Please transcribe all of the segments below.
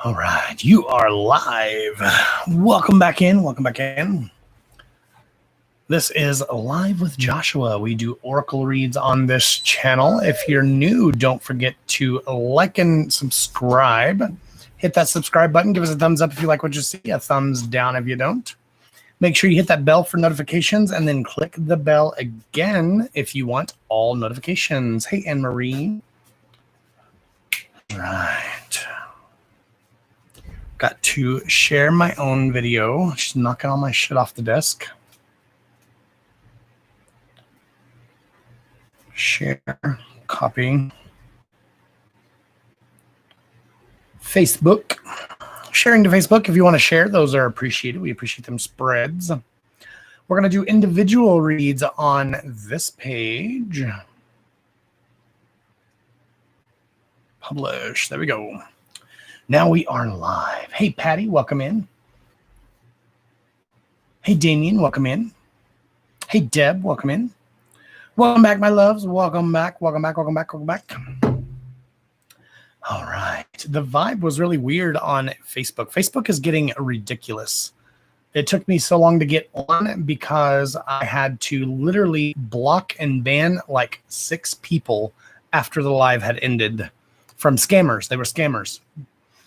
All right, you are live. Welcome back in. Welcome back in. This is Live with Joshua. We do oracle reads on this channel. If you're new, don't forget to like and subscribe. Hit that subscribe button. Give us a thumbs up if you like what you see, a thumbs down if you don't. Make sure you hit that bell for notifications and then click the bell again if you want all notifications. Hey, Anne-Marie. All right. Got to share my own video. Just knocking all my shit off the desk. Share, copy. Facebook. Sharing to Facebook if you want to share. Those are appreciated. We appreciate them spreads. We're going to do individual reads on this page. Publish. There we go. Now we are live. Hey, Patty, welcome in. Hey, Damien, welcome in. Hey, Deb, welcome in. Welcome back, my loves. Welcome back, welcome back, welcome back, welcome back. All right. The vibe was really weird on Facebook. Facebook is getting ridiculous. It took me so long to get on because I had to literally block and ban like 6 people after the live had ended from scammers. They were scammers.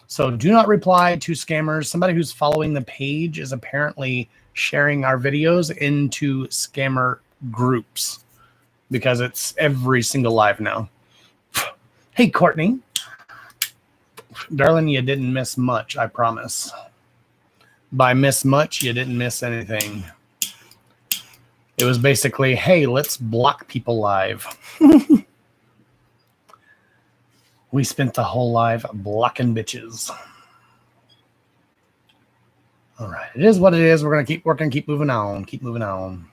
So do not reply to scammers. Somebody who's following the page is apparently sharing our videos into scammer groups because it's every single live now. Hey, Courtney. Darling, you didn't miss much, I promise. By miss much, you didn't miss anything. It was basically, hey, let's block people live. We spent the whole live blocking bitches. All right, it is what it is. We're going to keep working, keep moving on, keep moving on.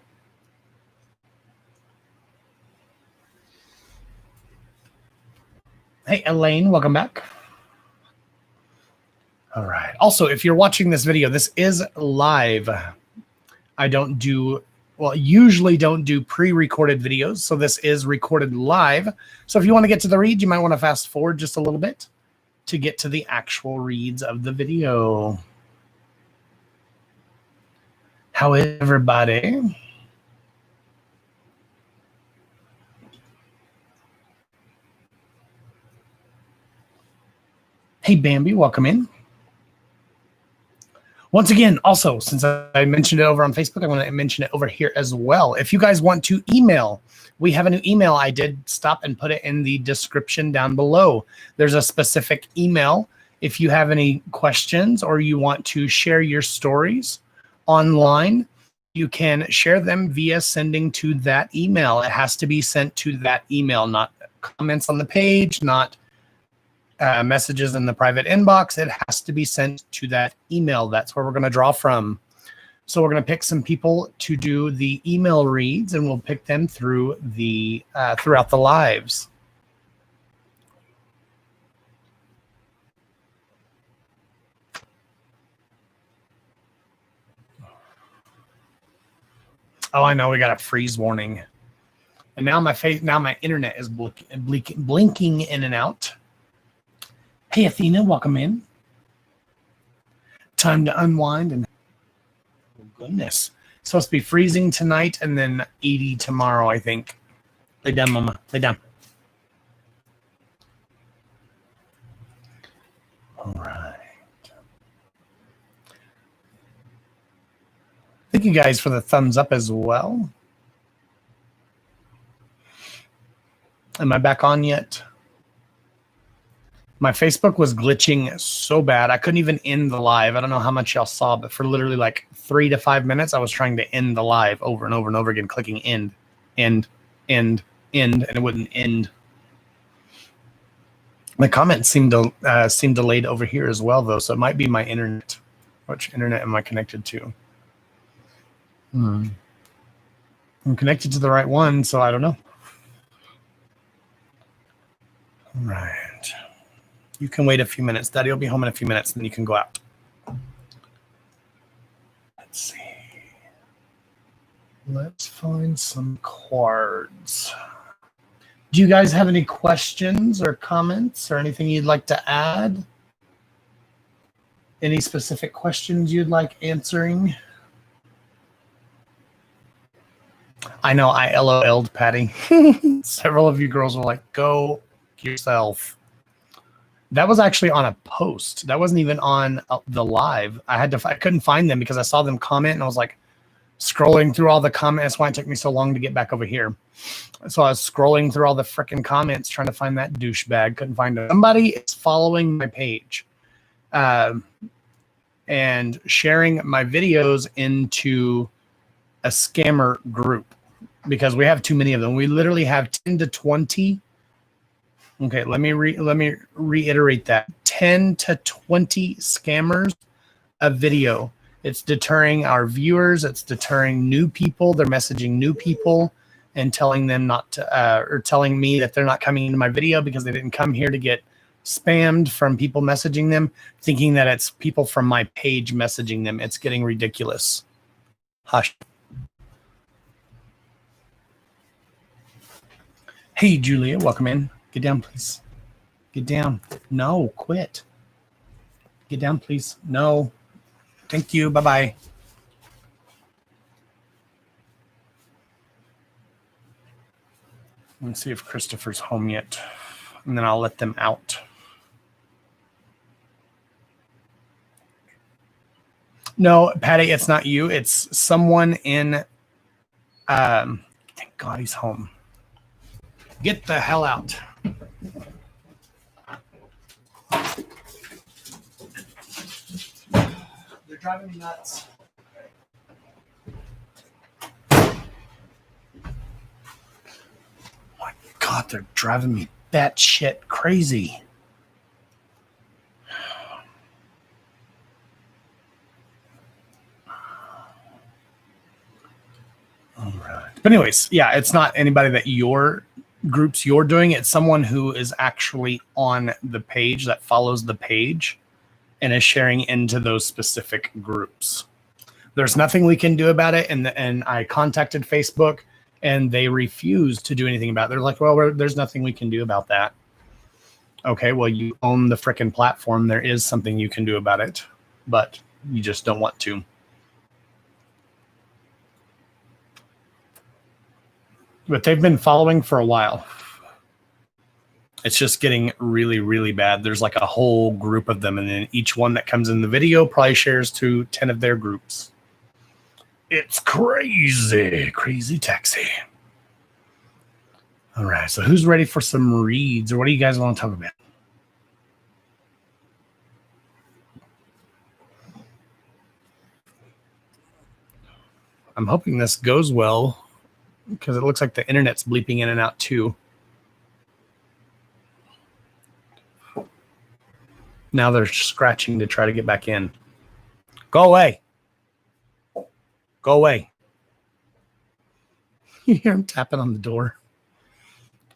Hey, Elaine, welcome back. All right. Also, if you're watching this video, this is live. I don't do, well, usually don't do pre-recorded videos. So this is recorded live. So if you want to get to the read, you might want to fast forward just a little bit to get to the actual reads of the video. How is everybody? Hey, Bambi, welcome in. Once again, also, since I mentioned it over on Facebook, I want to mention it over here as well. If you guys want to email, we have a new email. I did stop and put it in the description down below. There's a specific email. If you have any questions or you want to share your stories online, you can share them via sending to that email. It has to be sent to that email, not comments on the page, not messages in the private inbox. It has to be sent to that email. That's where we're going to draw from. So we're going to pick some people to do the email reads, and we'll pick them through the throughout the lives. Oh, I know we got a freeze warning, and now my internet is blinking in and out. Hey, Athena, welcome in. Time to unwind and oh, goodness. It's supposed to be freezing tonight and then 80 tomorrow, I think. Lay down, mama. Lay down. All right. Thank you guys for the thumbs up as well. Am I back on yet? My Facebook was glitching so bad. I couldn't even end the live. I don't know how much y'all saw, but for literally like 3 to 5 minutes, I was trying to end the live over and over and over again, clicking end, and it wouldn't end. My comments seem delayed over here as well, though, so it might be my internet. Which internet am I connected to? I'm connected to the right one, so I don't know. All right. You can wait a few minutes. Daddy will be home in a few minutes, and then you can go out. Let's see. Let's find some cards. Do you guys have any questions or comments or anything you'd like to add? Any specific questions you'd like answering? I know I LOL'd, Patty. Several of you girls were like, go yourself. That was actually on a post. That wasn't even on the live. I couldn't find them because I saw them comment and I was like scrolling through all the comments. That's why it took me so long to get back over here. So I was scrolling through all the freaking comments trying to find that douchebag. Couldn't find it. Somebody is following my page and sharing my videos into a scammer group because we have too many of them. We literally have 10 to 20. Okay, let me reiterate that. 10 to 20 scammers a video. It's deterring our viewers. It's deterring new people. They're messaging new people and telling them not to, or telling me that they're not coming into my video because they didn't come here to get spammed from people messaging them, thinking that it's people from my page messaging them. It's getting ridiculous. Hush. Hey, Julia, welcome in. Get down, please. Get down. No, quit. Get down, please. No. Thank you. Bye-bye. Let's see if Christopher's home yet, and then I'll let them out. No, Patty, it's not you. It's someone in, thank God he's home. Get the hell out. They're driving me nuts. My God, they're driving me batshit crazy. All right. But anyways, yeah, it's not anybody that you're doing. It's someone who is actually on the page that follows the page and is sharing into those specific groups. There's nothing we can do about it. And I contacted Facebook and they refused to do anything about it. They're like, well, there's nothing we can do about that. Okay, well, you own the frickin' platform. There is something you can do about it, but you just don't want to. But they've been following for a while. It's just getting really, really bad. There's like a whole group of them, and then each one that comes in the video probably shares to 10 of their groups. It's crazy, crazy taxi. All right, so who's ready for some reads, or what do you guys want to talk about? I'm hoping this goes well, because it looks like the internet's bleeping in and out too. Now they're scratching to try to get back in. Go away. Go away. You hear them tapping on the door.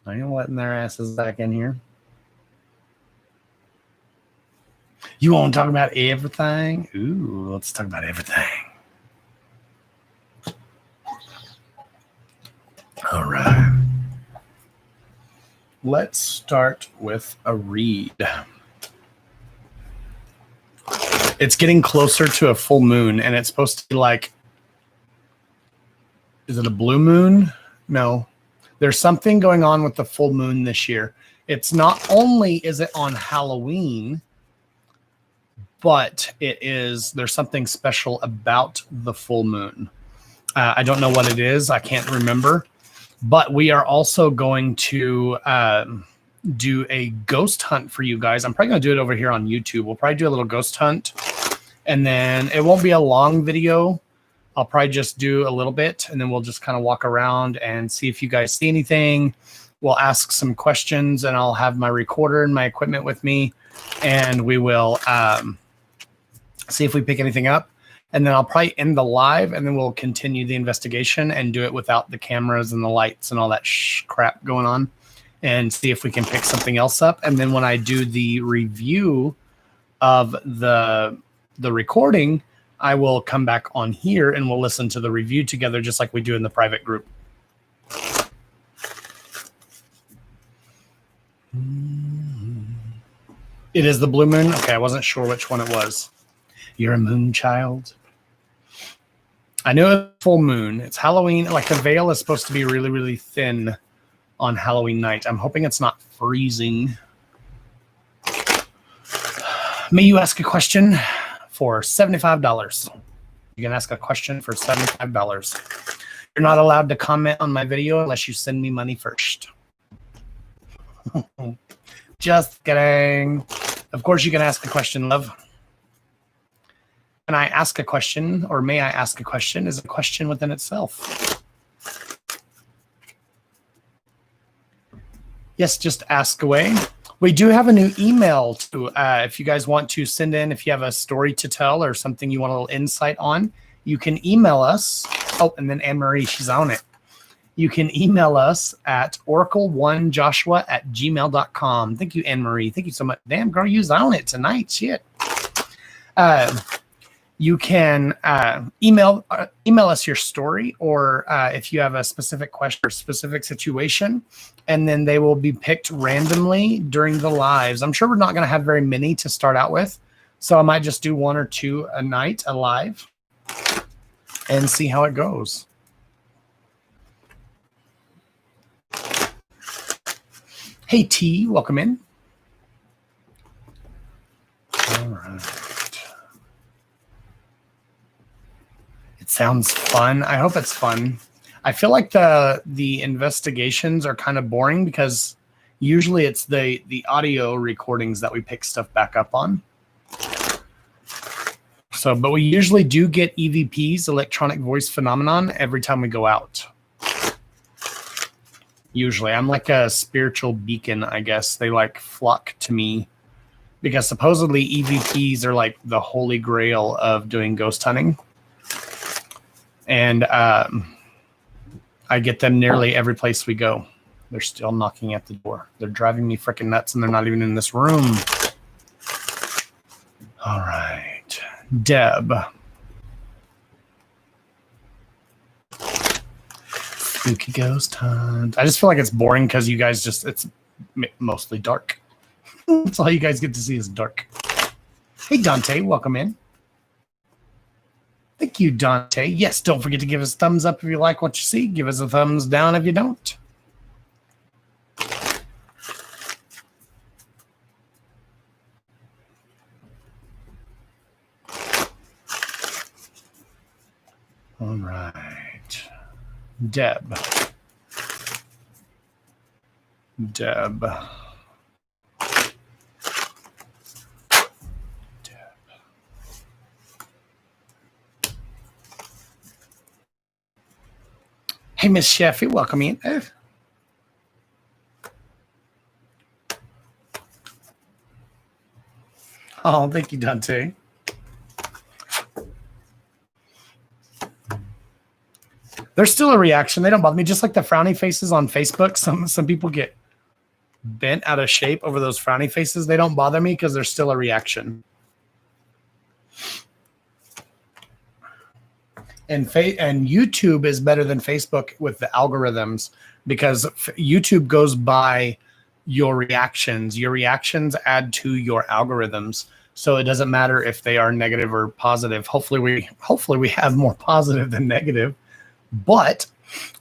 I ain't letting their asses back in here. You want to talk about everything? Ooh, let's talk about everything. All right. Let's start with a read. It's getting closer to a full moon, and it's supposed to be like, is it a blue moon? No. There's something going on with the full moon this year. It's not only is it on Halloween, but there's something special about the full moon. I don't know what it is. I can't remember. But we are also going to do a ghost hunt for you guys. I'm probably going to do it over here on YouTube. We'll probably do a little ghost hunt. And then it won't be a long video. I'll probably just do a little bit. And then we'll just kind of walk around and see if you guys see anything. We'll ask some questions. And I'll have my recorder and my equipment with me. And we will see if we pick anything up. And then I'll probably end the live, and then we'll continue the investigation and do it without the cameras and the lights and all that crap going on, and see if we can pick something else up. And then when I do the review of the recording, I will come back on here and we'll listen to the review together, just like we do in the private group. It is the blue moon? Okay, I wasn't sure which one it was. You're a moon child. I know it's full moon. It's Halloween. Like the veil is supposed to be really, really thin on Halloween night. I'm hoping it's not freezing. May you ask a question for $75? You can ask a question for $75. You're not allowed to comment on my video unless you send me money first. Just kidding. Of course, you can ask a question, love. Can I ask a question, or may I ask a question, is a question within itself. Yes, just ask away. We do have a new email too. If you guys want to send in, if you have a story to tell or something you want a little insight on, you can email us. Oh, and then Anne-Marie, she's on it. You can email us at oracle1joshua@gmail.com. Thank you, Anne-Marie. Thank you so much. Damn, girl, you's on it tonight. Shit. You can email us your story, or if you have a specific question or specific situation, and then they will be picked randomly during the lives. I'm sure we're not going to have very many to start out with, so I might just do 1 or 2 a night, a live, and see how it goes. Hey, T, welcome in. All right. Sounds fun. I hope it's fun. I feel like the investigations are kind of boring because usually it's the audio recordings that we pick stuff back up on. So, but we usually do get EVPs, electronic voice phenomenon, every time we go out. Usually, I'm like a spiritual beacon, I guess. They like flock to me because supposedly EVPs are like the holy grail of doing ghost hunting. And I get them nearly every place we go. They're still knocking at the door. They're driving me freaking nuts, and they're not even in this room. All right. Deb. Spooky ghost hunt. I just feel like it's boring because you guys just, it's mostly dark. That's all you guys get to see is dark. Hey, Dante, welcome in. Thank you, Dante. Yes, don't forget to give us a thumbs up if you like what you see. Give us a thumbs down if you don't. All right. Deb. Hey, Miss Sheffy, welcome in. Oh, thank you, Dante. There's still a reaction. They don't bother me. Just like the frowny faces on Facebook. Some people get bent out of shape over those frowny faces. They don't bother me because there's still a reaction. And YouTube is better than Facebook with the algorithms because YouTube goes by your reactions. Your reactions add to your algorithms. So it doesn't matter if they are negative or positive. Hopefully we have more positive than negative, but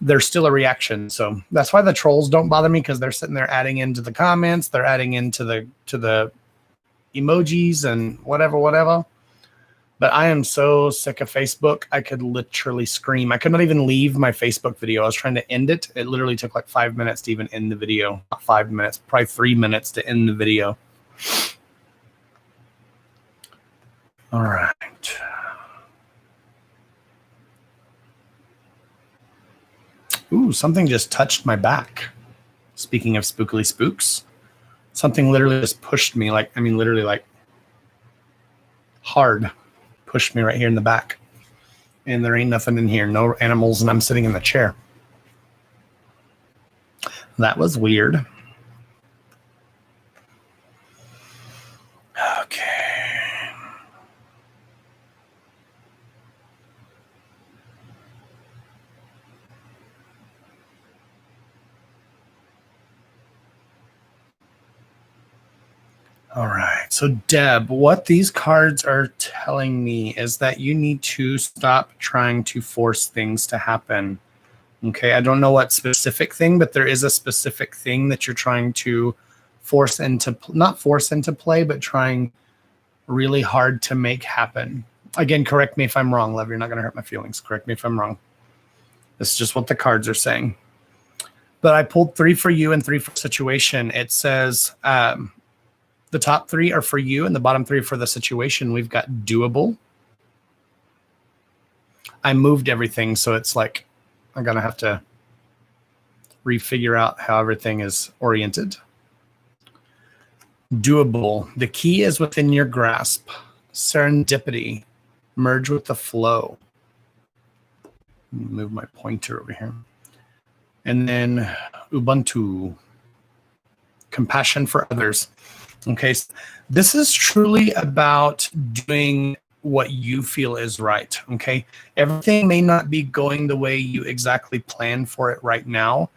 there's still a reaction. So that's why the trolls don't bother me, because they're sitting there adding into the comments, they're adding into the emojis and whatever. But I am so sick of Facebook. I could literally scream. I could not even leave my Facebook video. I was trying to end it. It literally took like 5 minutes to even end the video. Not 5 minutes, probably 3 minutes to end the video. All right. Ooh, something just touched my back. Speaking of spookily spooks, something literally just pushed me, literally like hard. Pushed me right here in the back. And there ain't nothing in here. No animals, and I'm sitting in the chair. That was weird. Okay. All right. So, Deb, what these cards are telling me is that you need to stop trying to force things to happen. Okay. I don't know what specific thing, but there is a specific thing that you're trying to not force into play, but trying really hard to make happen. Again, correct me if I'm wrong, love. You're not going to hurt my feelings. Correct me if I'm wrong. This is just what the cards are saying. But I pulled 3 for you and 3 for situation. It says the top 3 are for you and the bottom 3 for the situation. We've got doable. I moved everything, so it's like I'm going to have to refigure out how everything is oriented. Doable. The key is within your grasp. Serendipity. Merge with the flow. Move my pointer over here. And then Ubuntu. Compassion for others. Okay. So this is truly about doing what you feel is right. Okay. Everything may not be going the way you exactly plan for it right now,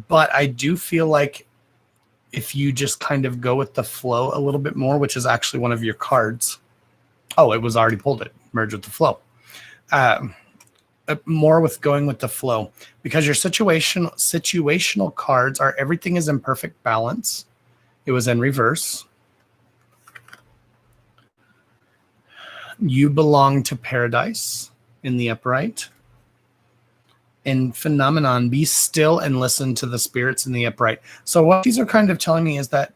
but I do feel like if you just kind of go with the flow a little bit more, which is actually one of your cards. Oh, it was already pulled it. Merge with the flow. More with going with the flow, because your situational cards are everything is in perfect balance. It was in reverse. You belong to paradise in the upright. And phenomenon, be still and listen to the spirits in the upright. So what these are kind of telling me is that,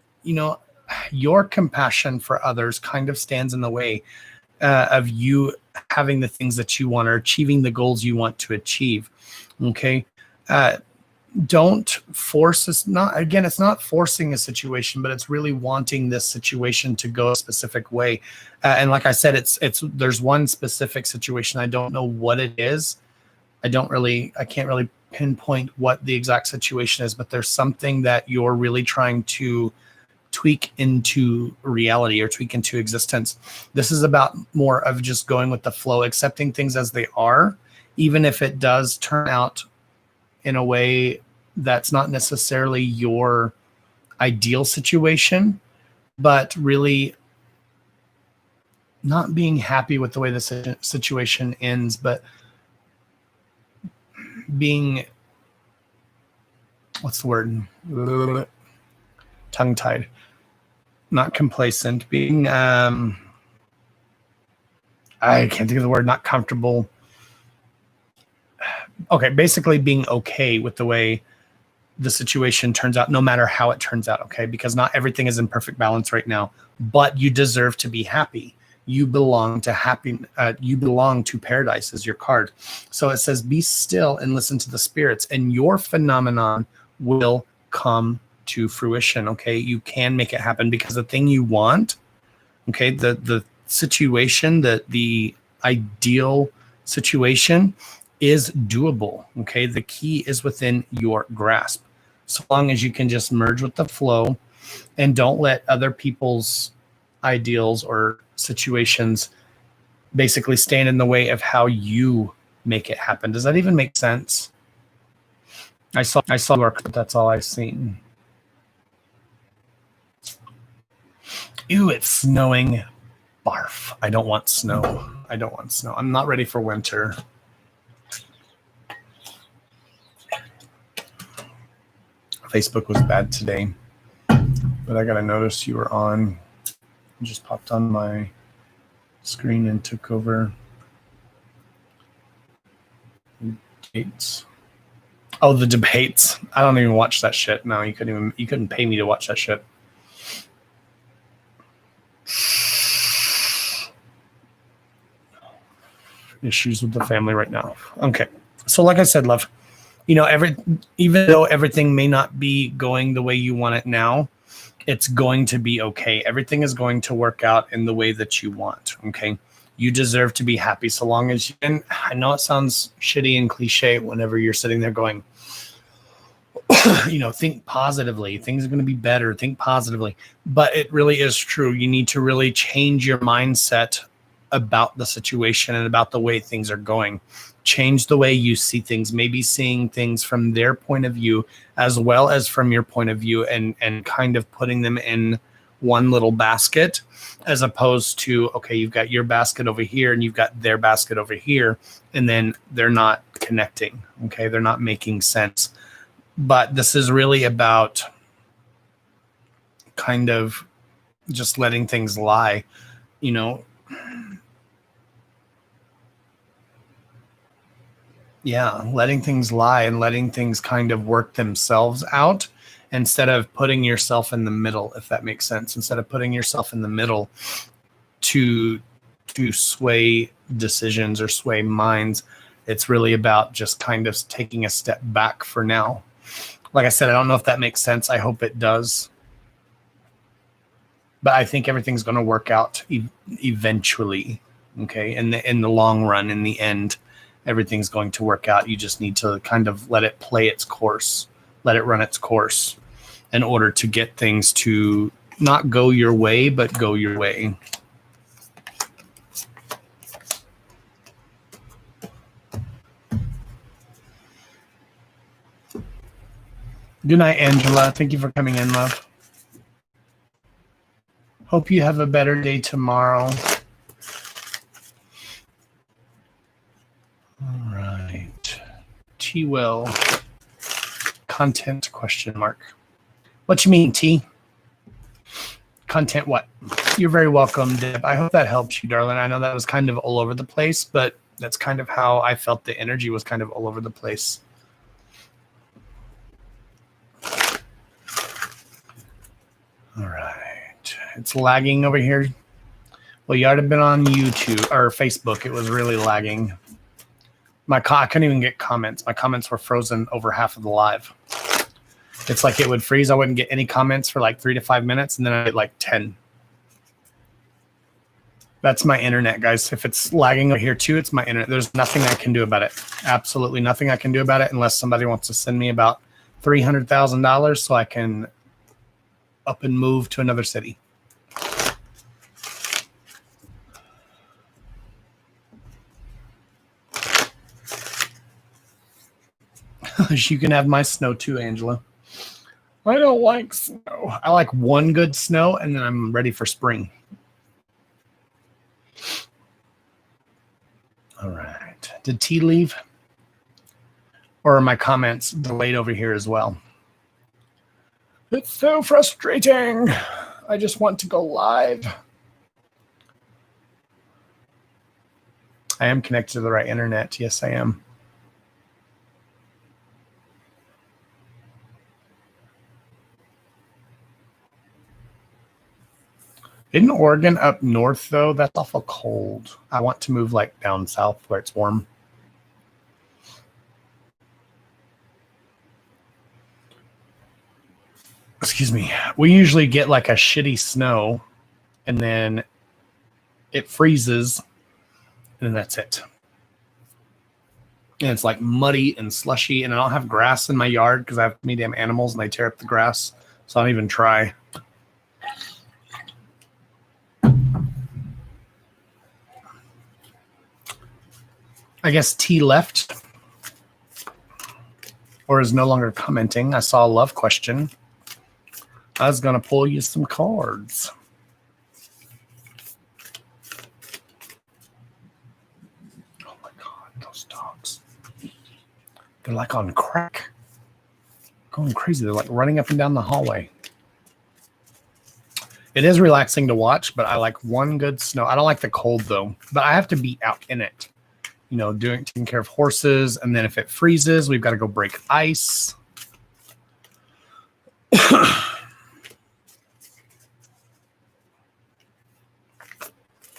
your compassion for others kind of stands in the way of you having the things that you want or achieving the goals you want to achieve. Okay. Don't force this. It's not forcing a situation, but it's really wanting this situation to go a specific way. And like I said, there's one specific situation. I don't know what it is. I can't really pinpoint what the exact situation is, but there's something that you're really trying to tweak into reality or tweak into existence. This is about more of just going with the flow, accepting things as they are, even if it does turn out in a way that's not necessarily your ideal situation, but really not being happy with the way the situation ends, but being, what's the word? Tongue-tied. Not complacent, being, I can't think of the word, not comfortable. Okay, basically being okay with the way the situation turns out, no matter how it turns out, okay? Because not everything is in perfect balance right now, but you deserve to be happy. You belong to you belong to paradise is your card. So it says, be still and listen to the spirits, and your phenomenon will come to fruition. Okay. You can make it happen, because the thing you want, okay, the situation, the ideal situation is doable. Okay. The key is within your grasp. So long as you can just merge with the flow and don't let other people's ideals or situations basically stand in the way of how you make it happen. Does that even make sense? I saw work, but that's all I've seen. Ew, it's snowing. Barf. I don't want snow. I'm not ready for winter. Facebook was bad today, but I got to notice you were on. I just popped on my screen and took over. Debates. Oh, the debates. I don't even watch that shit. No, you couldn't pay me to watch that shit. Issues with the family right now. Okay. So like I said, love, even though everything may not be going the way you want it now, it's going to be okay. Everything is going to work out in the way that you want. Okay. You deserve to be happy, so long as you can. I know it sounds shitty and cliche whenever you're sitting there going, think positively. Things are going to be better. Think positively. But it really is true. You need to really change your mindset about the situation and about the way things are going. Change the way you see things, maybe seeing things from their point of view as well as from your point of view, and kind of putting them in one little basket, as opposed to, okay, you've got your basket over here and you've got their basket over here, and then they're not connecting. Okay, they're not making sense. But this is really about kind of just letting things lie, you know. Yeah, letting things lie and letting things kind of work themselves out instead of putting yourself in the middle, if that makes sense. Instead of putting yourself in the middle to sway decisions or sway minds, it's really about just kind of taking a step back for now. Like I said, I don't know if that makes sense. I hope it does. But I think everything's going to work out eventually. Okay, in the long run, in the end, everything's going to work out. You just need to kind of let it play its course, let it run its course in order to get things to not go your way, but go your way. Good night, Angela. Thank you for coming in, love. Hope you have a better day tomorrow. All right. T-Will. Content question mark. What you mean, T? Content what? You're very welcome, Deb. I hope that helps you, darling. I know that was kind of all over the place, but that's kind of how I felt the energy was kind of all over the place. All right. It's lagging over here. Well, you ought to have been on YouTube or Facebook. It was really lagging. I couldn't even get comments. My comments were frozen over half of the live. It's like it would freeze. I wouldn't get any comments for like 3 to 5 minutes, and then I'd get like 10. That's my internet, guys. If it's lagging over here too, it's my internet. There's nothing I can do about it. Absolutely nothing I can do about it unless somebody wants to send me about $300,000 so I can up and move to another city. You can have my snow too, Angela. I don't like snow. I like one good snow, and then I'm ready for spring. All right. Did T leave? Or are my comments delayed over here as well? It's so frustrating. I just want to go live. I am connected to the right internet. Yes, I am. Isn't Oregon up north, though? That's awful cold. I want to move like down south where it's warm. Excuse me. We usually get like a shitty snow, and then it freezes, and then that's it. And it's like muddy and slushy, and I don't have grass in my yard because I have too many damn animals, and they tear up the grass, so I don't even try. I guess T left or is no longer commenting. I saw a love question. I was going to pull you some cards. Oh my God, those dogs. They're like on crack. Going crazy. They're like running up and down the hallway. It is relaxing to watch, but I like one good snow. I don't like the cold though, but I have to be out in it. You know, taking care of horses, and then if it freezes, we've got to go break ice.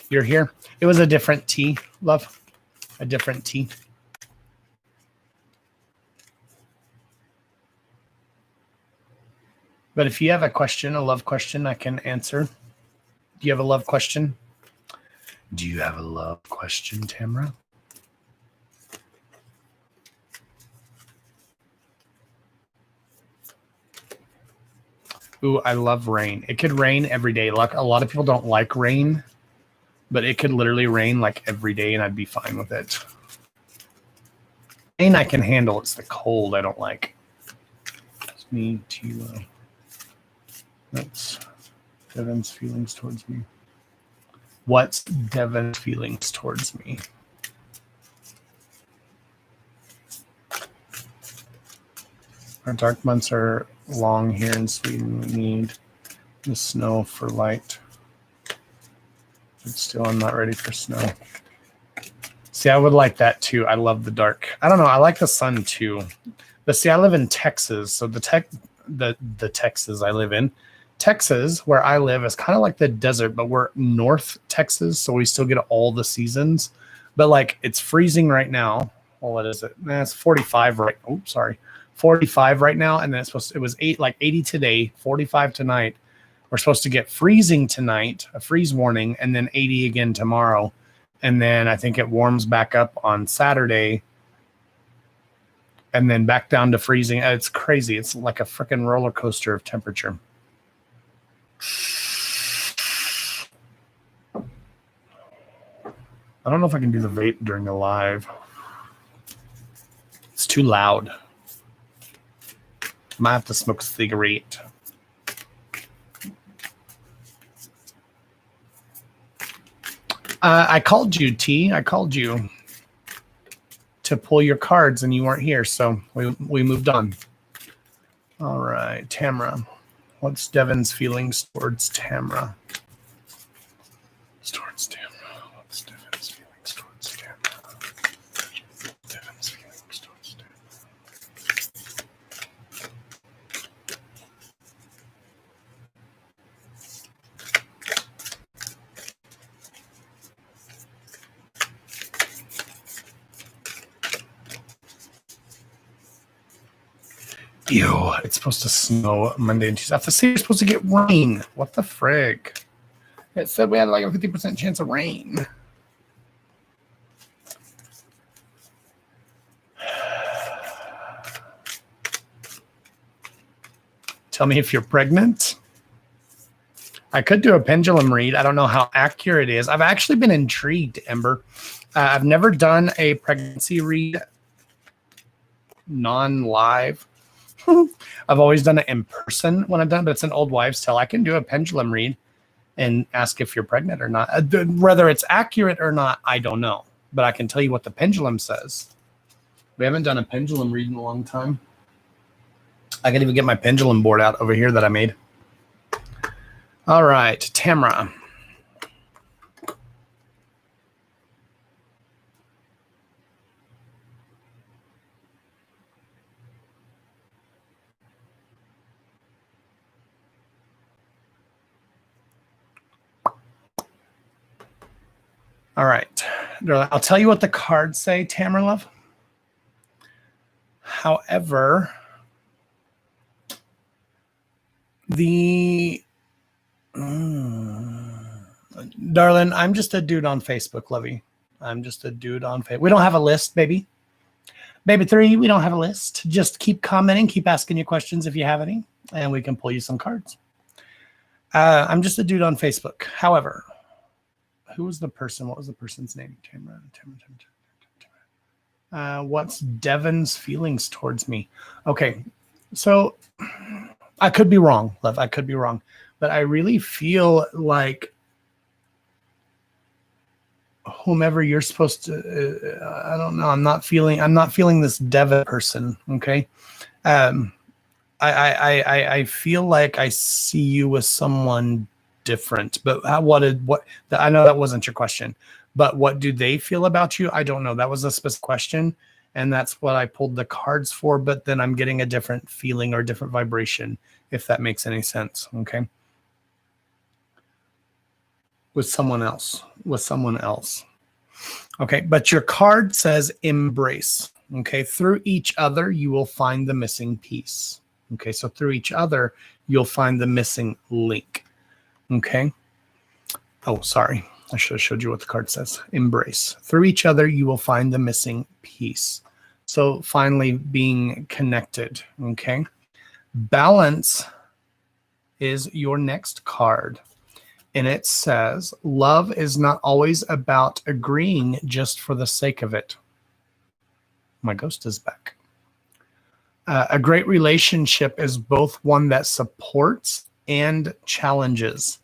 You're here. It was a different tea, love. A different tea. But if you have a question, a love question, I can answer. Do you have a love question? Do you have a love question, Tamara? Ooh, I love rain. It could rain every day. Like a lot of people don't like rain, but it could literally rain like every day and I'd be fine with it. Rain I can handle. It's the cold I don't like. Just need to let's Devin's feelings towards me? What's Devin's feelings towards me? Our dark months are long here in Sweden. We need the snow for light. But still, I'm not ready for snow. See, I would like that too. I love the dark. I don't know. I like the sun too. But see, I live in Texas. So the Texas I live in. Texas, where I live, is kind of like the desert, but we're North Texas. So we still get all the seasons. But like it's freezing right now. Well, what is it? It's 45 right. Oh, sorry. 45 right now, and then it was 80 today, 45 tonight. We're supposed to get freezing tonight, a freeze warning, and then 80 again tomorrow. And then I think it warms back up on Saturday and then back down to freezing. It's crazy. It's like a freaking roller coaster of temperature. I don't know if I can do the vape during the live. It's too loud. Might have to smoke a cigarette. I called you, T. I called you to pull your cards, and you weren't here, so we moved on. All right, Tamara. What's Devin's feelings towards Tamara? Towards Tamara. What's Devin's feelings towards Tamara? Devin's feelings towards Tamara. Ew, it's supposed to snow Monday and Tuesday. I have to say you're supposed to get rain. What the frig? It said we had like a 50% chance of rain. Tell me if you're pregnant. I could do a pendulum read. I don't know how accurate it is. I've actually been intrigued, Ember. I've never done a pregnancy read non-live. I've always done it in person when I've done it, but it's an old wives' tale. I can do a pendulum read and ask if you're pregnant or not. Whether it's accurate or not, I don't know. But I can tell you what the pendulum says. We haven't done a pendulum read in a long time. I can even get my pendulum board out over here that I made. All right, Tamara. All right. I'll tell you what the cards say, Tamara love. However, darling, I'm just a dude on Facebook, lovey. I'm just a dude on Facebook. We don't have a list, baby. Baby 3, we don't have a list. Just keep commenting, keep asking your questions if you have any, and we can pull you some cards. I'm just a dude on Facebook. However, who was the person? What was the person's name? Tamara. What's Devin's feelings towards me? Okay, so I could be wrong, love. I could be wrong, but I really feel like whomever you're supposed to. I don't know. I'm not feeling this Devin person. Okay, I feel like I see you with someone different, but I know that wasn't your question, but what do they feel about you? I don't know. That was a specific question, and that's what I pulled the cards for, but then I'm getting a different feeling or different vibration, if that makes any sense. Okay. With someone else. Okay, but your card says embrace. Okay, through each other, you will find the missing piece. Okay, so through each other, you'll find the missing link. Okay. Oh, sorry. I should have showed you what the card says. Embrace. Through each other, you will find the missing piece. So finally being connected. Okay. Balance is your next card. And it says, love is not always about agreeing just for the sake of it. My ghost is back. A great relationship is both one that supports and challenges.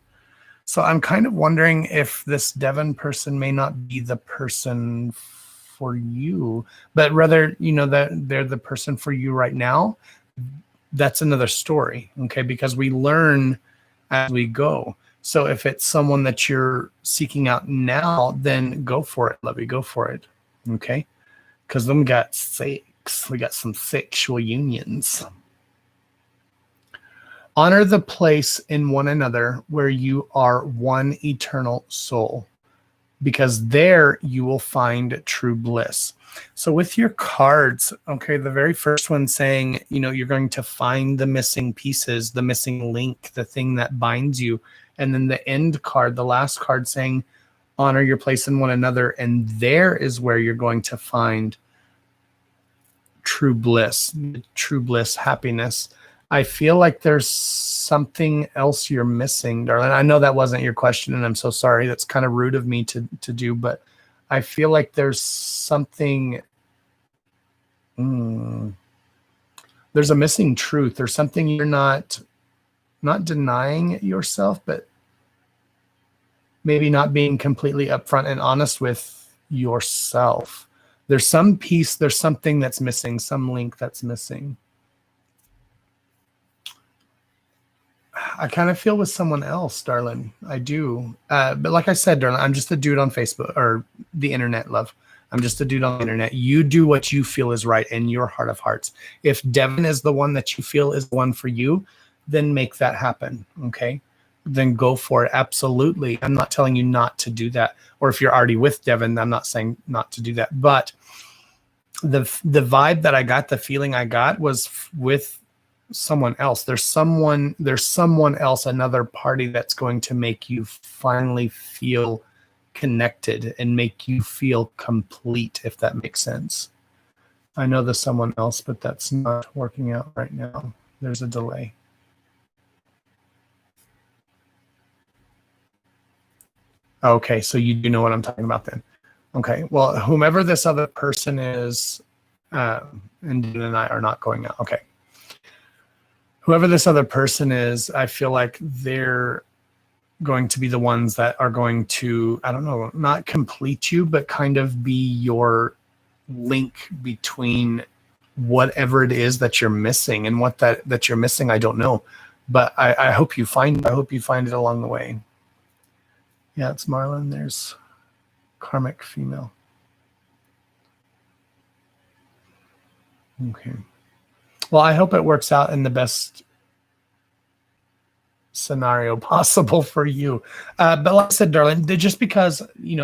So I'm kind of wondering if this Devon person may not be the person for you, but rather, that they're the person for you right now. That's another story, okay? Because we learn as we go. So if it's someone that you're seeking out now, then go for it, Lovey, go for it, okay? Because them got sex. We got some sexual unions. Honor the place in one another where you are one eternal soul, because there you will find true bliss. So with your cards, okay, the very first one saying, you're going to find the missing pieces, the missing link, the thing that binds you. And then the end card, the last card saying, honor your place in one another. And there is where you're going to find true bliss, happiness. I feel like there's something else you're missing, darling. I know that wasn't your question, and I'm so sorry. That's kind of rude of me to do, but I feel like there's something. There's a missing truth. There's something you're not denying yourself, but maybe not being completely upfront and honest with yourself. There's some piece, there's something that's missing, some link that's missing. I kind of feel with someone else, darling. I do. But like I said, darling, I'm just a dude on Facebook or the internet, love. I'm just a dude on the internet. You do what you feel is right in your heart of hearts. If Devon is the one that you feel is the one for you, then make that happen, okay? Then go for it, absolutely. I'm not telling you not to do that. Or if you're already with Devon, I'm not saying not to do that. But the vibe that I got, the feeling I got was with someone else. There's someone else, another party that's going to make you finally feel connected and make you feel complete, if that makes sense. I know there's someone else, but that's not working out right now. There's a delay. Okay, so you do know what I'm talking about then. Okay, well, whomever this other person is, and Dean and I are not going out. Okay. Whoever this other person is, I feel like they're going to be the ones that are going to, I don't know, not complete you, but kind of be your link between whatever it is that you're missing. And what that you're missing, I don't know. But I hope you find it along the way. Yeah, it's Marlon. There's karmic female. Okay. Well, I hope it works out in the best scenario possible for you. But like I said, darling, just because, you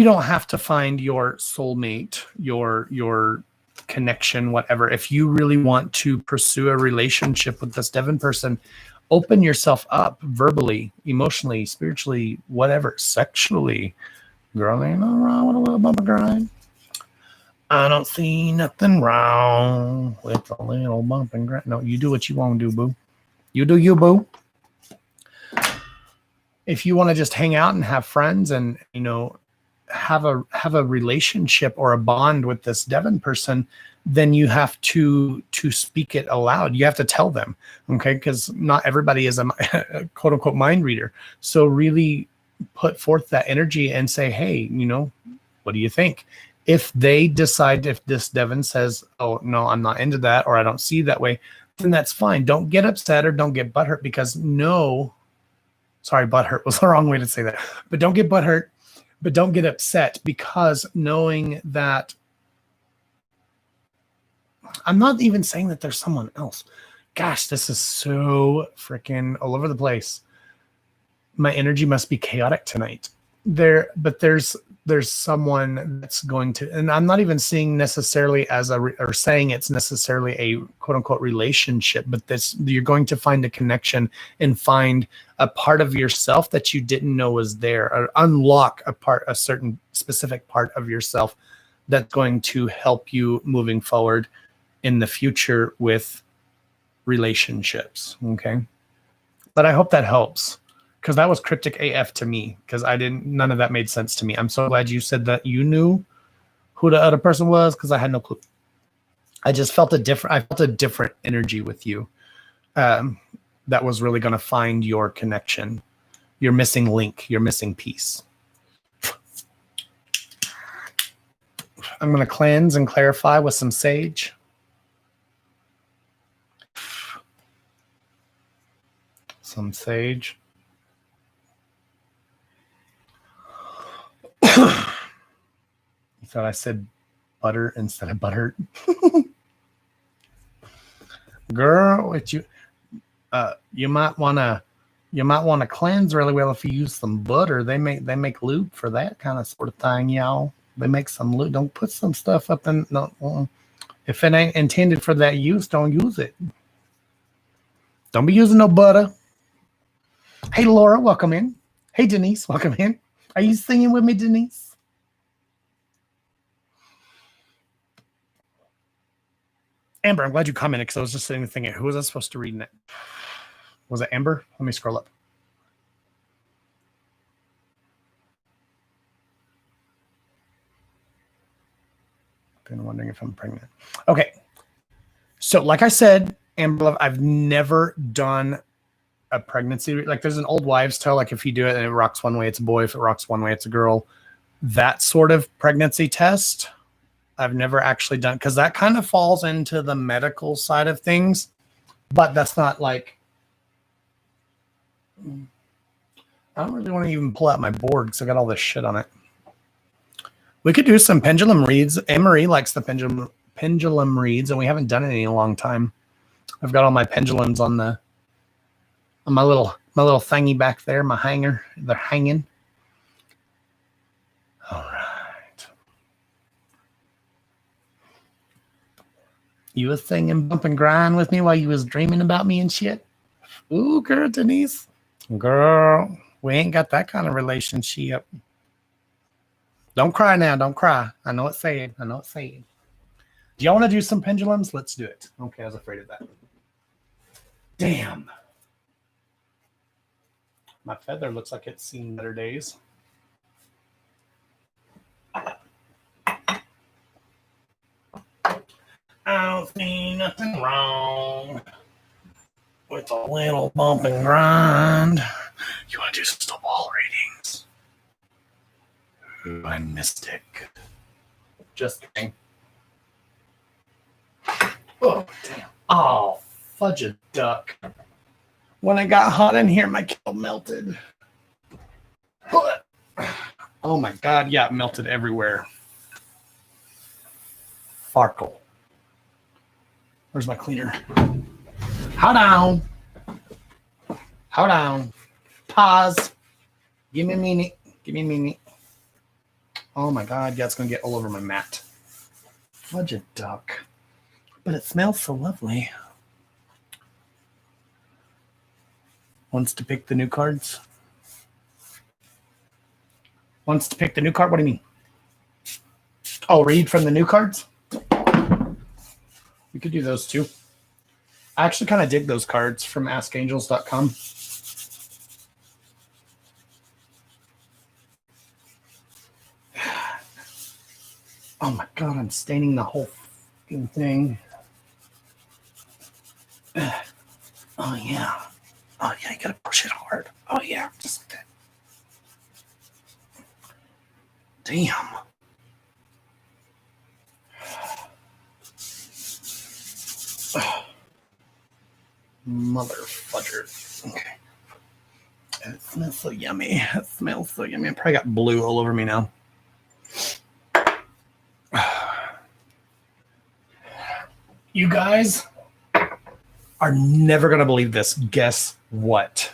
don't have to find your soulmate, your connection, whatever. If you really want to pursue a relationship with this Devon person, open yourself up verbally, emotionally, spiritually, whatever, sexually. Girl, ain't nothing wrong with a little bump and grind. I don't see nothing wrong with a little bump and grind. No, you do what you want to do, boo. You do you, boo. If you want to just hang out and have friends and, have a relationship or a bond with this Devon person, then you have to speak it aloud. You have to tell them, okay? Because not everybody is a quote unquote mind reader. So really put forth that energy and say, hey, what do you think? If they decide, if this Devon says, oh, no, I'm not into that, or I don't see that way, then that's fine. Don't get upset or don't get butthurt because sorry, butthurt was the wrong way to say that. But don't get butthurt, but don't get upset, because knowing that, I'm not even saying that there's someone else. Gosh, this is so freaking all over the place. My energy must be chaotic tonight. But there's someone that's going to, and I'm not even seeing necessarily or saying it's necessarily a quote unquote relationship, but you're going to find a connection and find a part of yourself that you didn't know was there, or unlock a certain specific part of yourself that's going to help you moving forward in the future with relationships. Okay. But I hope that helps, because that was cryptic AF to me, because none of that made sense to me. I'm so glad you said that you knew who the other person was, because I had no clue. I just felt a different energy with you. that was really going to find your connection, your missing link, your missing piece. I'm going to cleanse and clarify with some sage. Some sage. You thought I said butter instead of butter? Girl, what you might want to cleanse really well if you use some butter. They make lube for that kind of sort of thing, y'all. They make some lube. Don't put some stuff up in no. If it ain't intended for that use, don't use it. Don't be using no butter. Hey, Laura, welcome in. Hey, Denise, welcome in. Are you singing with me, Denise? Amber, I'm glad you commented because I was just sitting there thinking, who was I supposed to read in it? Was it Amber? Let me scroll up. Been wondering if I'm pregnant. Okay. So like I said, Amber, I've never done a pregnancy. Like there's an old wives' tale, like if you do it and it rocks one way, it's a boy. If it rocks one way, it's a girl. That sort of pregnancy test, I've never actually done because that kind of falls into the medical side of things. But that's not like, I don't really want to even pull out my board because I got all this shit on it. We could do some pendulum reads. Anne-Marie likes the pendulum reads, and we haven't done it in a long time. I've got all my pendulums on my little thingy back there, my hanger. They're hanging. All right. You was singing Bump and Grind with me while you was dreaming about me and shit? Ooh, girl, Denise. Girl, we ain't got that kind of relationship. Don't cry now. Don't cry. I know it's sad. Do y'all want to do some pendulums? Let's do it. Okay, I was afraid of that. Damn. My feather looks like it's seen better days. I don't see nothing wrong with a little bump and grind. You want to do some ball readings? Ooh, I'm mystic. Just kidding. Oh, damn. Oh, fudge a duck. When it got hot in here, my kettle melted. Oh my God, yeah, it melted everywhere. Farkle. Where's my cleaner? Hold on. Hold on. Pause. Give me a minute. Oh my God, yeah, it's going to get all over my mat. Fudge a duck. But it smells so lovely. Wants to pick the new cards? Wants to pick the new card? What do you mean? Oh, read from the new cards? We could do those too. I actually kind of dig those cards from askangels.com. Oh my God, I'm staining the whole fucking thing. Oh yeah. Oh yeah, you gotta push it hard. Oh yeah, just like that. Damn. Mother fudger. Okay. It smells so yummy. I probably got blue all over me now. You guys are never going to believe this. Guess what?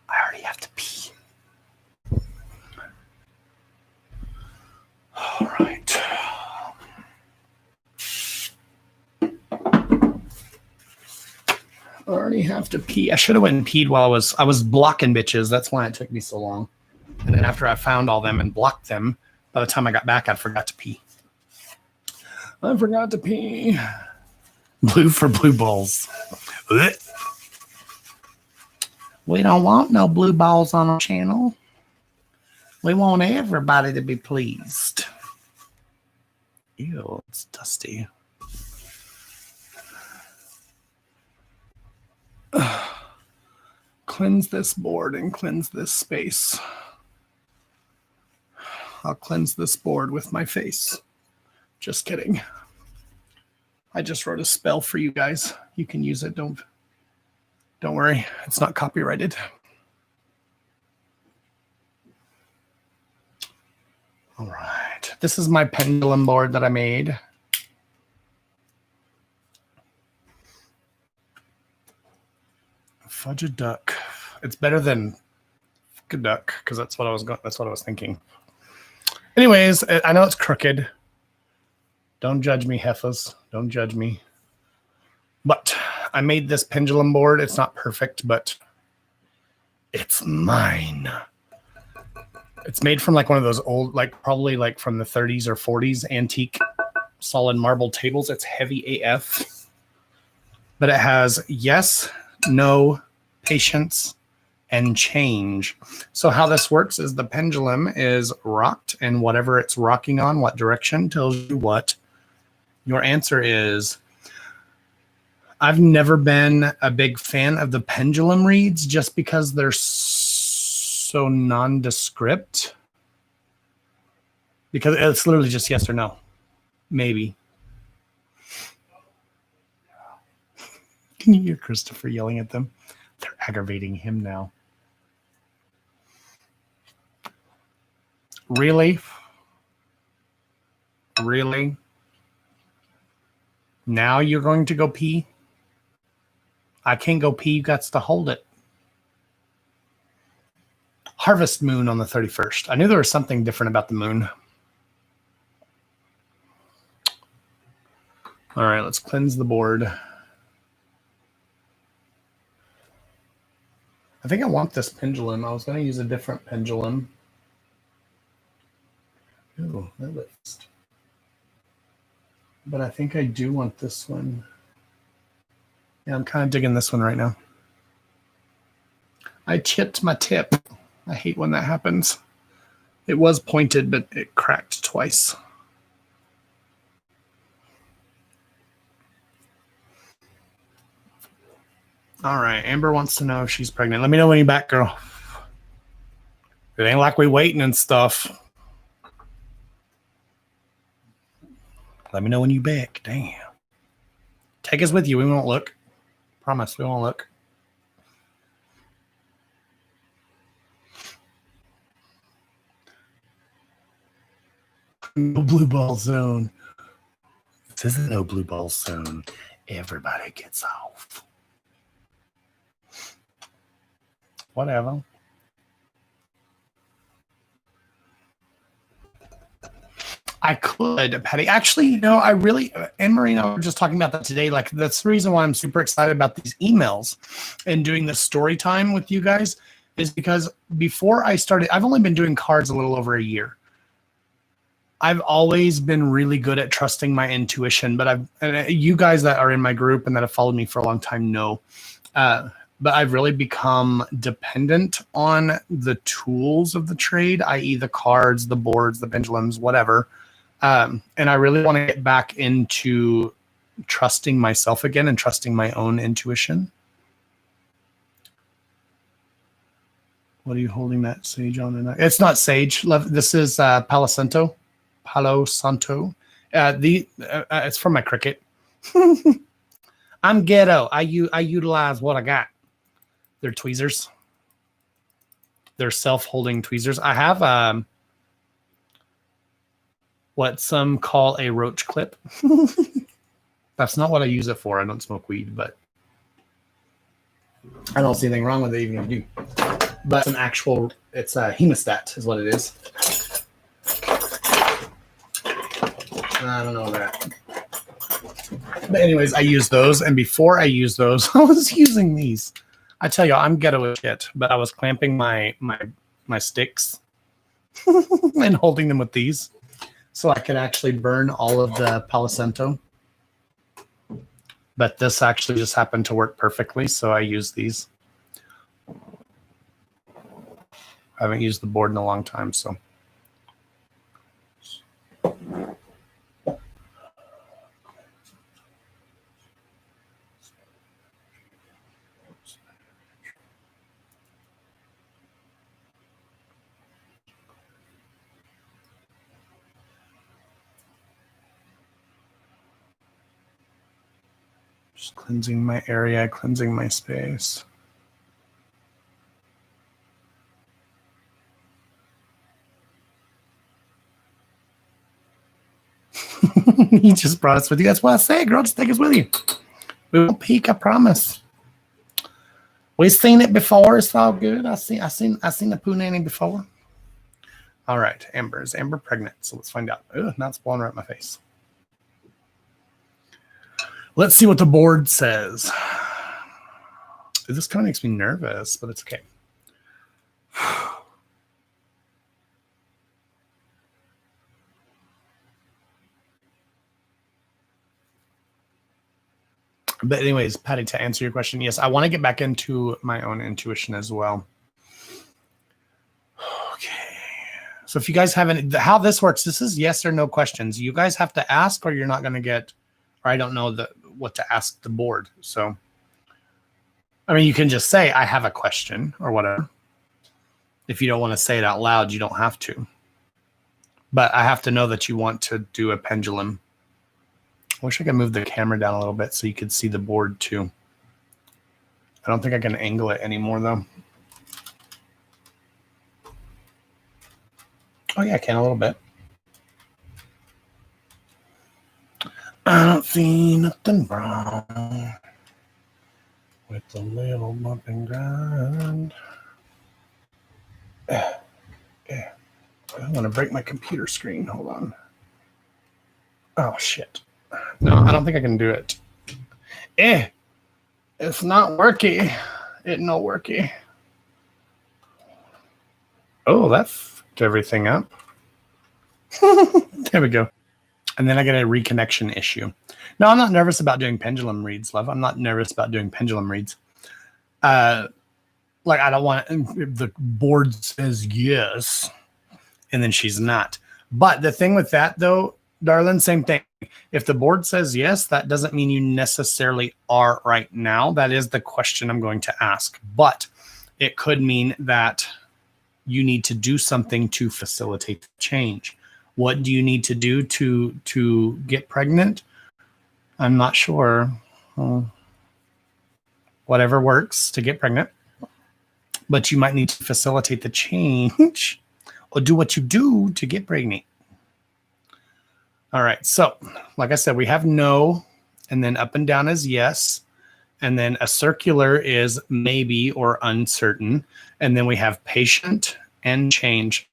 I already have to pee. All right. I already have to pee. I should have went and peed while I was blocking bitches. That's why it took me so long. And then after I found all them and blocked them, by the time I got back, I forgot to pee. Blue for blue balls. We don't want no blue balls on our channel. We want everybody to be pleased. Ew, it's dusty. cleanse this board and cleanse this space. I'll cleanse this board with my face. Just kidding. I just wrote a spell for you guys. You can use it. Don't worry. It's not copyrighted. All right. This is my pendulum board that I made. Fudge a duck. It's better than good duck because that's what I was thinking. Anyways, I know it's crooked. Don't judge me, heifers. Don't judge me. But I made this pendulum board. It's not perfect, but it's mine. It's made from like one of those old, like probably like from the 30s or 40s antique solid marble tables. It's heavy AF. But it has yes, no, patience, and change. So how this works is the pendulum is rocked, and whatever it's rocking on, what direction, tells you what your answer is. I've never been a big fan of the pendulum reads just because they're so nondescript. Because it's literally just yes or no. Maybe. Can you hear Christopher yelling at them? They're aggravating him now. Really? Really? Now you're going to go pee? I can't go pee. You got to hold it. Harvest moon on the 31st. I knew there was something different about the moon. All right, let's cleanse the board. I think I want this pendulum. I was going to use a different pendulum. Ooh, that looks. But I think I do want this one. Yeah, I'm kind of digging this one right now. I chipped my tip. I hate when that happens. It was pointed, but it cracked twice. All right, Amber wants to know if she's pregnant. Let me know when you're back, girl. It ain't like we waiting and stuff. Let me know when you're back. Damn. Take us with you. We won't look. Promise, we won't look. No blue ball zone. This is no blue ball zone. Everybody gets off. Whatever. I could, Patty. Actually, you know, I really, Anne-Marie and I were just talking about that today. Like, that's the reason why I'm super excited about these emails and doing this story time with you guys is because before I started, I've only been doing cards a little over a year. I've always been really good at trusting my intuition, but you guys that are in my group and that have followed me for a long time know, but I've really become dependent on the tools of the trade, i.e. the cards, the boards, the pendulums, whatever. And I really want to get back into trusting myself again and trusting my own intuition. What are you holding that sage on? It's not sage. This is Palo Santo. Palo Santo. It's from my Cricut. I'm ghetto. I utilize what I got. They're tweezers. They're self-holding tweezers. I have what some call a roach clip. That's not what I use it for. I don't smoke weed, but I don't see anything wrong with it even if you do. But it's an actual, it's a hemostat is what it is. I don't know that. But anyways, I use those. And before I use those, I was using these. I tell you, I'm ghetto as shit, but I was clamping my sticks and holding them with these so I could actually burn all of the Palo Santo. But this actually just happened to work perfectly, so I use these. I haven't used the board in a long time, so. Just cleansing my area, cleansing my space. He just brought us with you. That's what I say, girl. Just take us with you. We won't peek, I promise. We've seen it before. It's all good. I seen the poo nanny before. All right, Amber. Is Amber pregnant? So let's find out. Ugh, not spoiling right in my face. Let's see what the board says. This kind of makes me nervous, but it's okay. But anyways, Patty, to answer your question, yes, I want to get back into my own intuition as well. Okay. So if you guys haven't, how this works, this is yes or no questions. You guys have to ask or you're not going to get, or I don't know what to ask the board. So, I mean, you can just say, I have a question or whatever. If you don't want to say it out loud, you don't have to. But I have to know that you want to do a pendulum. I wish I could move the camera down a little bit so you could see the board too. I don't think I can angle it anymore though. Oh yeah, I can a little bit. I don't see nothing wrong with the little bump and grind. Yeah. I'm gonna break my computer screen. Hold on. Oh shit. No, I don't think I can do it. It's not worky. It's not worky. Oh, that fucked everything up. There we go. And then I get a reconnection issue. No, I'm not nervous about doing pendulum reads, love. I'm not nervous about doing pendulum reads. Like I don't want the board says yes, and then she's not. But the thing with that though, darling, same thing. If the board says yes, that doesn't mean you necessarily are right now. That is the question I'm going to ask. But it could mean that you need to do something to facilitate the change. What do you need to do to get pregnant? I'm not sure. Whatever works to get pregnant. But you might need to facilitate the change or do what you do to get pregnant. All right. So, like I said, we have no, and then up and down is yes. And then a circular is maybe or uncertain. And then we have patient and change.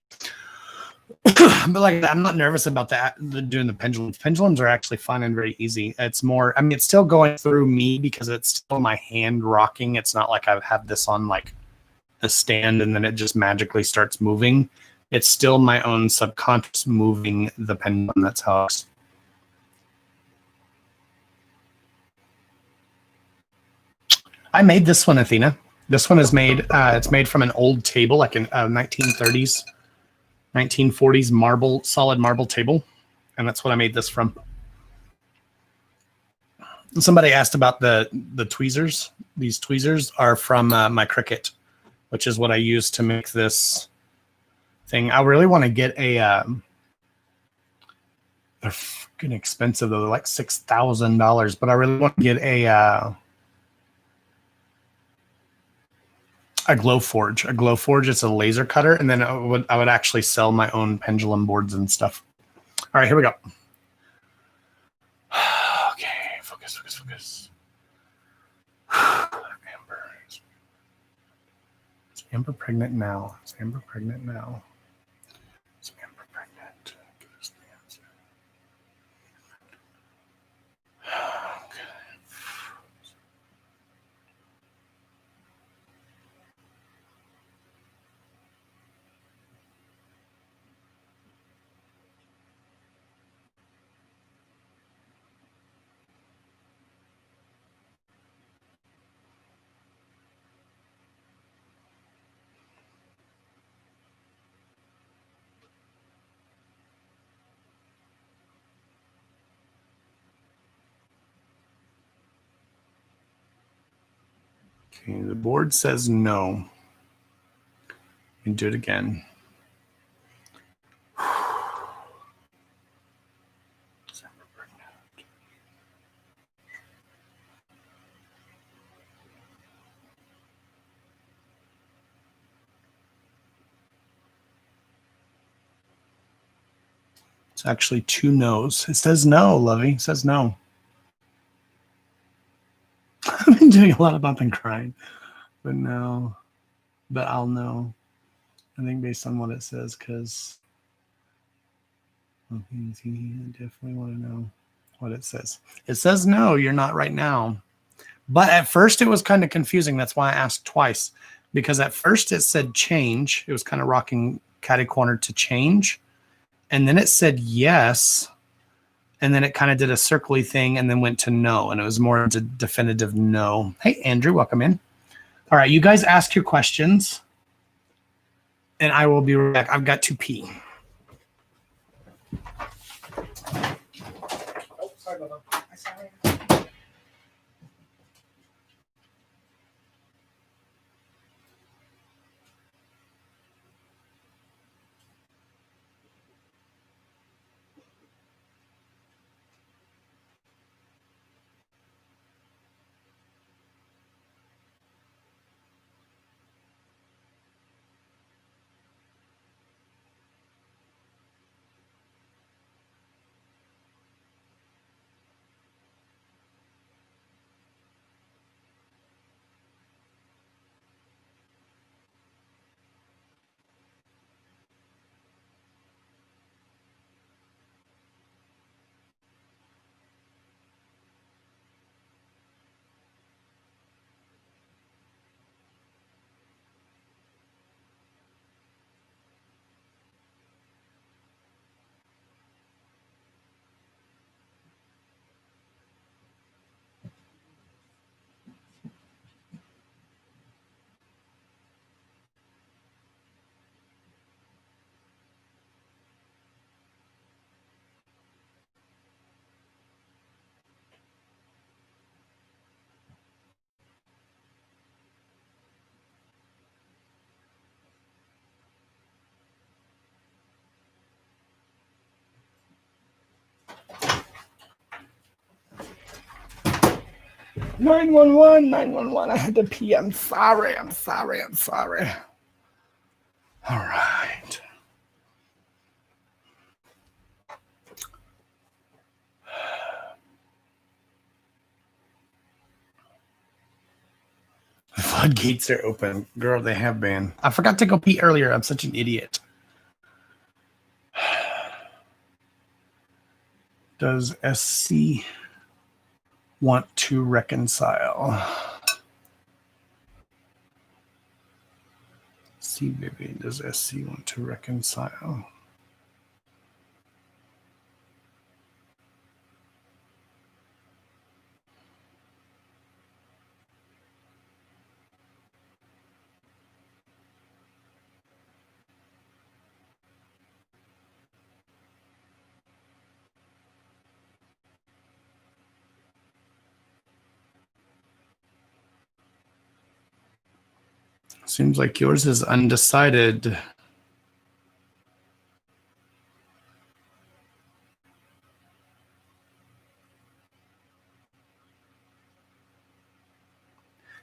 But like I'm not nervous about that, doing the pendulums. Pendulums are actually fun and very easy. It's more, I mean, it's still going through me because it's still my hand rocking. It's not like I have this on like a stand and then it just magically starts moving. It's still my own subconscious moving the pendulum. That's how it's. I made this one, Athena. This one is made, it's made from an old table, like in 1930s, 1940s marble, solid marble table. And that's what I made this from. Somebody asked about the tweezers. These tweezers are from my Cricut, which is what I use to make this thing. I really want to get a, they're fucking expensive though. They're like $6,000, but I really want to get a glow forge. A glow forge is a laser cutter, and then I would actually sell my own pendulum boards and stuff. All right, here we go. Okay, focus. Amber. Is Amber pregnant now? Is Amber pregnant now? Is Amber pregnant? Give us the answer. Okay. Okay, the board says no. And do it again. It's actually 2 no's. It says no, Lovey. It says no. I've been doing a lot of bump and crying, but no. But I'll know. I think based on what it says, because I definitely want to know what it says. It says no, you're not right now. But at first it was kind of confusing. That's why I asked twice. Because at first it said change. It was kind of rocking catty corner to change. And then it said yes. And then it kind of did a circly thing and then went to no. And it was more into definitive no. Hey, Andrew, welcome in. All right, you guys ask your questions. And I will be right back. I've got to pee. Oh, sorry about that. Sorry. "911, 911, I had to pee. I'm sorry. All right. The floodgates are open. Girl, they have been. I forgot to go pee earlier. I'm such an idiot. Does SC want to reconcile? See, baby, does SC want to reconcile? Seems like yours is undecided.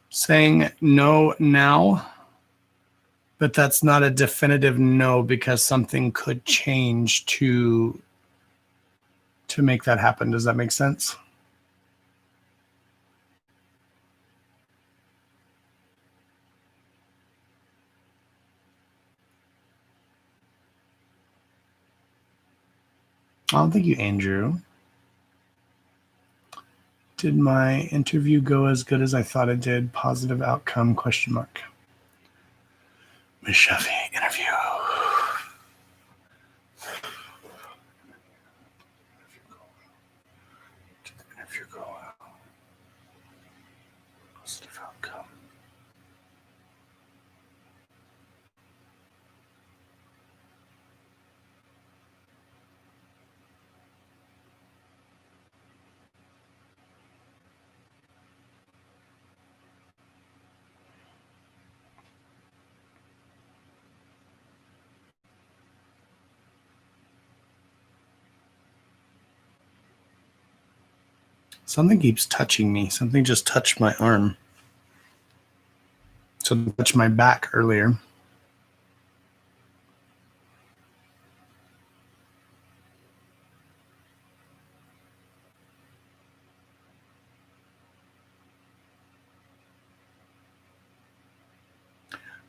Saying no now, but that's not a definitive no because something could change to make that happen. Does that make sense? Oh, thank you, Andrew. Did my interview go as good as I thought it did? Positive outcome, question mark. Ms. Shuffy, interview. Did the interview go well? Positive outcome. Something keeps touching me. Something just touched my arm. So it touched my back earlier.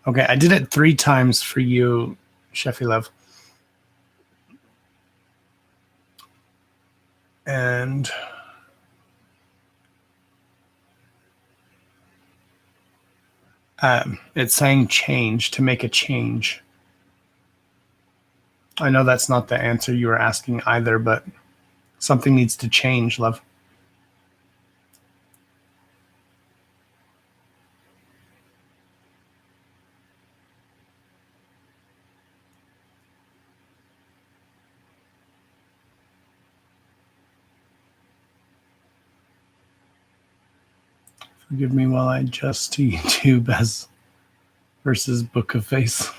Okay, I did it 3 times for you, Sheffy Love. And it's saying change, to make a change. I know that's not the answer you were asking either, but something needs to change, love. Forgive me while I adjust to YouTube as versus Book of Face.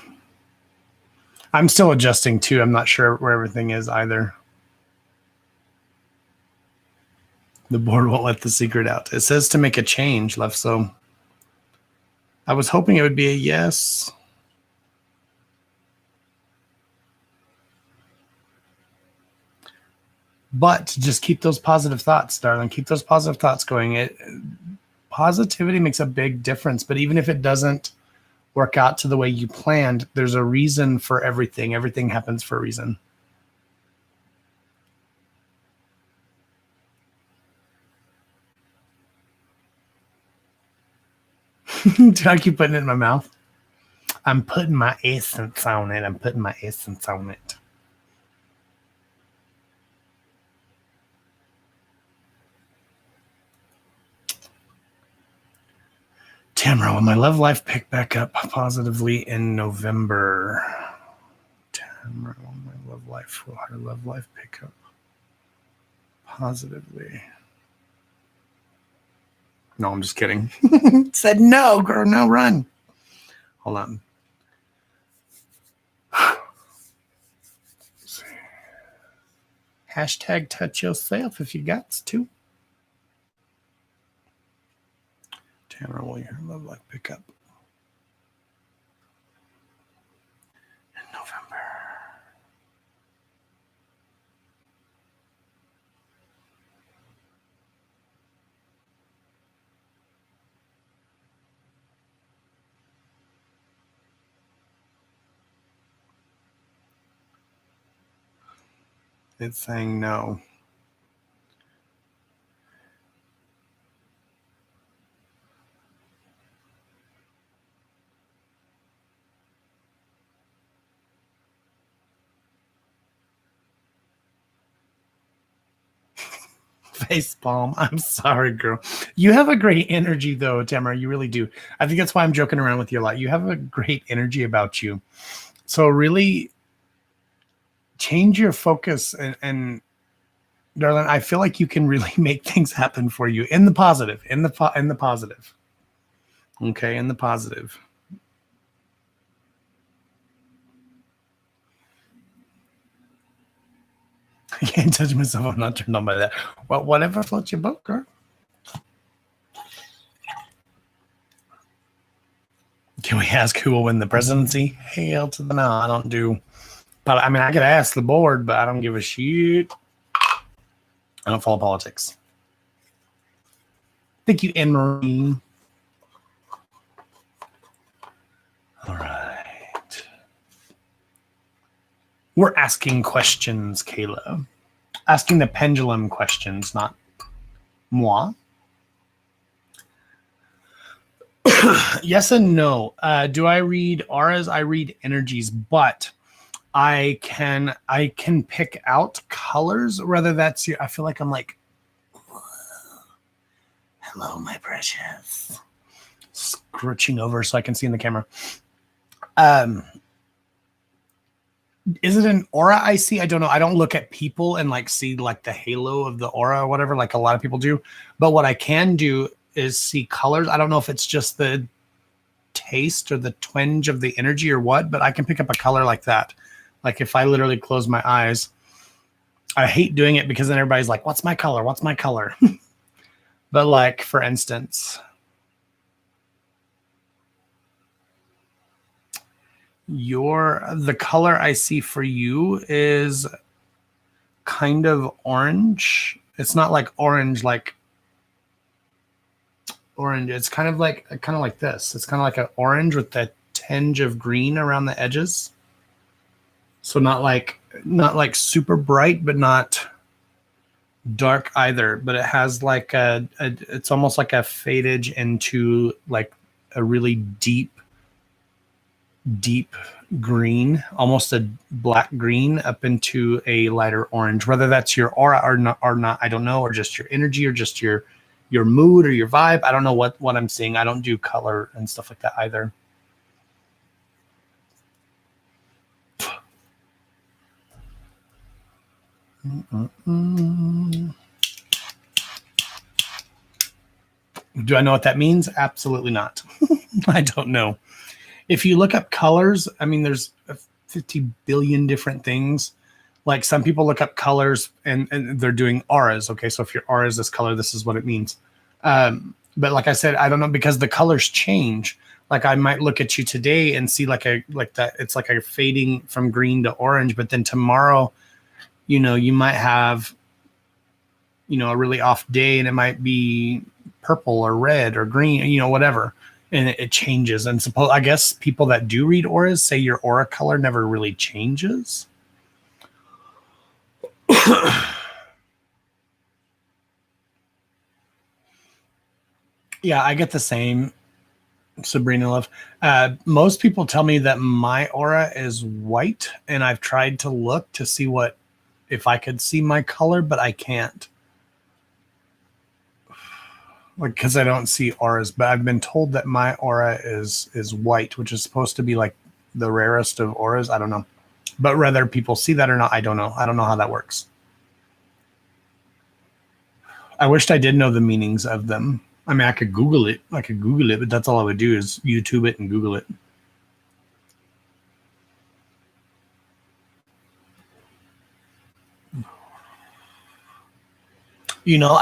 I'm still adjusting too. I'm not sure where everything is either. The board won't let the secret out. It says to make a change, left. So I was hoping it would be a yes. But just keep those positive thoughts, darling. Keep those positive thoughts going. Positivity makes a big difference. But even if it doesn't work out to the way you planned, there's a reason for everything. Everything happens for a reason. Do I keep putting it in my mouth? I'm putting my essence on it. I'm putting my essence on it. Tamara, will my love life pick back up positively in November? Tamara, will my love life, will her love life pick up positively? No, I'm just kidding. Said no, girl, no, run. Hold on. Hashtag touch yourself if you got to. Tamara, will your love life pick up in November? It's saying no. Facepalm. I'm sorry, girl. You have a great energy, though, Tamara. You really do. I think that's why I'm joking around with you a lot. You have a great energy about you. So really change your focus and darling, I feel like you can really make things happen for you in the positive, in the positive. Okay, in the positive. I can't touch myself. I'm not turned on by that. Well, whatever floats your boat, girl. Can we ask who will win the presidency? Hell to the no, I don't do. But I mean, I could ask the board, but I don't give a shit. I don't follow politics. Thank you, Anne-Marie. All right. We're asking questions, Kayla. Asking the pendulum questions, not moi. Yes and no. Do I read auras? I read energies, but I can pick out colors. Whether that's you, I feel like I'm like, hello, my precious. Scrooching over so I can see in the camera. Is it an aura I see? I don't know. I don't look at people and like see like the halo of the aura or whatever, like a lot of people do. But what I can do is see colors. I don't know if it's just the taste or the twinge of the energy or what, but I can pick up a color like that. Like if I literally close my eyes, I hate doing it because then everybody's like, what's my color? What's my color? But like, for instance, the color I see for you is kind of orange. It's not like orange, like orange. It's kind of like this. It's kind of like an orange with the tinge of green around the edges. So not like super bright, but not dark either. But it has like it's almost like a fadage into like a really deep green, almost a black green up into a lighter orange. Whether that's your aura or not, I don't know, or just your energy, or just your mood or your vibe. I don't know what I'm seeing. I don't do color and stuff like that either. Do I know what that means? Absolutely not. I don't know. If you look up colors, I mean, there's 50 billion different things. Like some people look up colors and they're doing auras. Okay, so if your aura is this color, this is what it means. But like I said, I don't know, because the colors change. Like I might look at you today and see like that. It's like a fading from green to orange. But then tomorrow, you might have, a really off day, and it might be purple or red or green, whatever. And it changes. And I guess people that do read auras say your aura color never really changes. Yeah, I get the same, Sabrina love. Most people tell me that my aura is white, and I've tried to look to see if I could see my color, but I can't. Like, because I don't see auras, but I've been told that my aura is white, which is supposed to be like the rarest of auras. I don't know. But whether people see that or not, I don't know. I don't know how that works. I wished I did know the meanings of them. I mean, I could Google it. But that's all I would do is YouTube it and Google it.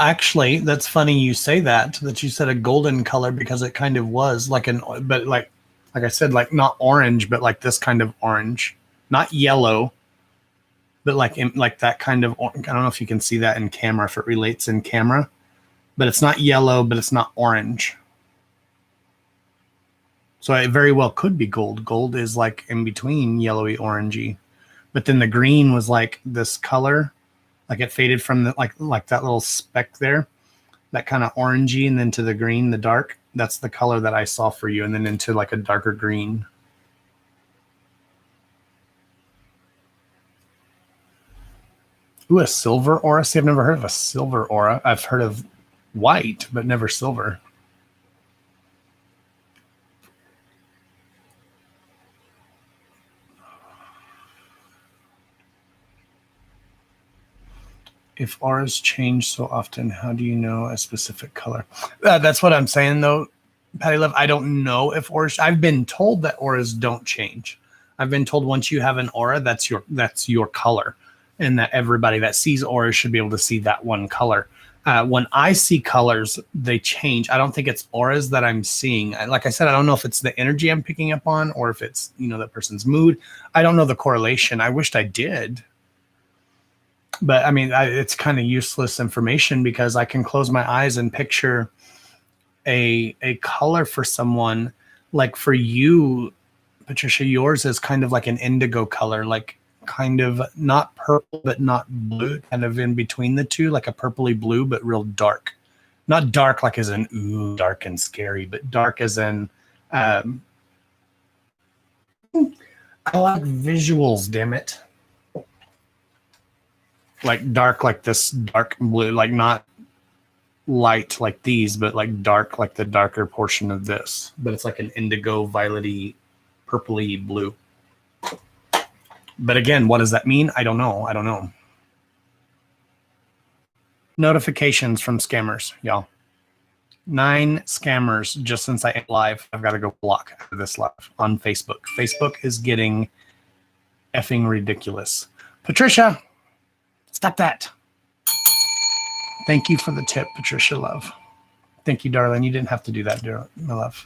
Actually, that's funny you say that you said a golden color, because it kind of was like but like I said, like not orange, but like this kind of orange, not yellow, but like that kind of, I don't know if you can see that in camera, if it relates in camera, but it's not yellow, but it's not orange. So it very well could be gold. Gold is like in between yellowy, orangey, but then the green was like this color. Like it faded from the like that little speck there, that kind of orangey, and then to the green, the dark. That's the color that I saw for you, and then into like a darker green. Ooh, a silver aura. See, I've never heard of a silver aura. I've heard of white, but never silver. If auras change so often, how do you know a specific color? That's what I'm saying, though, Patty Love. I don't know if auras. I've been told that auras don't change. I've been told once you have an aura, that's your color, and that everybody that sees auras should be able to see that one color. When I see colors, they change. I don't think it's auras that I'm seeing. Like I said, I don't know if it's the energy I'm picking up on, or if it's that person's mood. I don't know the correlation. I wished I did. But I mean, it's kind of useless information, because I can close my eyes and picture a color for someone. Like for you, Patricia, yours is kind of like an indigo color, like kind of not purple, but not blue, kind of in between the two, like a purpley blue, but real dark. Not dark like as in, ooh, dark and scary, but dark as in, I like visuals, damn it. Like dark, like this dark blue, like not light like these, but like dark, like the darker portion of this. But it's like an indigo, violety, purpley blue. But again, what does that mean? I don't know. Notifications from scammers, y'all. 9 scammers just since I went live. I've got to go block out of this live on Facebook. Facebook is getting effing ridiculous. Patricia, stop that. Thank you for the tip, Patricia love. Thank you, darling. You didn't have to do that, my love.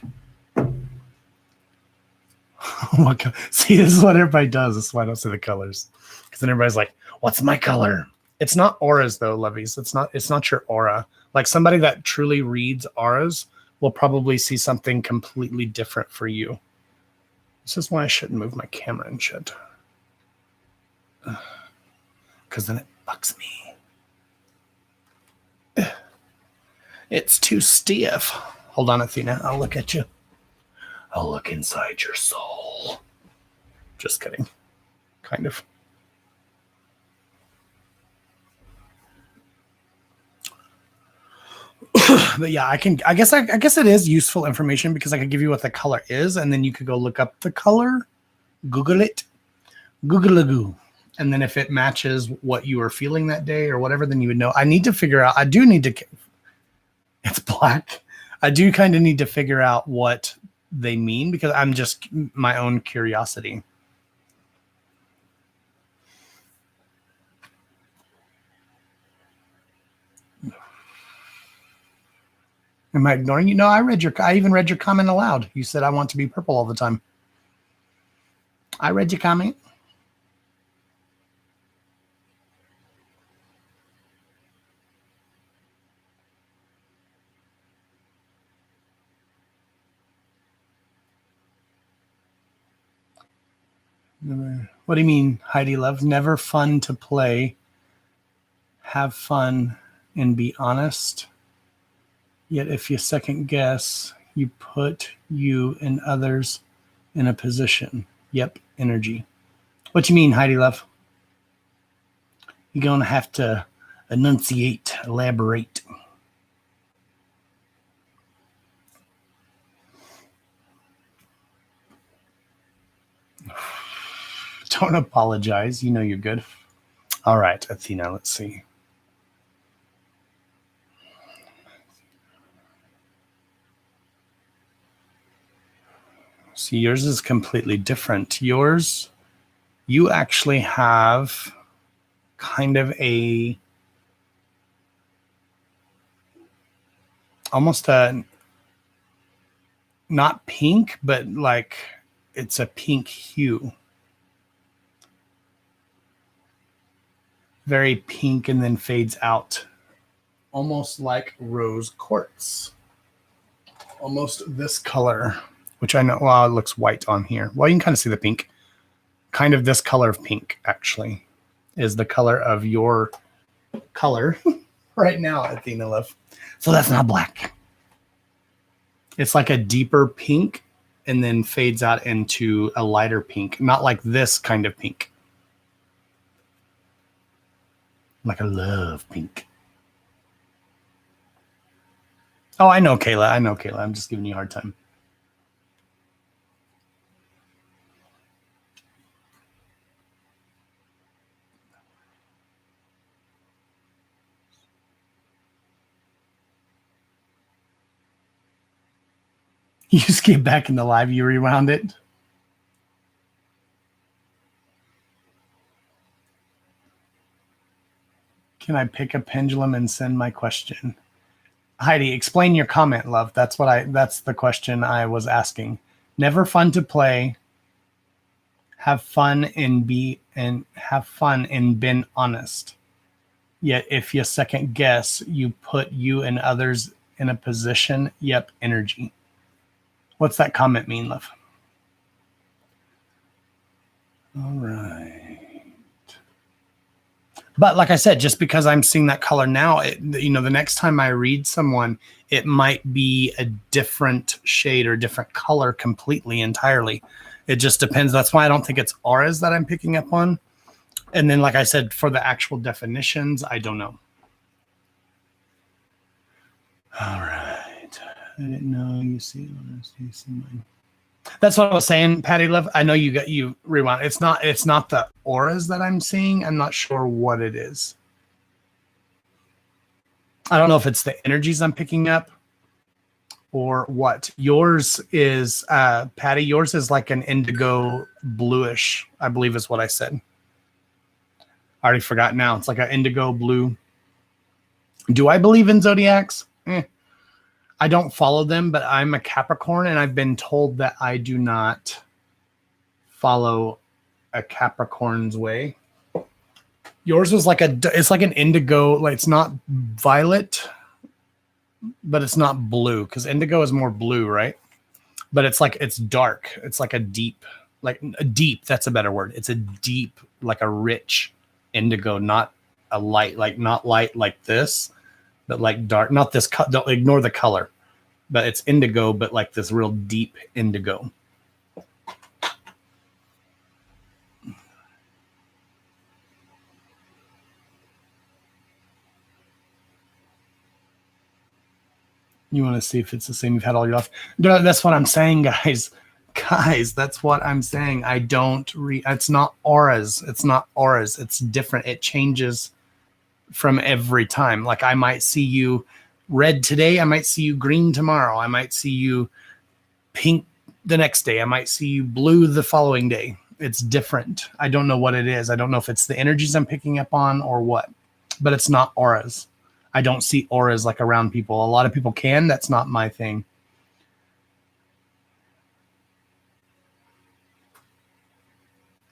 Oh my God. See, this is what everybody does. This is why I don't say the colors. Because then everybody's like, what's my color? It's not auras though, lovies. It's not your aura. Like somebody that truly reads auras will probably see something completely different for you. This is why I shouldn't move my camera and shit. Because then it fucks me. It's too stiff. Hold on, Athena. I'll look at you. I'll look inside your soul. Just kidding. Kind of. But yeah, I guess it is useful information because I could give you what the color is, and then you could go look up the color, Google it, Google-a-goo. And then if it matches what you were feeling that day or whatever, then you would know. I need to figure out, it's black. I do kind of need to figure out what they mean because I'm just my own curiosity. Am I ignoring you? No, I even read your comment aloud. You said I want to be purple all the time. I read your comment. What do you mean, Heidi Love? Never fun to play. Have fun and be honest. Yet if you second guess, you put you and others in a position. Yep, energy. What you mean, Heidi Love? You're going to have to enunciate, elaborate. Don't apologize. You know you're good. All right, Athena, let's see. See, yours is completely different. Yours, you actually have kind of almost a, not pink, but like it's a pink hue. Very pink and then fades out. Almost like rose quartz. Almost this color. Which I know, well, it looks white on here. Well, you can kind of see the pink. Kind of this color of pink, actually, is the color of your color right now, Athena Love. So that's not black. It's like a deeper pink and then fades out into a lighter pink. Not like this kind of pink. Like a love pink. Oh, I know, Kayla. I'm just giving you a hard time. You just get back in the live, you rewound it. Can I pick a pendulum and send my question? Heidi, explain your comment, love. That's the question I was asking. Never fun to play. Have fun and been honest. Yet if you second guess, you put you and others in a position. Yep, energy. What's that comment mean, love? All right. But like I said, just because I'm seeing that color now, the next time I read someone, it might be a different shade or different color completely, entirely. It just depends. That's why I don't think it's auras that I'm picking up on. And then, like I said, for the actual definitions, I don't know. All right. I didn't know you see mine. That's what I was saying, Patty Love. I know you rewound. It's not the auras that I'm seeing. I'm not sure what it is. I don't know if it's the energies I'm picking up or what. Yours is, Patty, yours is like an indigo bluish, I believe is what I said. I already forgot now. It's like an indigo blue. Do I believe in zodiacs? I don't follow them, but I'm a Capricorn, and I've been told that I do not follow a Capricorn's way. Yours was it's like an indigo, like it's not violet, but it's not blue, because indigo is more blue, right? but it's dark. It's like a deep, that's a better word. It's a deep, like a rich indigo, not a light, not light like this, but like dark, not this, don't ignore the color, but it's indigo, but like this real deep indigo. You want to see if it's the same you've had all your life. No, that's what I'm saying, guys. Guys, that's what I'm saying. I don't it's not auras. It's not auras. It's different. It changes from every time. Like I might see you red today. I might see you green tomorrow. I might see you pink the next day. I might see you blue the following day. It's different. I don't know what it is. I don't know if it's the energies I'm picking up on or what, but it's not auras. I don't see auras like around people. A lot of people can. That's not my thing.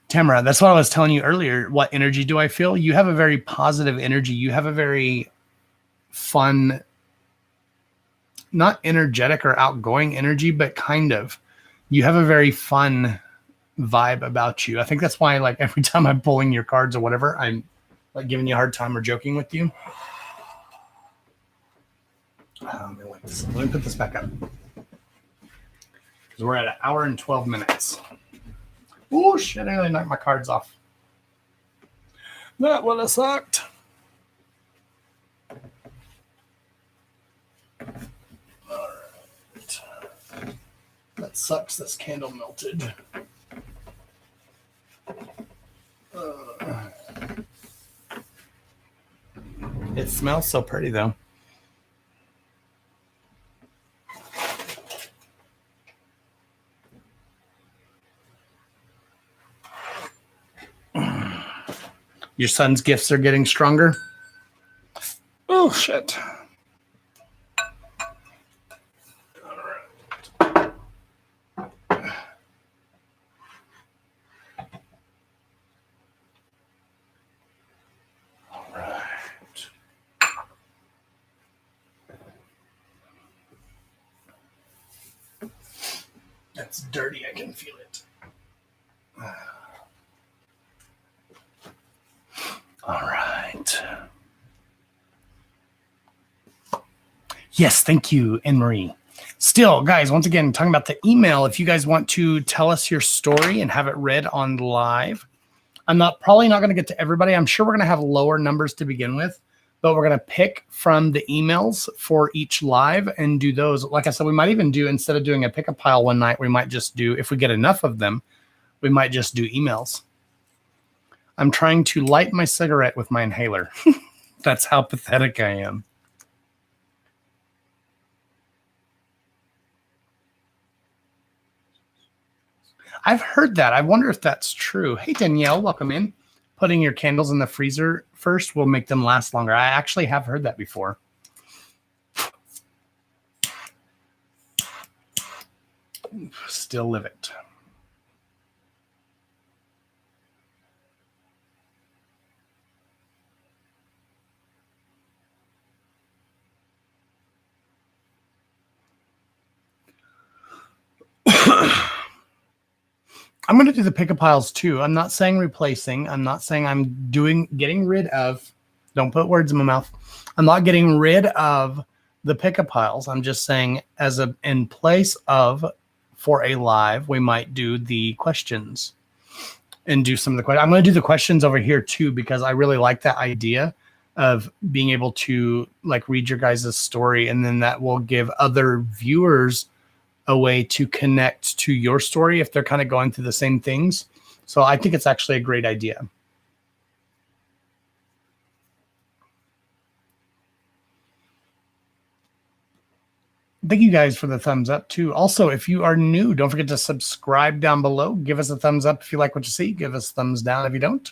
Tamara, that's what I was telling you earlier. What energy do I feel? You have a very positive energy. You have a very fun, not energetic or outgoing energy, but kind of. You have a very fun vibe about you. I think that's why, like, every time I'm pulling your cards or whatever, I'm like giving you a hard time or joking with you. Let me put this back up. Because we're at 1 hour and 12 minutes. Oh, shit, I nearly knocked my cards off. That would have sucked. All right. That sucks. This candle melted. It smells so pretty, though. Your son's gifts are getting stronger. Oh, shit. All right. That's dirty. I can feel it. All right. Yes, thank you, Anne-Marie. Still, guys, once again, talking about the email, if you guys want to tell us your story and have it read on live, I'm probably not going to get to everybody. I'm sure we're going to have lower numbers to begin with, but we're going to pick from the emails for each live and do those. Like I said, we might even do, instead of doing a pick a pile one night, we might just do, if we get enough of them, we might just do emails. I'm trying to light my cigarette with my inhaler. That's how pathetic I am. I've heard that. I wonder if that's true. Hey, Danielle, welcome in. Putting your candles in the freezer first will make them last longer. I actually have heard that before. Still live it. I'm going to do the pick-a-piles too. I'm not saying replacing. I'm not saying I'm getting rid of. Don't put words in my mouth. I'm not getting rid of the pick-a-piles. I'm just saying in place of, for a live, we might do the questions and do some of the questions. I'm going to do the questions over here too, because I really like that idea of being able to like read your guys' story, and then that will give other viewers a way to connect to your story if they're kind of going through the same things. So I think it's actually a great idea. Thank you guys for the thumbs up too. Also, if you are new, don't forget to subscribe down below. Give us a thumbs up if you like what you see. Give us a thumbs down if you don't.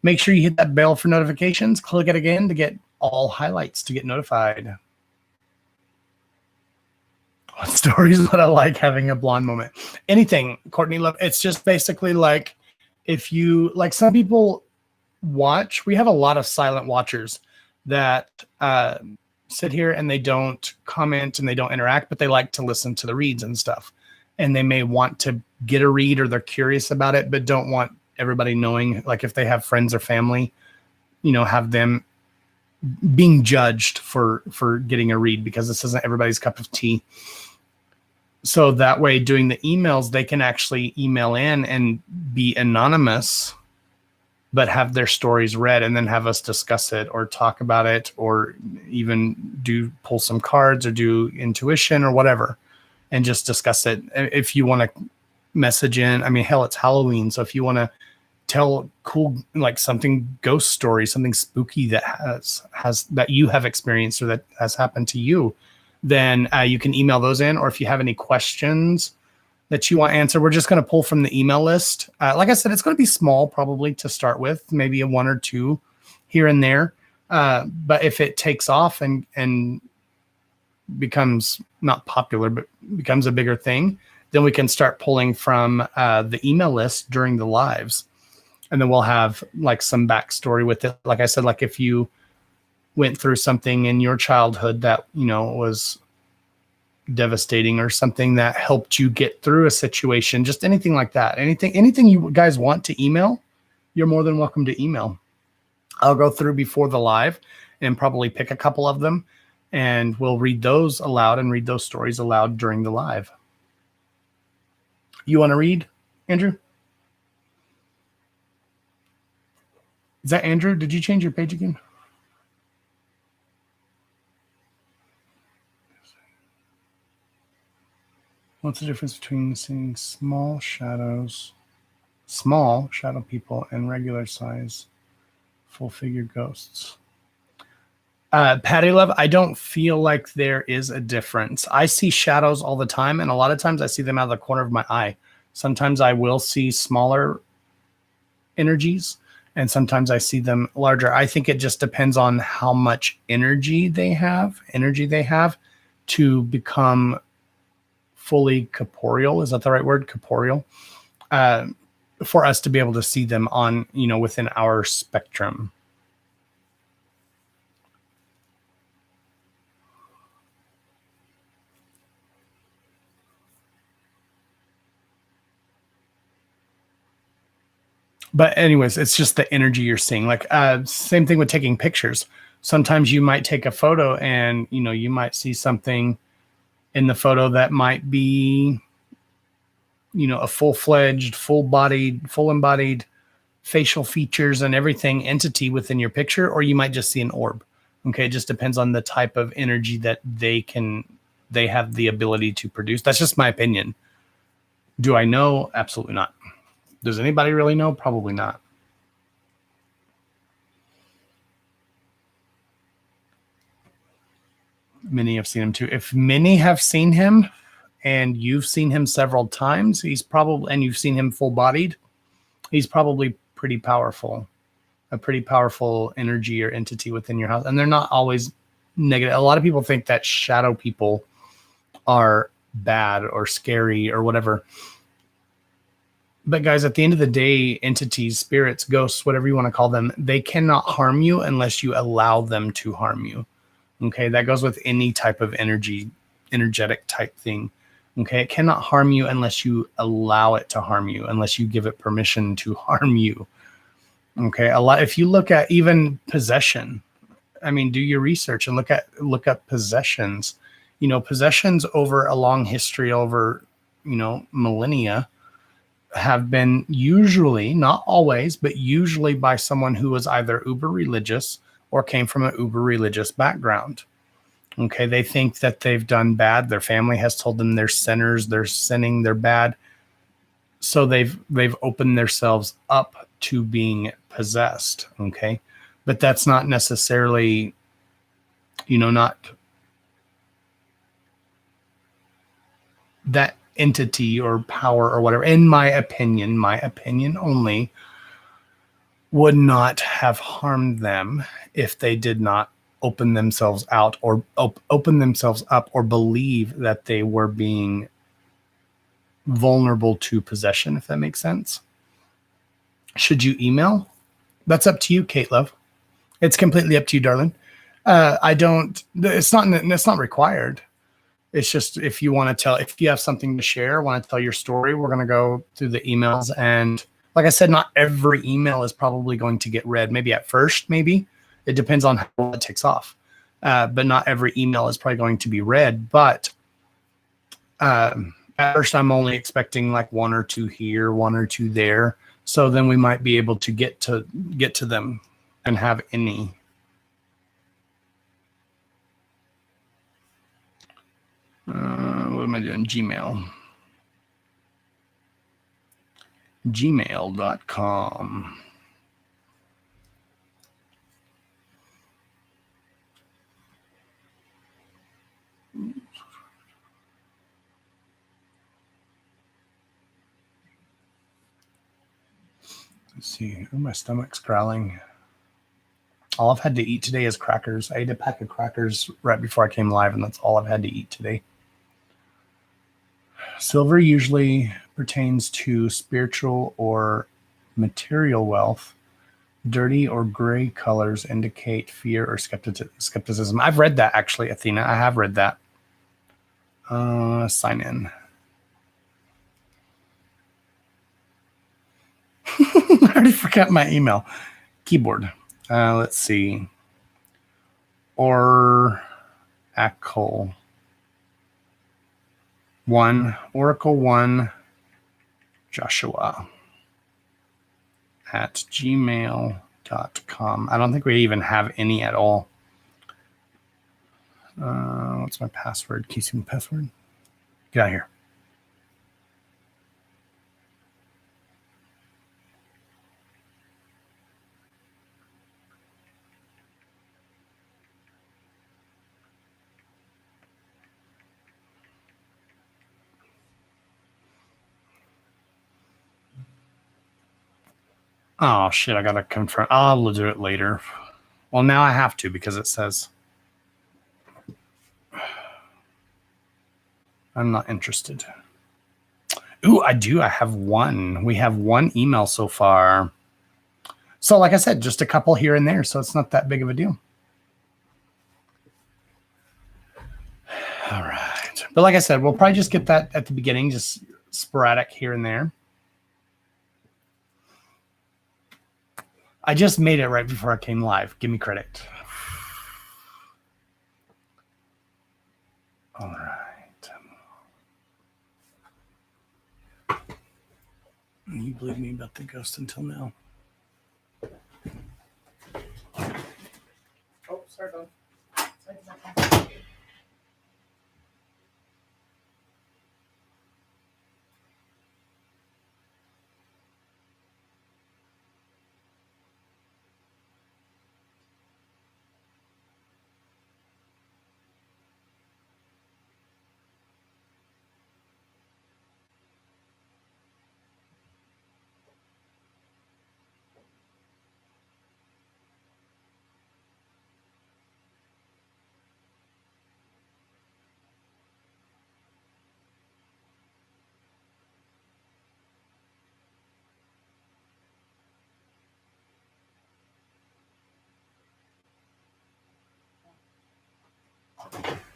Make sure you hit that bell for notifications. Click it again to get all highlights to get notified. What stories would I like having a blonde moment? Anything, Courtney. Look, it's just basically like if you like some people watch. We have a lot of silent watchers that sit here and they don't comment and they don't interact, but they like to listen to the reads and stuff. and they may want to get a read or they're curious about it, but don't want everybody knowing, like if they have friends or family, have them being judged for getting a read, because this isn't everybody's cup of tea. So that way, doing the emails, they can actually email in and be anonymous, but have their stories read and then have us discuss it or talk about it, or even pull some cards or do intuition or whatever, and just discuss it. If you want to message in, I mean, hell, it's Halloween. So if you want to tell cool, like something ghost story, something spooky that has that you have experienced or that has happened to you, then you can email those in. Or if you have any questions that you want answered, we're just going to pull from the email list. Like I said, it's going to be small probably to start with, maybe a 1 or 2 here and there. But if it takes off and becomes not popular, but becomes a bigger thing, then we can start pulling from the email list during the lives. And then we'll have like some backstory with it. Like I said, like if you went through something in your childhood that, was devastating, or something that helped you get through a situation, just anything like that, anything you guys want to email, you're more than welcome to email. I'll go through before the live and probably pick a couple of them, and we'll read those aloud and read those stories aloud during the live. You want to read, Andrew? Is that Andrew? Did you change your page again? What's the difference between seeing small shadow people, and regular size full figure ghosts? Patty Love, I don't feel like there is a difference. I see shadows all the time, and a lot of times I see them out of the corner of my eye. Sometimes I will see smaller energies, and sometimes I see them larger. I think it just depends on how much energy they have to become fully corporeal. Is that the right word? Corporeal. For us to be able to see them on, within our spectrum. But anyways, it's just the energy you're seeing. Like same thing with taking pictures. Sometimes you might take a photo and, you might see something in the photo that might be, a full-fledged, full embodied facial features and everything entity within your picture, or you might just see an orb. Okay. It just depends on the type of energy that they have the ability to produce. That's just my opinion. Do I know? Absolutely not. Does anybody really know? Probably not. Many have seen him too. If many have seen him and you've seen him several times, and you've seen him full bodied, he's probably pretty powerful, a pretty powerful energy or entity within your house. And they're not always negative. A lot of people think that shadow people are bad or scary or whatever. But guys, at the end of the day, entities, spirits, ghosts, whatever you want to call them, they cannot harm you unless you allow them to harm you. Okay, that goes with any type of energetic type thing. Okay, it cannot harm you unless you allow it to harm you, unless you give it permission to harm you. Okay, if you look at even possession, I mean, do your research and look up possessions. Possessions over a long history, over millennia, have been usually, not always, but usually by someone who was either uber religious or came from an uber religious background. Okay, they think that they've done bad. Their family has told them they're sinners, they're sinning, they're bad. So they've opened themselves up to being possessed. Okay, but that's not necessarily, not that entity or power or whatever, in my opinion only, would not have harmed them if they did not open themselves out or open themselves up or believe that they were being vulnerable to possession, if that makes sense. Should you email? That's up to you, Kate Love. It's completely up to you, darling. It's not required. It's just if you want to tell, if you have something to share, want to tell your story, we're going to go through the emails. And like I said, not every email is probably going to get read. Maybe at first, maybe. It depends on how it takes off. But not every email is probably going to be read. But at first, I'm only expecting like 1 or 2 here, 1 or 2 there. So then we might be able to get to them and have any. What am I doing? gmail.com. Let's see. Oh, my stomach's growling. All I've had to eat today is crackers. I ate a pack of crackers right before I came live, and that's all I've had to eat today. Silver usually pertains to spiritual or material wealth. Dirty or gray colors indicate fear or skepticism. I've read that, actually, Athena. I have read that. Sign in. I already forgot my email. Keyboard. Let's see. Oracle 1 Joshua at gmail.com. I don't think we even have any at all. What's my password? Can you see my password? Get out of here. Oh, shit, I got to confirm. I'll do it later. Well, now I have to because it says I'm not interested. Ooh, I do. I have one. We have one email so far. So like I said, just a couple here and there. So it's not that big of a deal. All right. But like I said, we'll probably just get that at the beginning, just sporadic here and there. I just made it right before I came live. Give me credit. All right. You believe me about the ghost until now. Oh, sorry, Don.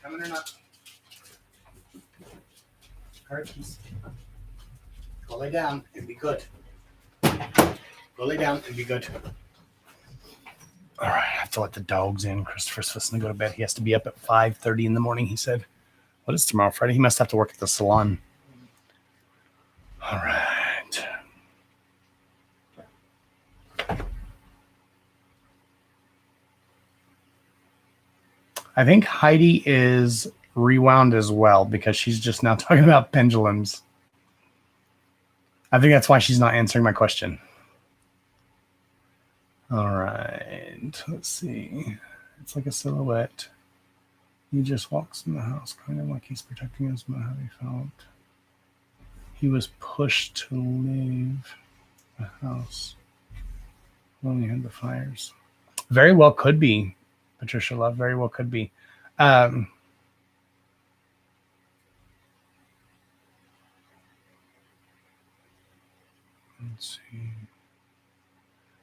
Coming or not? Car keys. Go lay down and be good. Go lay down and be good. All right, I have to let the dogs in. Christopher's supposed to go to bed. He has to be up at 5:30 in the morning, he said. What is tomorrow, Friday? He must have to work at the salon. All right. I think Heidi is rewound as well because she's just now talking about pendulums. I think that's why she's not answering my question. All right, let's see. It's like a silhouette. He just walks in the house, kind of like he's protecting us, but how he felt. He was pushed to leave the house when we had the fires. Very well could be, Patricia Love. Very well could be. Let's see.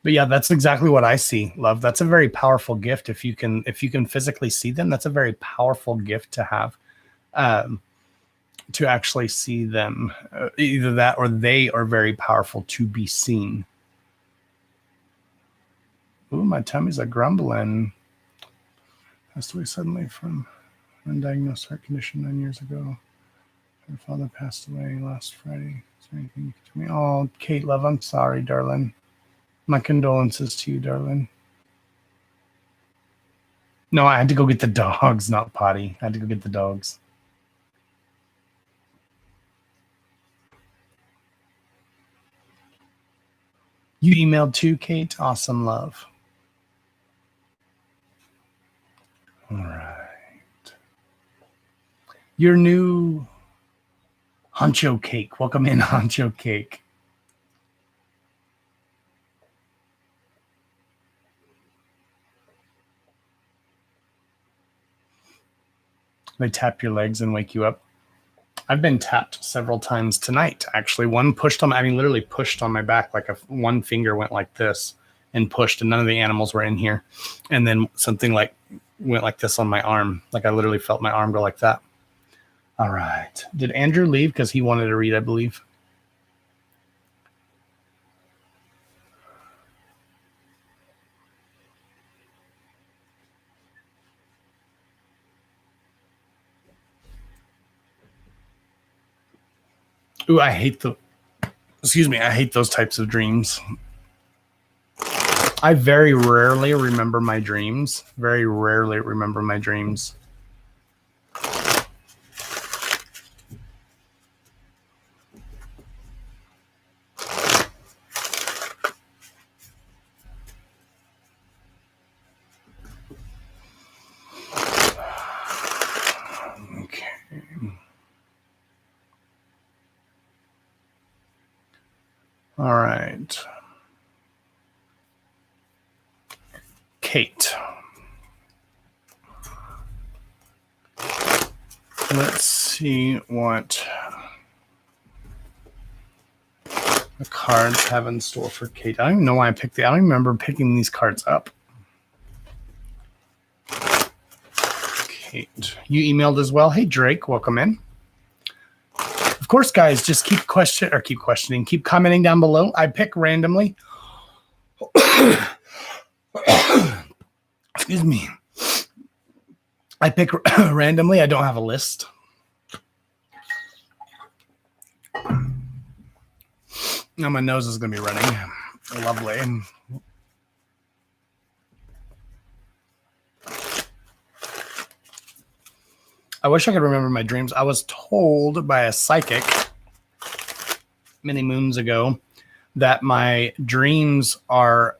But yeah, that's exactly what I see, Love. That's a very powerful gift. If you can physically see them, that's a very powerful gift to have. to actually see them. Either that or they are very powerful to be seen. Ooh, my tummy's a grumbling. Passed away suddenly from undiagnosed heart condition 9 years ago. Her father passed away last Friday. Is there anything you can tell me? Oh, Kate, love, I'm sorry, darling. My condolences to you, darling. No, I had to go get the dogs, not potty. I had to go get the dogs. You emailed too, Kate? Awesome, love. All right. Your new Honcho Cake. Welcome in, Honcho Cake. They tap your legs and wake you up. I've been tapped several times tonight, actually. One pushed on, literally pushed on my back, like one finger went like this and pushed, and none of the animals were in here. And then something like went like this on my arm. Like I literally felt my arm go like that. All right. Did Andrew leave because he wanted to read, I believe? Ooh, I hate those types of dreams. I very rarely remember my dreams. Very rarely remember my dreams. Okay. All right. Kate. Let's see what the cards have in store for Kate. I don't even know why I picked I don't remember picking these cards up. Kate. You emailed as well. Hey, Drake, welcome in. Of course, guys, just keep questioning, keep commenting down below. I pick randomly. Excuse me. I pick randomly. I don't have a list. Now my nose is going to be running. Lovely. I wish I could remember my dreams. I was told by a psychic many moons ago that my dreams are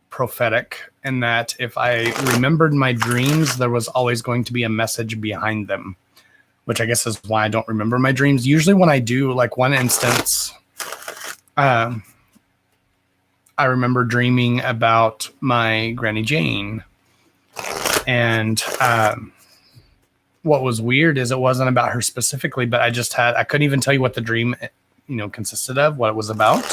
prophetic, and that if I remembered my dreams, there was always going to be a message behind them, which I guess is why I don't remember my dreams. Usually when I do, like one instance, I remember dreaming about my Granny Jane. And what was weird is it wasn't about her specifically, but I couldn't even tell you what the dream, consisted of, what it was about.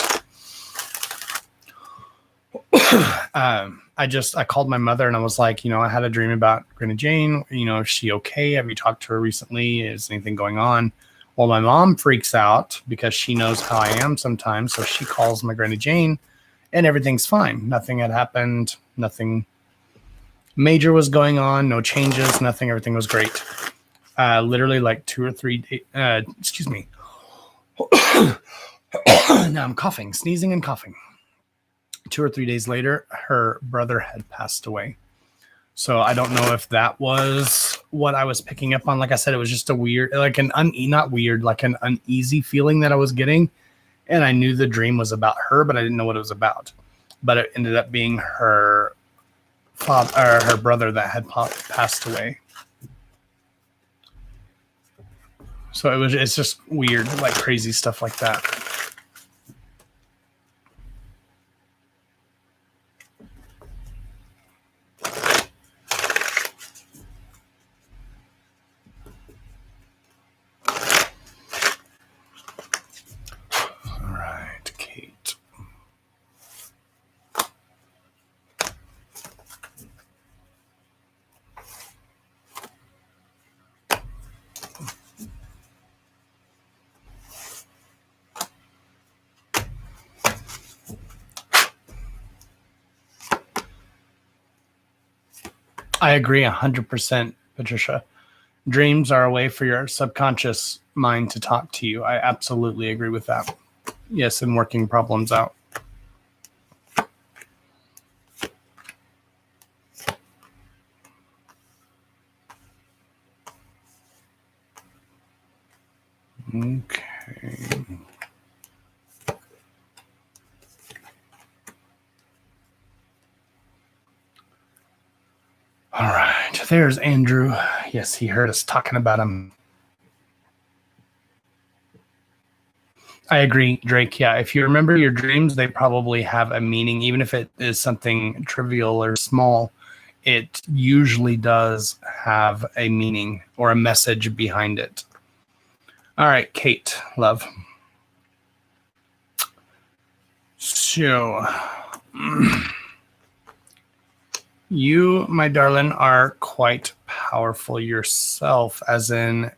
I called my mother and I was like, I had a dream about Granny Jane. Is she okay? Have you talked to her recently? Is anything going on? Well, my mom freaks out because she knows how I am sometimes. So she calls my Granny Jane and everything's fine. Nothing had happened. Nothing major was going on. No changes, nothing. Everything was great. Literally like 2 or 3 days. Excuse me. Now I'm coughing, sneezing and coughing. 2 or 3 days later, her brother had passed away. So I don't know if that was what I was picking up on. Like I said, it was just a weird, like not weird, like an uneasy feeling that I was getting. And I knew the dream was about her, but I didn't know what it was about. But it ended up being her father, or her brother that had passed away. So it's just weird, like crazy stuff like that. I agree 100%, Patricia. Dreams are a way for your subconscious mind to talk to you. I absolutely agree with that. Yes, and working problems out. Okay. All right. There's Andrew. Yes, he heard us talking about him. I agree, Drake. Yeah, if you remember your dreams, they probably have a meaning, even if it is something trivial or small. It usually does have a meaning or a message behind it. All right, Kate, love. So, you, my darling, are quite powerful yourself, as in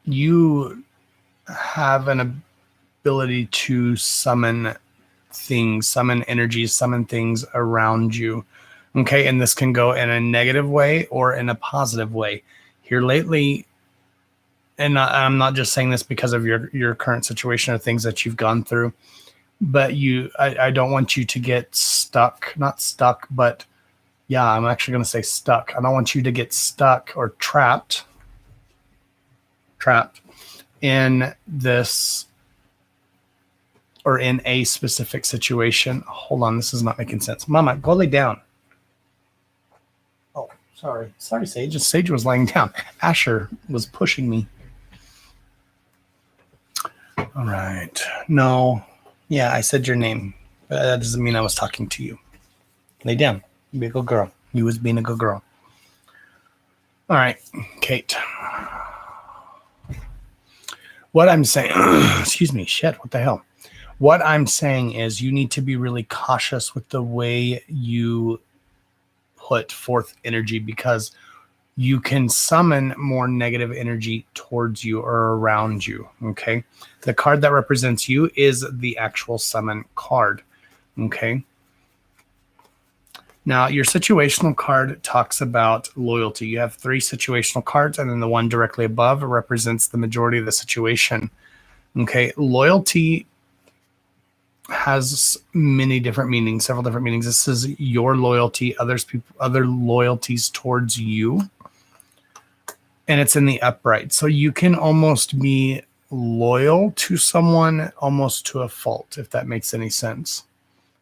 you have an ability to summon things, summon energies, summon things around you. Okay, and this can go in a negative way or in a positive way. Here lately, and I'm not just saying this because of your current situation or things that you've gone through, but I don't want you to get stuck, not stuck, but yeah, I'm actually going to say stuck. I don't want you to get stuck or trapped in this or in a specific situation. Hold on, this is not making sense. Mama, go lay down. Oh, sorry, Sage. Sage was laying down. Asher was pushing me. All right. No. Yeah, I said your name. But that doesn't mean I was talking to you. Lay down. You be a good girl. You was being a good girl. All right, Kate. What I'm saying, excuse me, shit, what the hell? What I'm saying is you need to be really cautious with the way you put forth energy, because you can summon more negative energy towards you or around you, okay? The card that represents you is the actual summon card, okay? Now, your situational card talks about loyalty. You have 3 situational cards, and then the one directly above represents the majority of the situation, okay? Loyalty has many different meanings, several different meanings. This is your loyalty, other loyalties towards you. And it's in the upright. So you can almost be loyal to someone almost to a fault, if that makes any sense.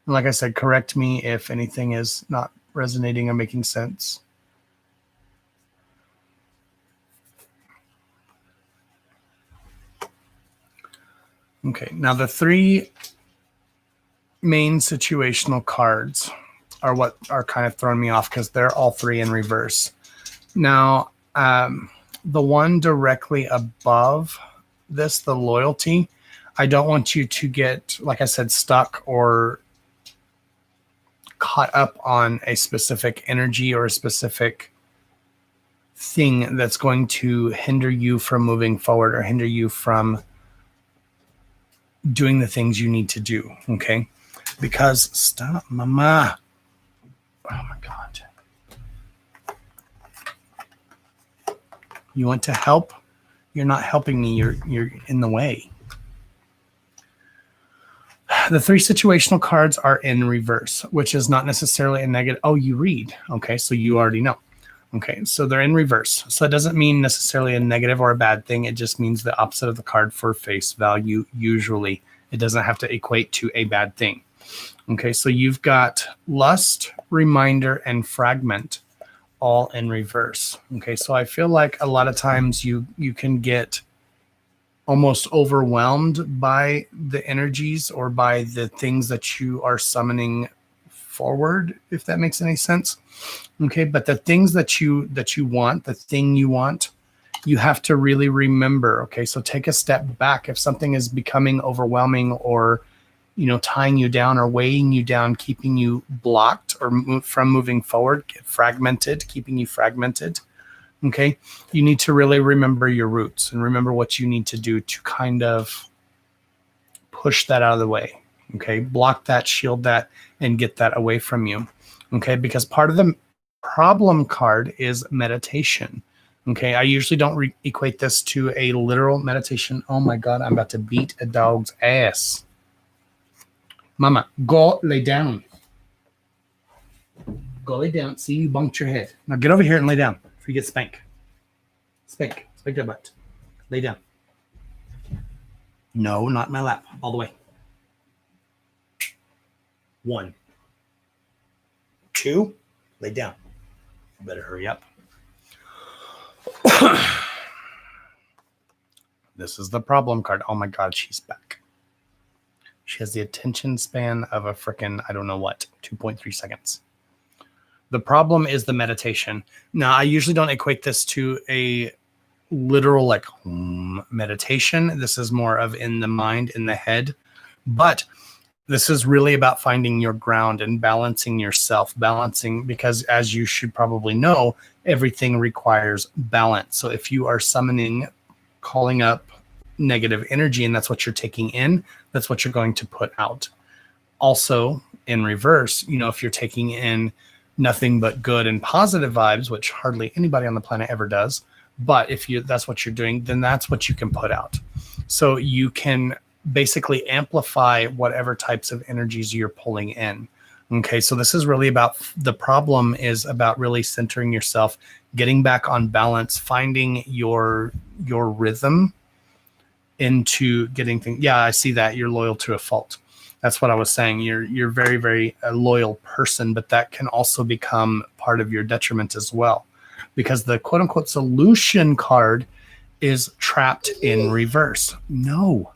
And like I said, correct me if anything is not resonating or making sense. Okay, now the 3 main situational cards are what are kind of throwing me off, because they're all 3 in reverse. Now, the one directly above this, the loyalty, I don't want you to get, like I said, stuck or caught up on a specific energy or a specific thing that's going to hinder you from moving forward or hinder you from doing the things you need to do, okay? Because, stop, mama. Oh my God. You want to help? You're not helping me. You're in the way. The 3 situational cards are in reverse, which is not necessarily a negative. Oh, you read. Okay, so you already know. Okay, so they're in reverse. So it doesn't mean necessarily a negative or a bad thing. It just means the opposite of the card for face value, usually. It doesn't have to equate to a bad thing. Okay, so you've got lust, reminder, and fragment all in reverse. Okay, so I feel like a lot of times you can get almost overwhelmed by the energies or by the things that you are summoning forward, if that makes any sense. Okay, but the things that you want, the thing you want, you have to really remember. Okay, so take a step back. If something is becoming overwhelming or tying you down or weighing you down, keeping you blocked or from moving forward, keeping you fragmented. Okay, you need to really remember your roots and remember what you need to do to kind of push that out of the way. Okay, block that, shield that, and get that away from you. Okay, because part of the problem card is meditation. Okay, I usually don't equate this to a literal meditation. Oh my God, I'm about to beat a dog's ass. Mama, go lay down. Go lay down. See, you bumped your head. Now get over here and lay down before you get spanked. Spank. Spank your butt. Lay down. No, not in my lap. All the way. 1, 2, lay down. Better hurry up. This is the problem card. Oh my God, she's back. She has the attention span of a frickin', I don't know what, 2.3 seconds. The problem is the meditation. Now, I usually don't equate this to a literal like meditation. This is more of in the mind, in the head. But this is really about finding your ground and balancing yourself, because as you should probably know, everything requires balance. So if you are summoning, calling up negative energy, and that's what you're taking in, that's what you're going to put out. Also, in reverse, if you're taking in nothing but good and positive vibes, which hardly anybody on the planet ever does, but if that's what you're doing, then that's what you can put out. So you can basically amplify whatever types of energies you're pulling in. Okay, so this is really about, the problem is about really centering yourself, getting back on balance, finding your rhythm into getting things. Yeah, I see that you're loyal to a fault. That's what I was saying. You're very, very a loyal person, but that can also become part of your detriment as well, because the quote unquote solution card is trapped in reverse. No.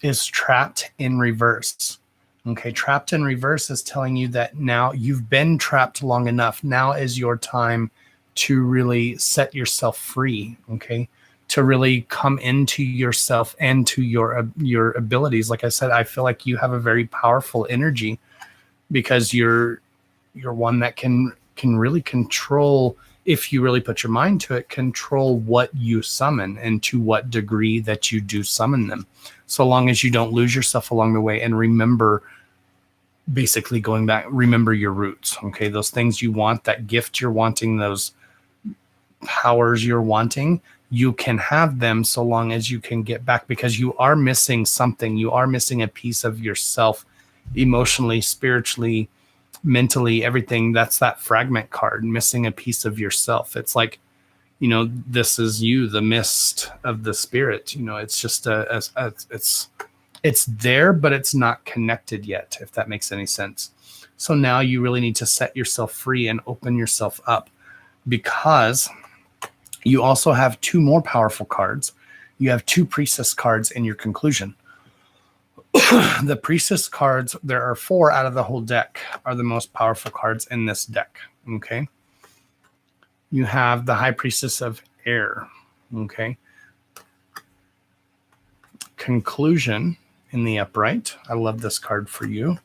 Is trapped in reverse. Okay, trapped in reverse is telling you that now you've been trapped long enough. Now is your time to really set yourself free. Okay, to really come into yourself and to your abilities. Like I said, I feel like you have a very powerful energy, because you're one that can really control, if you really put your mind to it, control what you summon and to what degree that you do summon them. So long as you don't lose yourself along the way, and remember, basically going back, remember your roots. Okay, those things you want, that gift you're wanting, those powers you're wanting, you can have them so long as you can get back, because you are missing something. You are missing a piece of yourself, emotionally, spiritually, mentally, everything. That's that fragment card, missing a piece of yourself. It's like, this is you, the mist of the spirit. It's just it's there, but it's not connected yet, if that makes any sense. So now you really need to set yourself free and open yourself up, because you also have 2 more powerful cards. You have 2 priestess cards in your conclusion. The priestess cards, there are 4 out of the whole deck, are the most powerful cards in this deck. Okay. You have the high priestess of air. Okay. Conclusion in the upright. I love this card for you.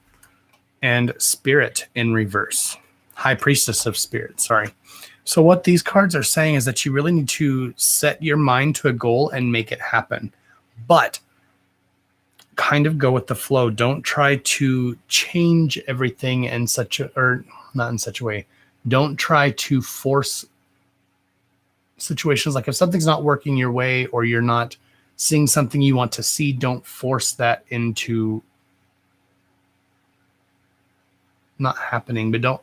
And spirit in reverse. High priestess of spirit. Sorry. So what these cards are saying is that you really need to set your mind to a goal and make it happen. But kind of go with the flow. Don't try to change everything in such a, or not in such a way. Don't try to force situations. Like if something's not working your way, or you're not seeing something you want to see, don't force that into not happening. But do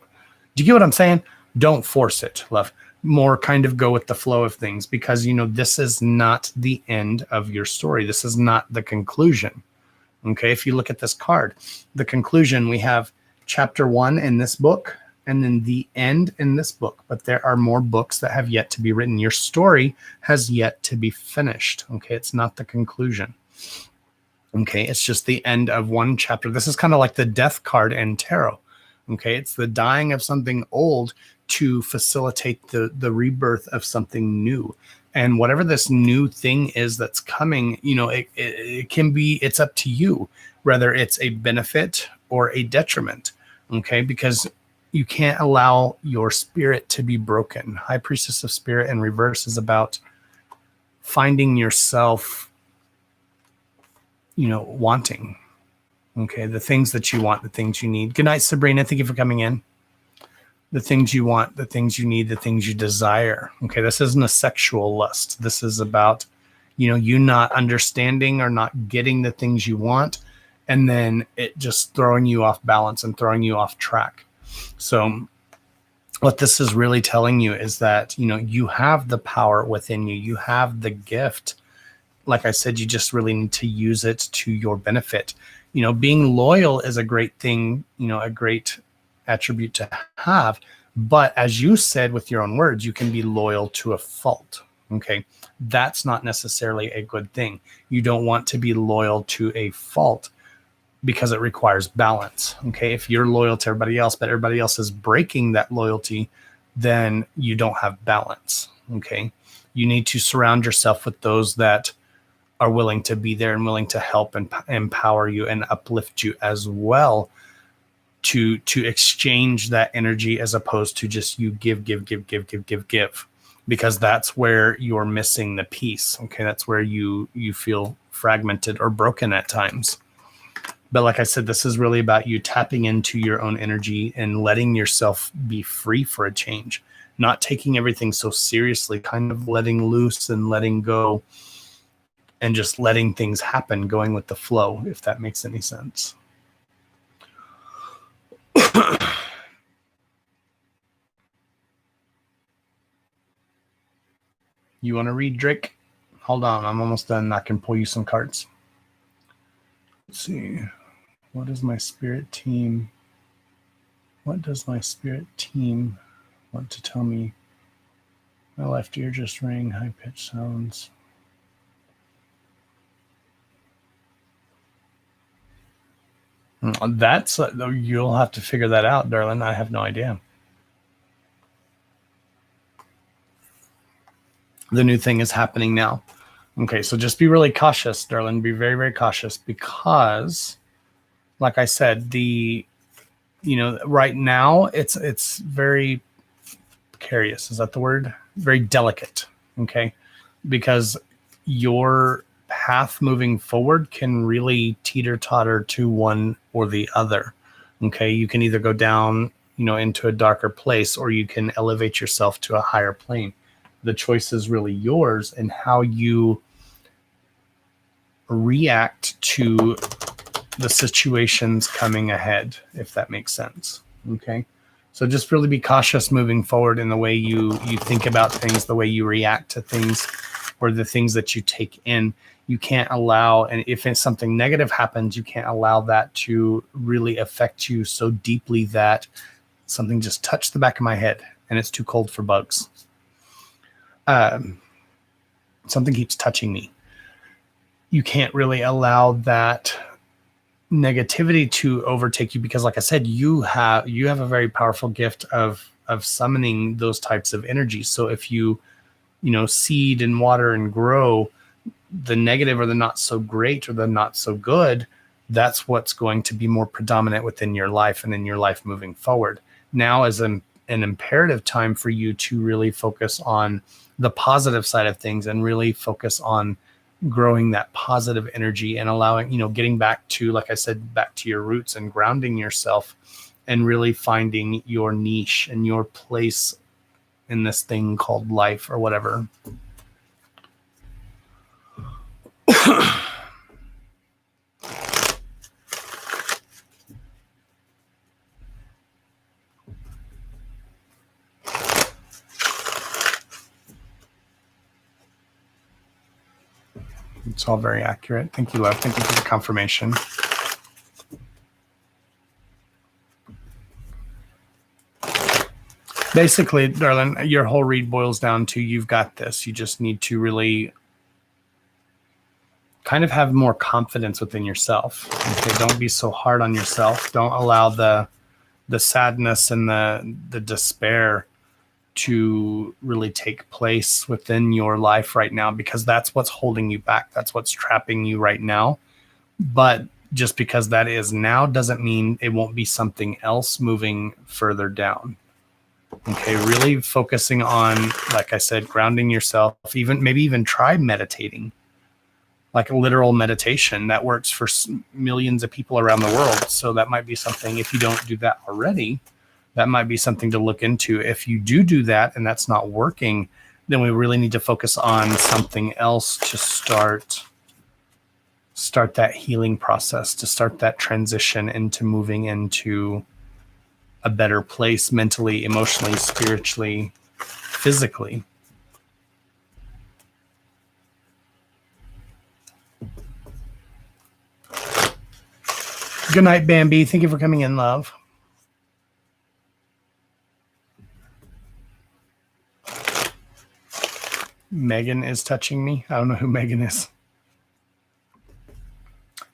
you get what I'm saying? Don't force it, love. More kind of go with the flow of things, because this is not the end of your story. This is not the conclusion. Okay, if you look at this card, the conclusion, we have chapter 1 in this book, and then the end in this book. But there are more books that have yet to be written. Your story has yet to be finished. Okay, it's not the conclusion. Okay, it's just the end of one chapter. This is kind of like the death card in tarot. Okay, it's the dying of something old to facilitate the rebirth of something new. And whatever this new thing is that's coming, it can be, it's up to you, whether it's a benefit or a detriment. Okay, because you can't allow your spirit to be broken. High Priestess of Spirit in reverse is about finding yourself, wanting. Okay, the things that you want, the things you need. Good night, Sabrina. Thank you for coming in. The things you want, the things you need, the things you desire. Okay, this isn't a sexual lust. This is about, you not understanding or not getting the things you want, and then it just throwing you off balance and throwing you off track. So what this is really telling you is that, you have the power within you. You have the gift. Like I said, you just really need to use it to your benefit. Being loyal is a great thing, a great attribute to have. But as you said with your own words, you can be loyal to a fault. Okay. That's not necessarily a good thing. You don't want to be loyal to a fault because it requires balance. Okay. If you're loyal to everybody else, but everybody else is breaking that loyalty, then you don't have balance. Okay. You need to surround yourself with those that are willing to be there and willing to help and empower you and uplift you as well, to exchange that energy, as opposed to just you give, because that's where you're missing the piece. Okay. That's where you feel fragmented or broken at times. But like I said, this is really about you tapping into your own energy and letting yourself be free for a change, not taking everything so seriously, kind of letting loose and letting go and just letting things happen, going with the flow, if that makes any sense. You want to read, Drake? Hold on, I'm almost done. I can pull you some cards. Let's see. What does my spirit team want to tell me? My left ear just rang high-pitched sounds. That's you'll have to figure that out, darling. I have no idea. The new thing is happening now. Okay, so just be really cautious, darling. Be very, very cautious, because, like I said, right now it's very precarious. Is that the word? Very delicate. Okay, because your path moving forward can really teeter-totter to one or the other. Okay, you can either go down, into a darker place, or you can elevate yourself to a higher plane. The choice is really yours, and how you react to the situations coming ahead, if that makes sense. Okay, so just really be cautious moving forward in the way you think about things, the way you react to things, or the things that you take in. You can't allow, and if something negative happens, you can't allow that to really affect you so deeply that something just touched the back of my head and it's too cold for bugs. Something keeps touching me. You can't really allow that negativity to overtake you, because, like I said, you have a very powerful gift of summoning those types of energies. So if you seed and water and grow the negative or the not so great or the not so good, that's what's going to be more predominant within your life and in your life moving forward. Now is an imperative time for you to really focus on the positive side of things and really focus on growing that positive energy and allowing, getting back to, like I said, back to your roots and grounding yourself and really finding your niche and your place in this thing called life or whatever. It's all very accurate. Thank you, love. Thank you for the confirmation. Basically, darling, your whole read boils down to you've got this. You just need to really kind of have more confidence within yourself. Okay, don't be so hard on yourself. Don't allow the sadness and the despair to really take place within your life right now, because that's what's holding you back. That's what's trapping you right now. But just because that is now doesn't mean it won't be something else moving further down. Okay, really focusing on, like I said, grounding yourself, maybe even try meditating. like a literal meditation that works for millions of people around the world. So that might be something, if you don't do that already, that might be something to look into. If you do that and that's not working, then we really need to focus on something else to start that healing process, to start that transition into moving into a better place mentally, emotionally, spiritually, physically. Good night, Bambi. Thank you for coming in, love. Megan is touching me. I don't know who Megan is.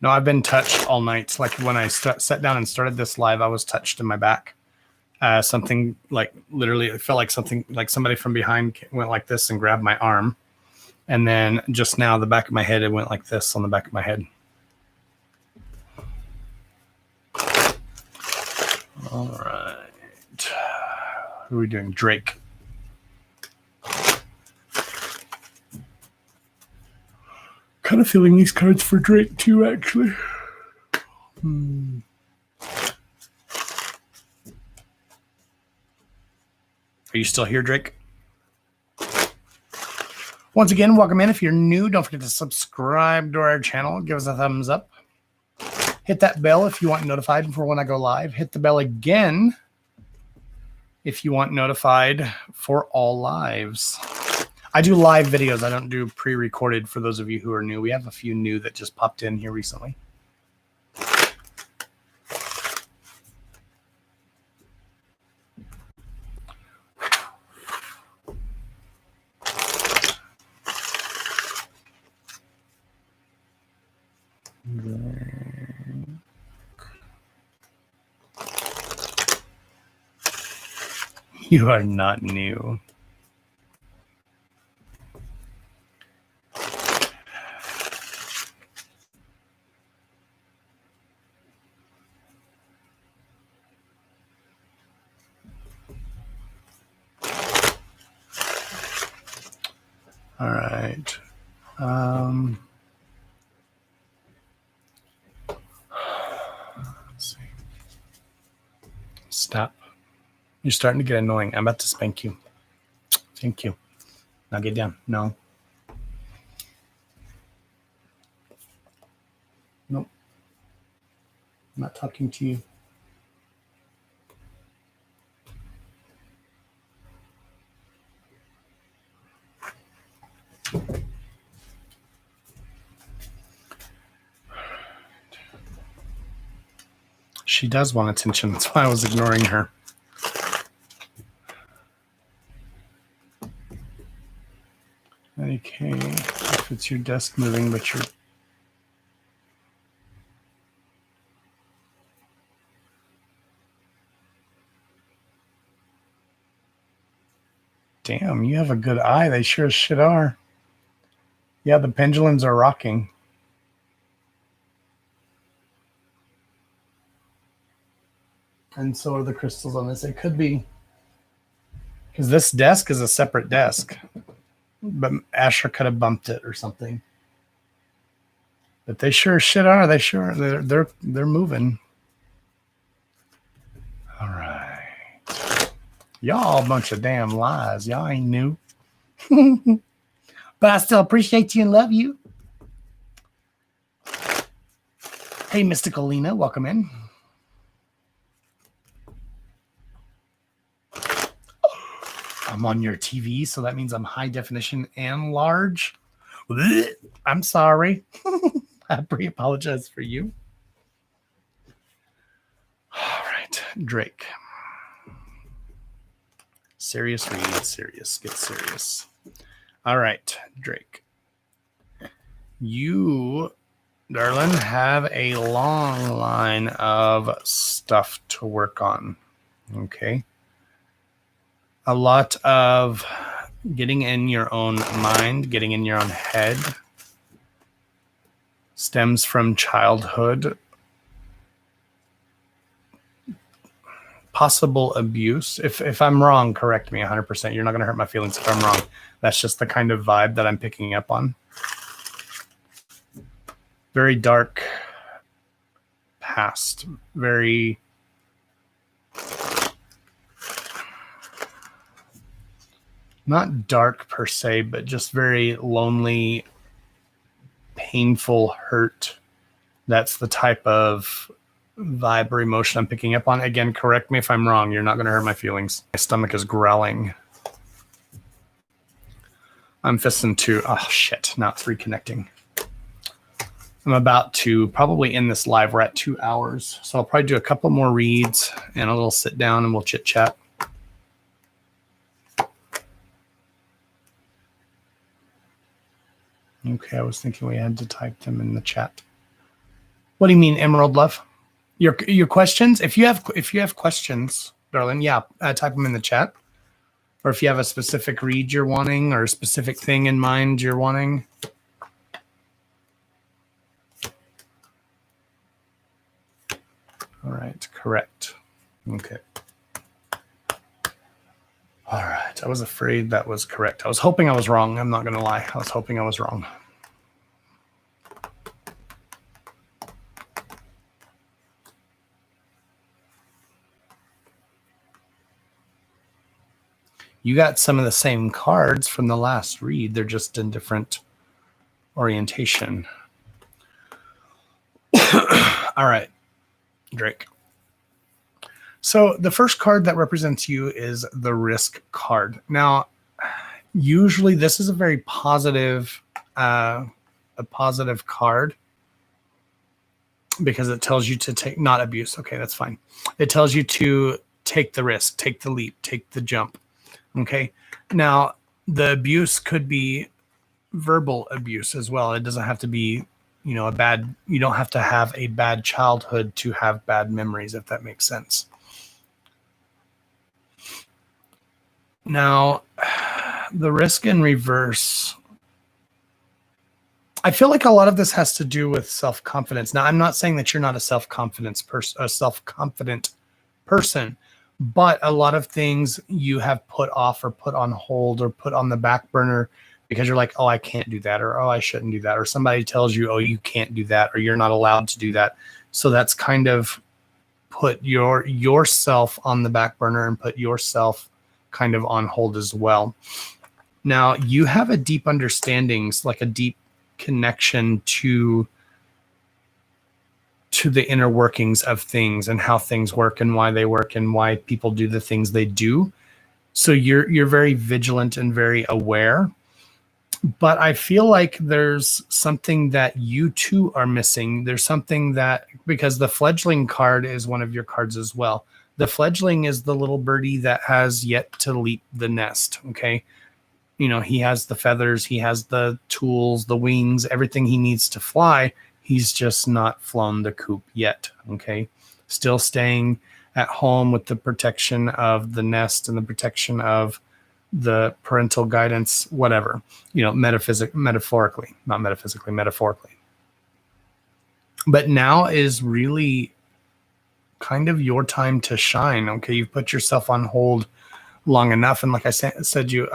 No, I've been touched all night. Like when I sat down and started this live, I was touched in my back. Something like literally, it felt like something like somebody from behind went like this and grabbed my arm. And then just now, the back of my head, it went like this on the back of my head. All right. Who are we doing? Drake. Kind of feeling these cards for Drake too, actually. Are you still here, Drake? Once again, welcome in. If you're new, don't forget to subscribe to our channel. Give us a thumbs up. Hit that bell if you want notified for when I go live. Hit the bell again if you want notified for all lives. I do live videos. I don't do pre-recorded for those of you who are new. We have a few new that just popped in here recently. You are not new. All right. Let's see. Stop. You're starting to get annoying. I'm about to spank you. Thank you. Now get down. No. Nope. I'm not talking to you. She does want attention. That's why I was ignoring her. Okay, if it's your desk moving, but you're... Damn, you have a good eye. They sure as shit are. Yeah, the pendulums are rocking. And so are the crystals on this. It could be... Because this desk is a separate desk. But Asher could have bumped it or something. But they sure as shit are. They sure they're moving. All right. Y'all a bunch of damn lies. Y'all ain't new. But I still appreciate you and love you. Hey, Mystical Lena, welcome in. I'm on your TV, so that means I'm high definition and large. I'm sorry. I apologize for you. All right, Drake. Serious read, serious, get serious. All right, Drake. You, darling, have a long line of stuff to work on. Okay. A lot of getting in your own mind, getting in your own head stems from childhood. Possible abuse. If I'm wrong, correct me 100%. You're not going to hurt my feelings if I'm wrong. That's just the kind of vibe that I'm picking up on. very dark past, very not dark per se, but just very lonely, painful, hurt. That's the type of vibe or emotion I'm picking up on. Again, correct me if I'm wrong. You're not going to hurt my feelings. My stomach is growling. I'm fisting to, oh shit, now it's reconnecting. I'm about to probably end this live. We're at 2 hours. So I'll probably do a couple more reads and a little sit down and we'll chit chat. Okay, I was thinking we had to type them in the chat. What do you mean, Emerald Love? Your questions? If you have questions, darling, yeah, type them in the chat. Or if you have a specific read you're wanting or a specific thing in mind you're wanting. All right, correct. Okay. All right, I was afraid that was correct. I was hoping I was wrong. I'm not going to lie. I was hoping I was wrong. You got some of the same cards from the last read. They're just in different orientation. All right, Drake. So the first card that represents you is the Risk card. Now, usually this is a very positive, card because it tells you to take, not abuse. Okay, that's fine. It tells you to take the risk, take the leap, take the jump. Okay. Now, the abuse could be verbal abuse as well. It doesn't have to be, you know, you don't have to have a bad childhood to have bad memories, if that makes sense. Now, the Risk in reverse, I feel like a lot of this has to do with self-confidence. Now, I'm not saying that you're not a self-confident person, but a lot of things you have put off or put on hold or put on the back burner because you're like, oh, I can't do that, or oh, I shouldn't do that, or somebody tells you, oh, you can't do that, or you're not allowed to do that. So that's kind of put yourself on the back burner and put yourself kind of on hold as well. Now, you have a deep understanding, like a deep connection to the inner workings of things and how things work and why they work and why people do the things they do. So you're very vigilant and very aware. But I feel like there's something that you too are missing. There's something that, because the fledgling card is one of your cards as well. The fledgling is the little birdie that has yet to leap the nest, okay? You know, he has the feathers, he has the tools, the wings, everything he needs to fly. He's just not flown the coop yet, okay? Still staying at home with the protection of the nest and the protection of the parental guidance, whatever, you know, metaphorically. But now is really kind of your time to shine, okay? You've put yourself on hold long enough. And like I said,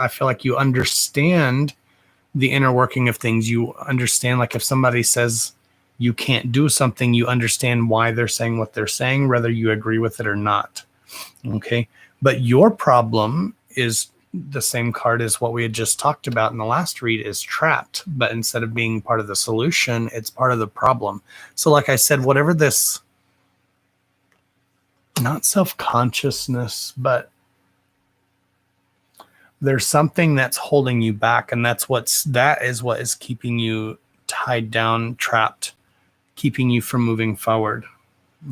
I feel like you understand the inner working of things. You understand, like if somebody says you can't do something, you understand why they're saying what they're saying, whether you agree with it or not, okay? But your problem is the same card as what we had just talked about in the last read, is trapped. But instead of being part of the solution, it's part of the problem. So like I said, whatever this, not self-consciousness, but there's something that's holding you back, and that is what is keeping you tied down, trapped, keeping you from moving forward.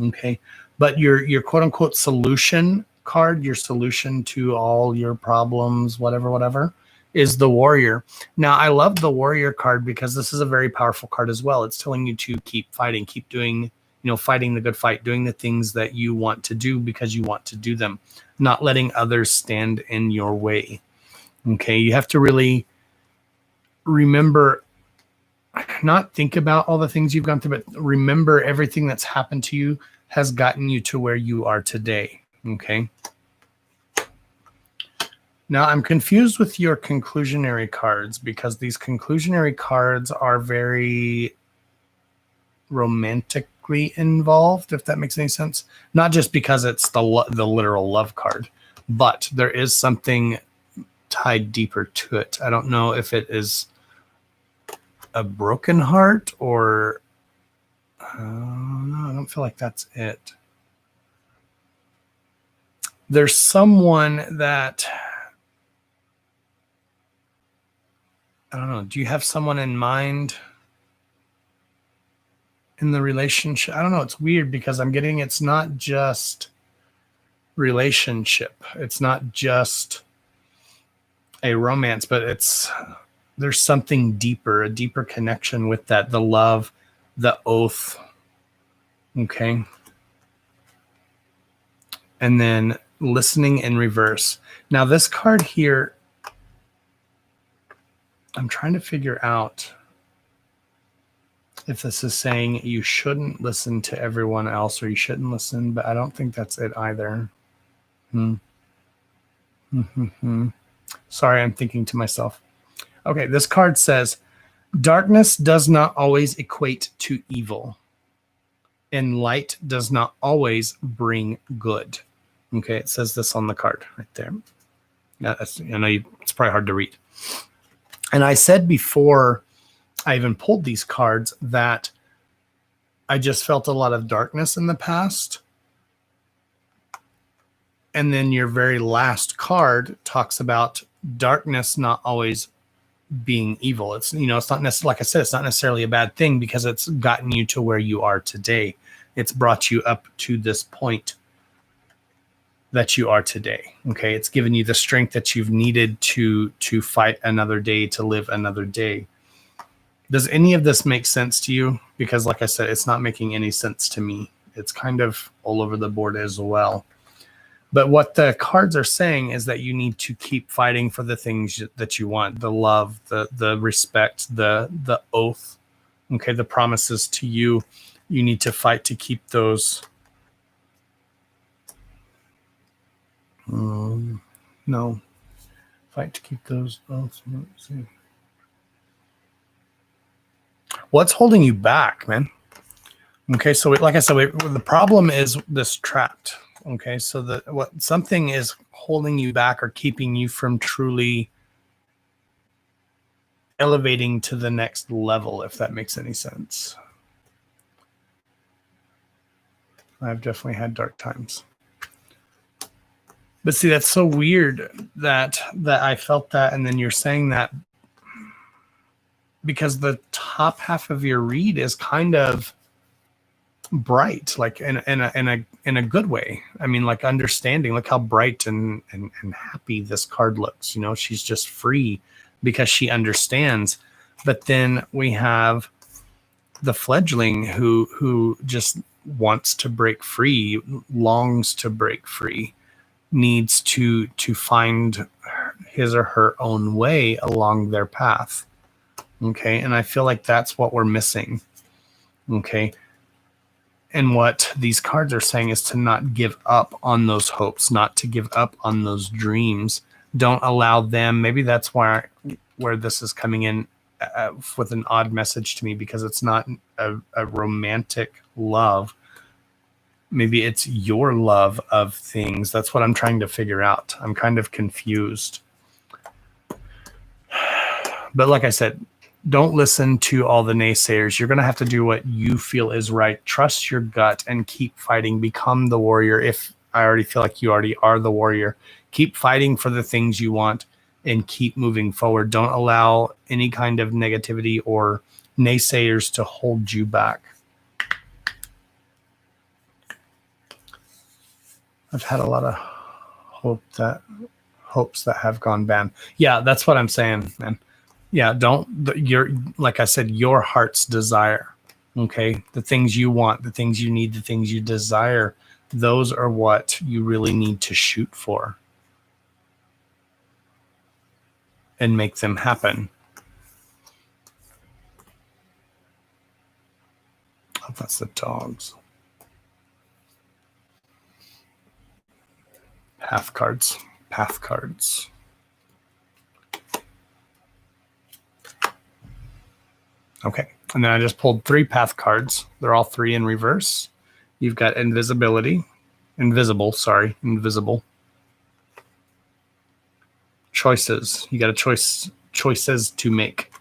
Okay. But your quote unquote solution card, your solution to all your problems, whatever, is the Warrior. Now, I love the Warrior card because this is a very powerful card as well. It's telling you to keep fighting, keep doing, you know, fighting the good fight, doing the things that you want to do because you want to do them, not letting others stand in your way. Okay. You have to really remember, not think about all the things you've gone through, but remember everything that's happened to you has gotten you to where you are today. Okay. Now I'm confused with your conclusionary cards because these conclusionary cards are very romantically involved, if that makes any sense. Not just because it's the literal love card, but there is something tied deeper to it. I don't know if it is a broken heart or no, I don't feel like that's it. There's someone that, I don't know, do you have someone in mind in the relationship? I don't know. It's weird because I'm getting, it's not just relationship. It's not just a romance, but there's something deeper, a deeper connection with that, the love, the oath. Okay. And then listening in reverse. Now this card here, I'm trying to figure out if this is saying you shouldn't listen to everyone else or you shouldn't listen, but I don't think that's it either. Sorry, I'm thinking to myself. Okay, this card says, darkness does not always equate to evil, and light does not always bring good. Okay, it says this on the card right there. I know it's probably hard to read. And I said before I even pulled these cards that I just felt a lot of darkness in the past. And then your very last card talks about darkness not always being evil. It's, it's not necessarily, like I said, it's not necessarily a bad thing because it's gotten you to where you are today. It's brought you up to this point that you are today. Okay. It's given you the strength that you've needed to fight another day, to live another day. Does any of this make sense to you? Because like I said, it's not making any sense to me. It's kind of all over the board as well. But what the cards are saying is that you need to keep fighting for the things that you want, the love, the respect, the oath, okay, the promises to you. You need to fight to keep those. No, fight to keep those oaths. Let's see. What's holding you back, man? Okay, so like I said, the problem is this trapped. Okay, so something is holding you back or keeping you from truly elevating to the next level, if that makes any sense. I've definitely had dark times. But see, that's so weird that I felt that, and then you're saying that because the top half of your read is kind of bright, like in a good way. I mean, like understanding, look how bright and happy this card looks. She's just free because she understands. But then we have the fledgling who just wants to break free, longs to break free, needs to find his or her own way along their path. Okay, and I feel like that's what we're missing. Okay. And what these cards are saying is to not give up on those hopes, not to give up on those dreams. Don't allow them. Maybe that's where this is coming in with an odd message to me, because it's not a romantic love. Maybe it's your love of things. That's what I'm trying to figure out. I'm kind of confused. But like I said, don't listen to all the naysayers. You're going to have to do what you feel is right. Trust your gut and keep fighting. Become the warrior. If I already feel like you already are the warrior, keep fighting for the things you want and keep moving forward. Don't allow any kind of negativity or naysayers to hold you back. I've had a lot of hopes that have gone bad. Yeah, that's what I'm saying, man. Yeah, like I said, your heart's desire, okay? The things you want, the things you need, the things you desire, those are what you really need to shoot for and make them happen. Oh, that's the dogs. Path cards. Okay, And then I just pulled 3 path cards. They're all 3 in reverse. You've got invisible. Choices. You got choices to make.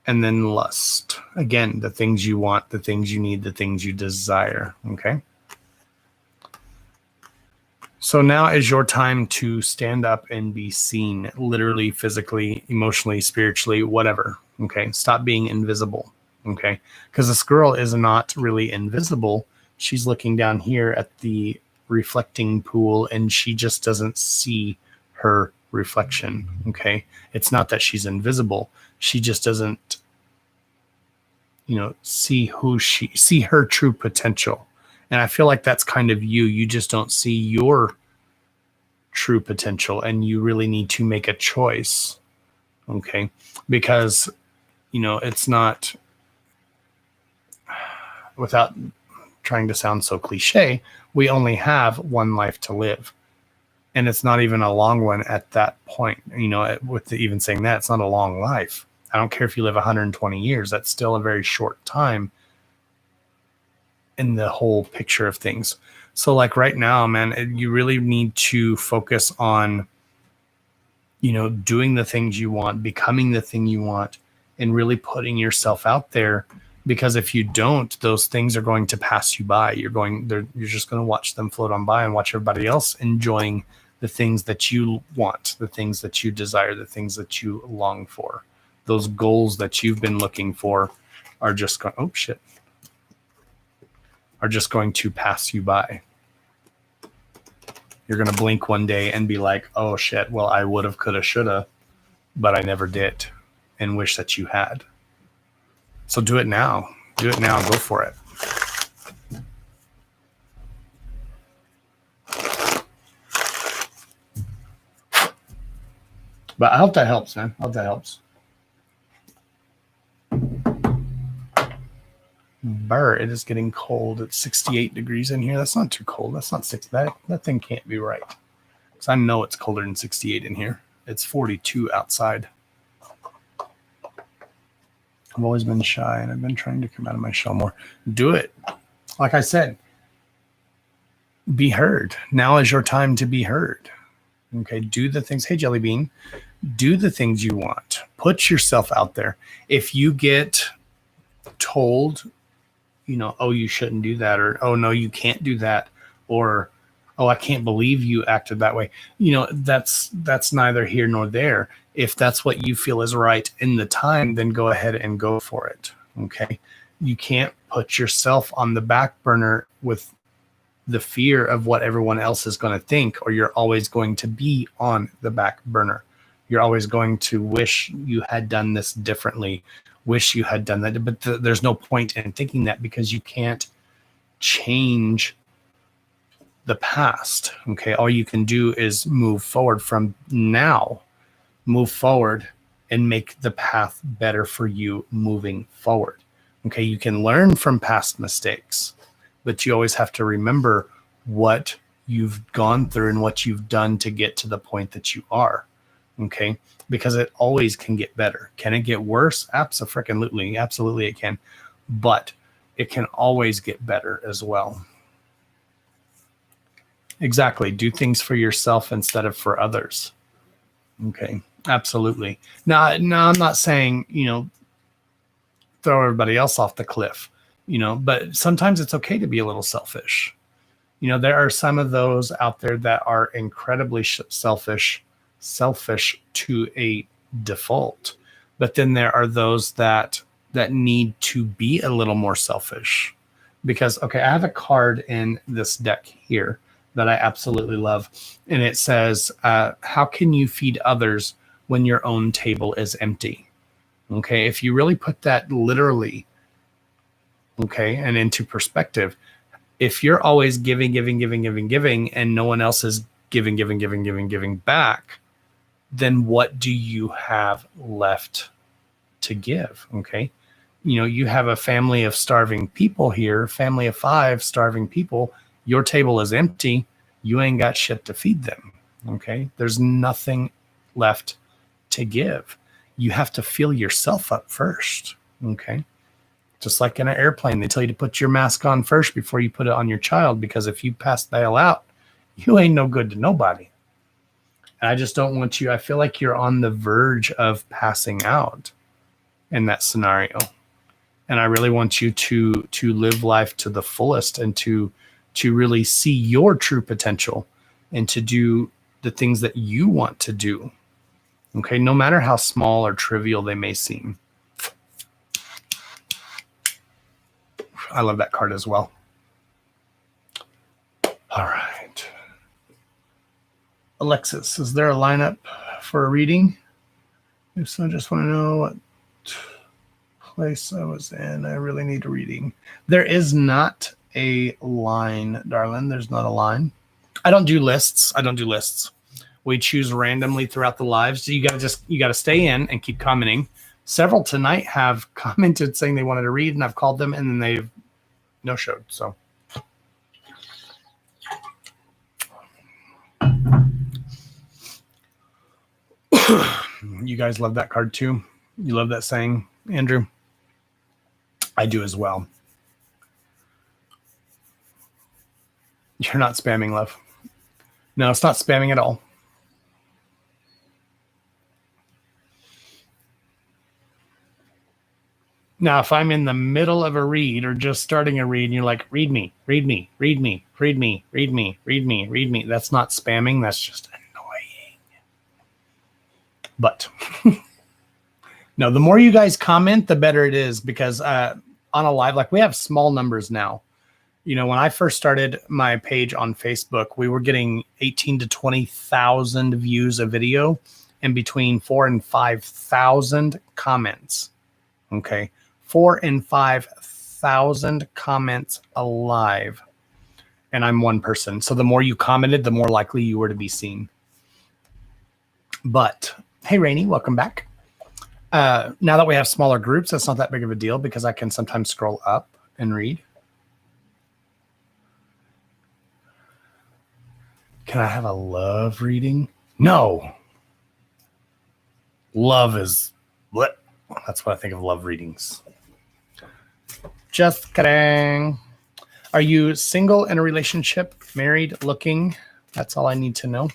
And then lust. Again, the things you want, the things you need, the things you desire. Okay. So now is your time to stand up and be seen, literally, physically, emotionally, spiritually, whatever. Okay. Stop being invisible. Okay. Because this girl is not really invisible. She's looking down here at the reflecting pool and she just doesn't see her reflection. Okay. It's not that she's invisible. She just doesn't, see her true potential. And I feel like that's kind of you. You just don't see your true potential and you really need to make a choice. Okay. Because, it's not, without trying to sound so cliche, we only have one life to live. And it's not even a long one at that point. With even saying that, it's not a long life. I don't care if you live 120 years. That's still a very short time in the whole picture of things. So like right now, man, you really need to focus on, doing the things you want, becoming the thing you want, and really putting yourself out there. Because if you don't, those things are going to pass you by. You're just going to watch them float on by and watch everybody else enjoying the things that you want, the things that you desire, the things that you long for. Those goals that you've been looking for are just going, are just going to pass you by. You're going to blink one day and be like, oh shit, well, I would have, could have, should have, but I never did, and wish that you had. So do it now. Do it now. Go for it. But I hope that helps, man. I hope that helps. Burr, it is getting cold. It's 68 degrees in here. That's not too cold. That's not 6. That thing can't be right. Because I know it's colder than 68 in here. It's 42 outside. I've always been shy, and I've been trying to come out of my shell more. Do it. Like I said, be heard. Now is your time to be heard. Okay, do the things. Hey, Jelly Bean, do the things you want. Put yourself out there. If you get told, oh, you shouldn't do that, or oh, no, you can't do that, or oh, I can't believe you acted that way. That's neither here nor there. If that's what you feel is right in the time, then go ahead and go for it. Okay. You can't put yourself on the back burner with the fear of what everyone else is going to think, or you're always going to be on the back burner. You're always going to wish you had done this differently, wish you had done that. But there's no point in thinking that, because you can't change the past. Okay. All you can do is move forward from now. Move forward and make the path better for you moving forward. Okay, you can learn from past mistakes, but you always have to remember what you've gone through and what you've done to get to the point that you are. Okay, because it always can get better. Can it get worse? Absolutely. Absolutely it can. But it can always get better as well. Exactly. Do things for yourself instead of for others. Okay. Absolutely. Now, I'm not saying, throw everybody else off the cliff, but sometimes it's okay to be a little selfish. There are some of those out there that are incredibly selfish to a default, but then there are those that need to be a little more selfish, because, okay, I have a card in this deck here that I absolutely love. And it says, how can you feed others when your own table is empty? Okay, if you really put that literally, okay, and into perspective, if you're always giving, and no one else is giving back, then what do you have left to give? Okay, you have a family of starving people here, family of 5 starving people. Your table is empty. You ain't got shit to feed them. Okay, there's nothing left to give. You have to fill yourself up first. Okay. Just like in an airplane, they tell you to put your mask on first before you put it on your child, because if you pass the hell out, you ain't no good to nobody. And I just don't want you, I feel like you're on the verge of passing out in that scenario. And I really want you to live life to the fullest and to really see your true potential and to do the things that you want to do. Okay, no matter how small or trivial they may seem. I love that card as well. All right. Alexis, is there a lineup for a reading? If so, I just want to know what place I was in. I really need a reading. There is not a line, darling. There's not a line. I don't do lists. We choose randomly throughout the lives. So you gotta stay in and keep commenting. Several tonight have commented saying they wanted to read, and I've called them, and then they've no-showed. So you guys love that card too. You love that saying, Andrew. I do as well. You're not spamming, love. No, it's not spamming at all. Now, if I'm in the middle of a read or just starting a read and you're like, read me, read me, read me, read me, read me, read me, read me, that's not spamming. That's just annoying. But no, the more you guys comment, the better it is, because on a live, like we have small numbers now. You know, when I first started my page on Facebook, we were getting 18 to 20,000 views a video and between 4,000 and 5,000 comments. Okay. 4,000 and 5,000 comments alive. And I'm one person. So the more you commented, the more likely you were to be seen. But hey, Rainey, welcome back. Now that we have smaller groups, that's not that big of a deal because I can sometimes scroll up and read. Can I have a love reading? No. Love is what? That's what I think of love readings. Just kidding. Are you single, in a relationship, married, looking? That's all I need to know.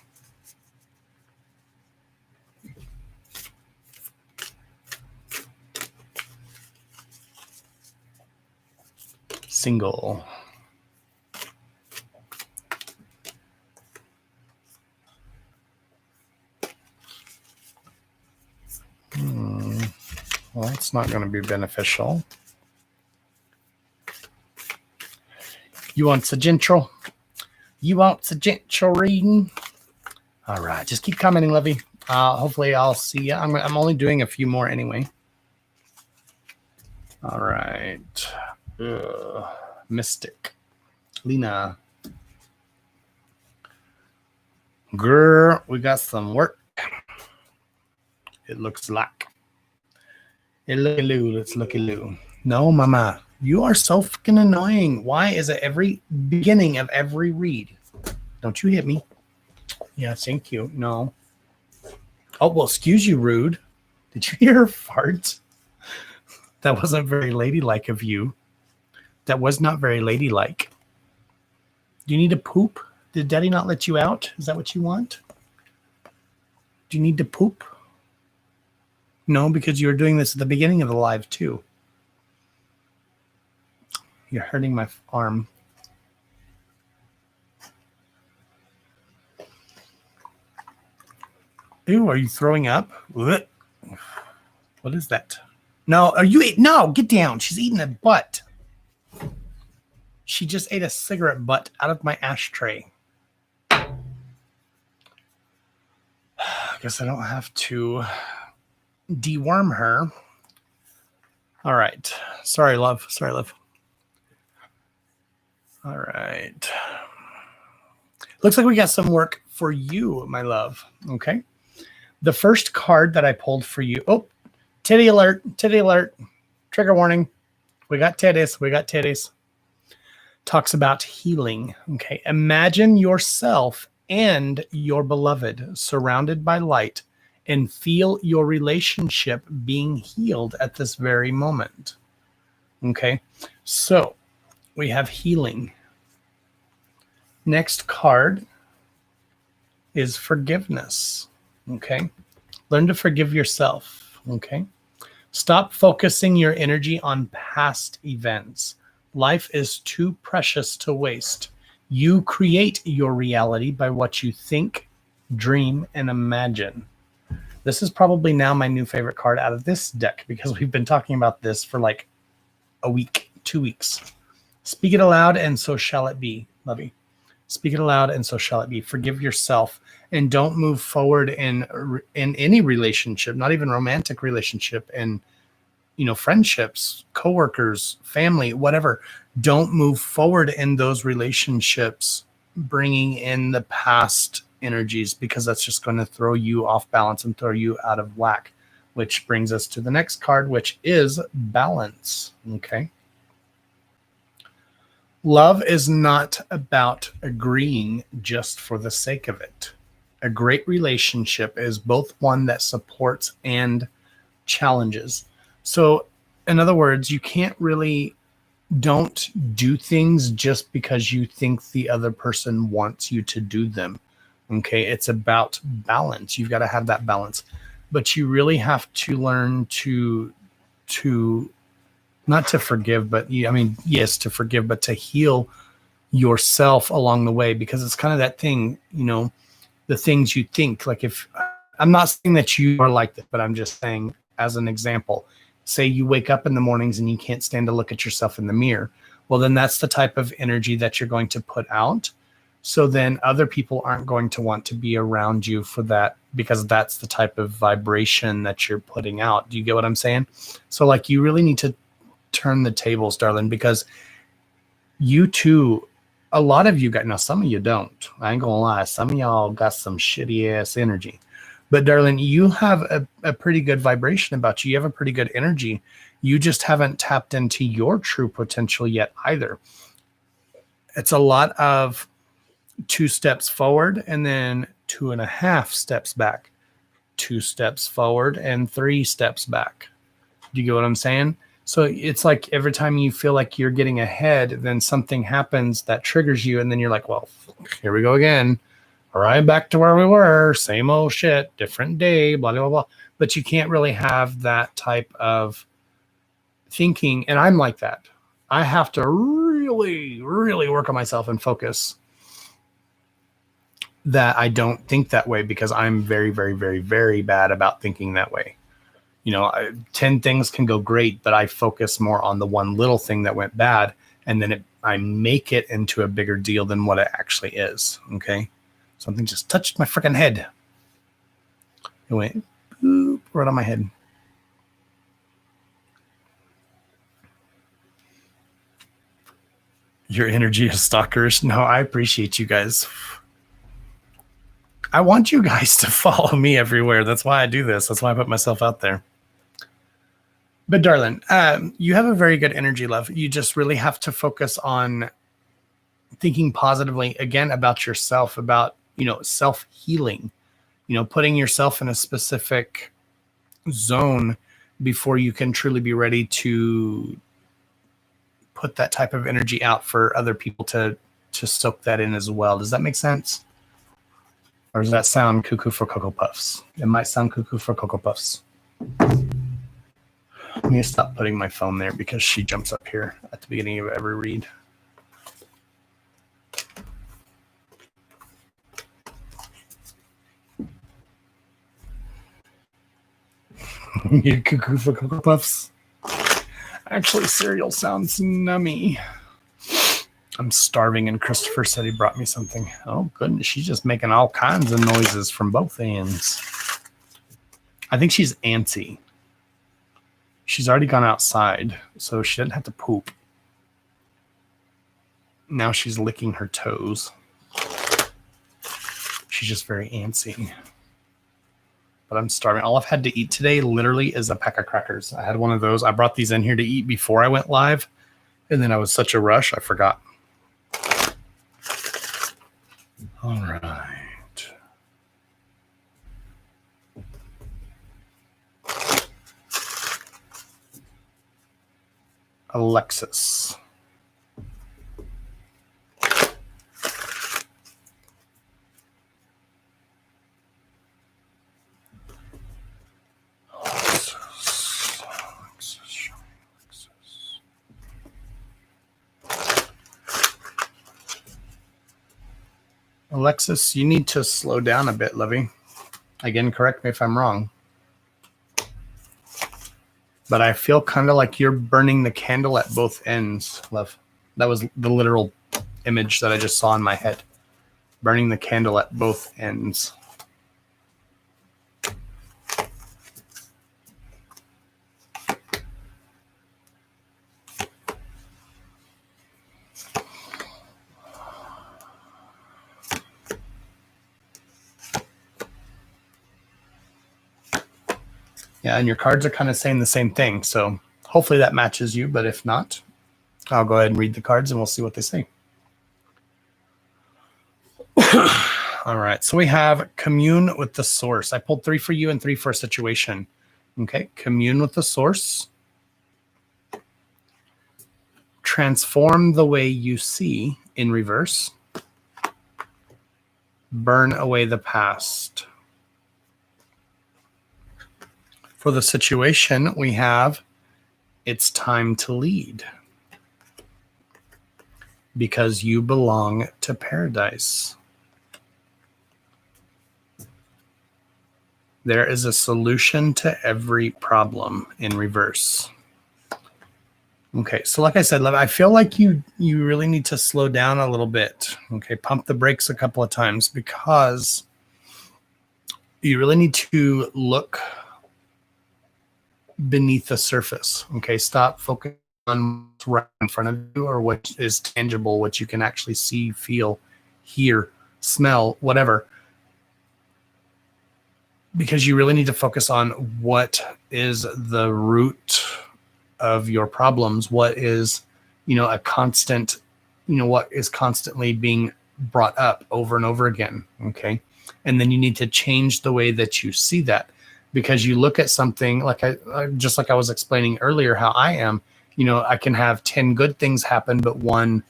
Single. Well, it's not going to be beneficial. You want sagential? You want sagential reading? All right. Just keep commenting, Lovey. Hopefully I'll see you. I'm only doing a few more anyway. All right. Mystic. Lena. Girl, we got some work. It looks like. Let's look at Lou. No, mama. You are so fucking annoying. Why is it every beginning of every read? Don't you hit me. Yeah, thank you. No. Oh, well, excuse you, rude. Did you hear her fart? That wasn't very ladylike of you. That was not very ladylike. Do you need to poop? Did Daddy not let you out? Is that what you want? Do you need to poop? No, because you were doing this at the beginning of the live too. You're hurting my arm. Ew, are you throwing up? What is that? No, are you eating? No, get down. She's eating a butt. She just ate a cigarette butt out of my ashtray. I guess I don't have to deworm her. All right. Sorry, love. Sorry, love. All right. Looks like we got some work for you, my love. Okay. The first card that I pulled for you. Oh, titty alert. Titty alert. Trigger warning. We got titties. We got titties. Talks about healing. Okay. Imagine yourself and your beloved surrounded by light and feel your relationship being healed at this very moment. Okay, so we have healing. Next card is forgiveness. Okay, learn to forgive yourself. Okay, stop focusing your energy on past events. Life is too precious to waste. You create your reality by what you think, dream, and imagine. This is probably now my new favorite card out of this deck because we've been talking about this for like a week, 2 weeks. Speak it aloud, and so shall it be, Lovey. Speak it aloud, and so shall it be. Forgive yourself, and don't move forward in any relationship, not even romantic relationship, and friendships, coworkers, family, whatever. Don't move forward in those relationships bringing in the past energies, because that's just going to throw you off balance and throw you out of whack, which brings us to the next card, which is balance. Okay. Love is not about agreeing just for the sake of it. A great relationship is both one that supports and challenges. So, in other words, you can't really don't do things just because you think the other person wants you to do them. Okay, it's about balance. You've got to have that balance, but you really have to learn to not to forgive, but yes, to forgive, but to heal yourself along the way, because it's kind of that thing, the things you think. Like, if I'm not saying that you are like this, but I'm just saying as an example, say you wake up in the mornings and you can't stand to look at yourself in the mirror. Well, then that's the type of energy that you're going to put out. So then other people aren't going to want to be around you for that, because that's the type of vibration that you're putting out. Do you get what I'm saying? So like, you really need to turn the tables, darling, because you too, a lot of you got, now some of you don't, I ain't gonna lie, some of y'all got some shitty ass energy, but darling, you have a pretty good vibration about you. You have a pretty good energy. You just haven't tapped into your true potential yet either. It's a lot of 2 steps forward and then 2.5 steps back, 2 steps forward and 3 steps back. Do you get what I'm saying? So it's like every time you feel like you're getting ahead, then something happens that triggers you. And then you're like, well, here we go again. All right, back to where we were. Same old shit, different day, blah, blah, blah. But you can't really have that type of thinking. And I'm like that. I have to really, really work on myself and focus that I don't think that way, because I'm very, very, very, very bad about thinking that way. 10 things can go great, but I focus more on the one little thing that went bad, and then I make it into a bigger deal than what it actually is. Okay. Something just touched my freaking head. It went boop, right on my head. Your energy is stalkerish. No, I appreciate you guys. I want you guys to follow me everywhere. That's why I do this. That's why I put myself out there. But darling, you have a very good energy, love. You just really have to focus on thinking positively again about yourself, about, self-healing, putting yourself in a specific zone before you can truly be ready to put that type of energy out for other people to soak that in as well. Does that make sense? Or does that sound cuckoo for Cocoa Puffs? It might sound cuckoo for Cocoa Puffs. Let me stop putting my phone there because she jumps up here at the beginning of every read. You cuckoo for Cocoa Puffs. Actually, cereal sounds nummy. I'm starving, and Christopher said he brought me something. Oh, goodness. She's just making all kinds of noises from both ends. I think she's antsy. She's already gone outside, so she didn't have to poop. Now she's licking her toes. She's just very antsy. But I'm starving. All I've had to eat today literally is a pack of crackers. I had one of those. I brought these in here to eat before I went live, and then I was such a rush, I forgot. All right. Alexis. Alexis, you need to slow down a bit, Lovey. Again, correct me if I'm wrong. But I feel kind of like you're burning the candle at both ends, love. That was the literal image that I just saw in my head. Burning the candle at both ends. Yeah, and your cards are kind of saying the same thing. So hopefully that matches you. But if not, I'll go ahead and read the cards and we'll see what they say. All right. So we have commune with the source. I pulled 3 for you and 3 for a situation. Okay. Commune with the source. Transform the way you see in reverse. Burn away the past. For the situation, we have it's time to lead because you belong to paradise. There is a solution to every problem in reverse. Okay, so like I said, I feel like you really need to slow down a little bit. Okay, pump the brakes a couple of times because you really need to look beneath the surface. Okay, stop focusing on what's right in front of you or what is tangible, what you can actually see, feel, hear, smell, whatever. Because you really need to focus on what is the root of your problems, what is, a constant, what is constantly being brought up over and over again. Okay, and then you need to change the way that you see that. Because you look at something like just like I was explaining earlier, how I am, I can have 10 good things happen, but one,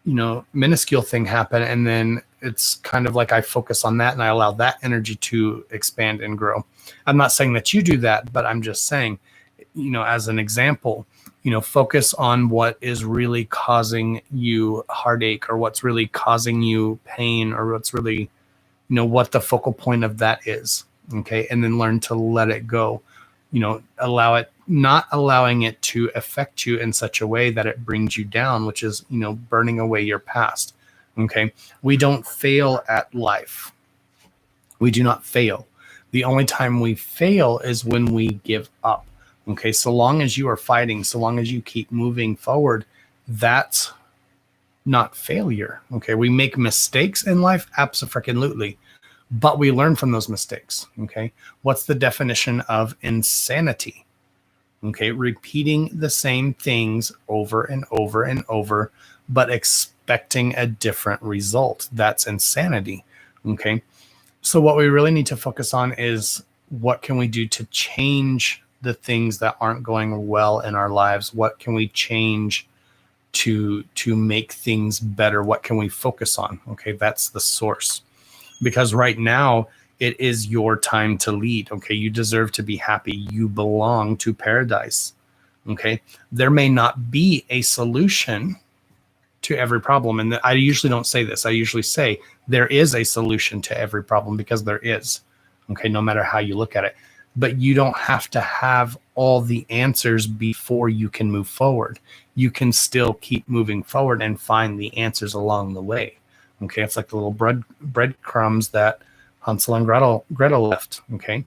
minuscule thing happen. And then it's kind of like I focus on that and I allow that energy to expand and grow. I'm not saying that you do that, but I'm just saying, as an example, focus on what is really causing you heartache or what's really causing you pain or what's really, what the focal point of that is. Okay. And then learn to let it go, allow it, not allowing it to affect you in such a way that it brings you down, which is, burning away your past. Okay. We don't fail at life. We do not fail. The only time we fail is when we give up. Okay. So long as you are fighting, so long as you keep moving forward, that's not failure. Okay. We make mistakes in life. Absolutely. But we learn from those mistakes. Okay. What's the definition of insanity? Okay. Repeating the same things over and over and over, but expecting a different result. That's insanity. Okay. So what we really need to focus on is what can we do to change the things that aren't going well in our lives? What can we change to make things better? What can we focus on? Okay. That's the source. Because right now it is your time to lead. Okay. You deserve to be happy. You belong to paradise. Okay. There may not be a solution to every problem. And I usually don't say this. I usually say there is a solution to every problem because there is. Okay. No matter how you look at it, but you don't have to have all the answers before you can move forward. You can still keep moving forward and find the answers along the way. Okay, it's like the little breadcrumbs that Hansel and Gretel left. Okay,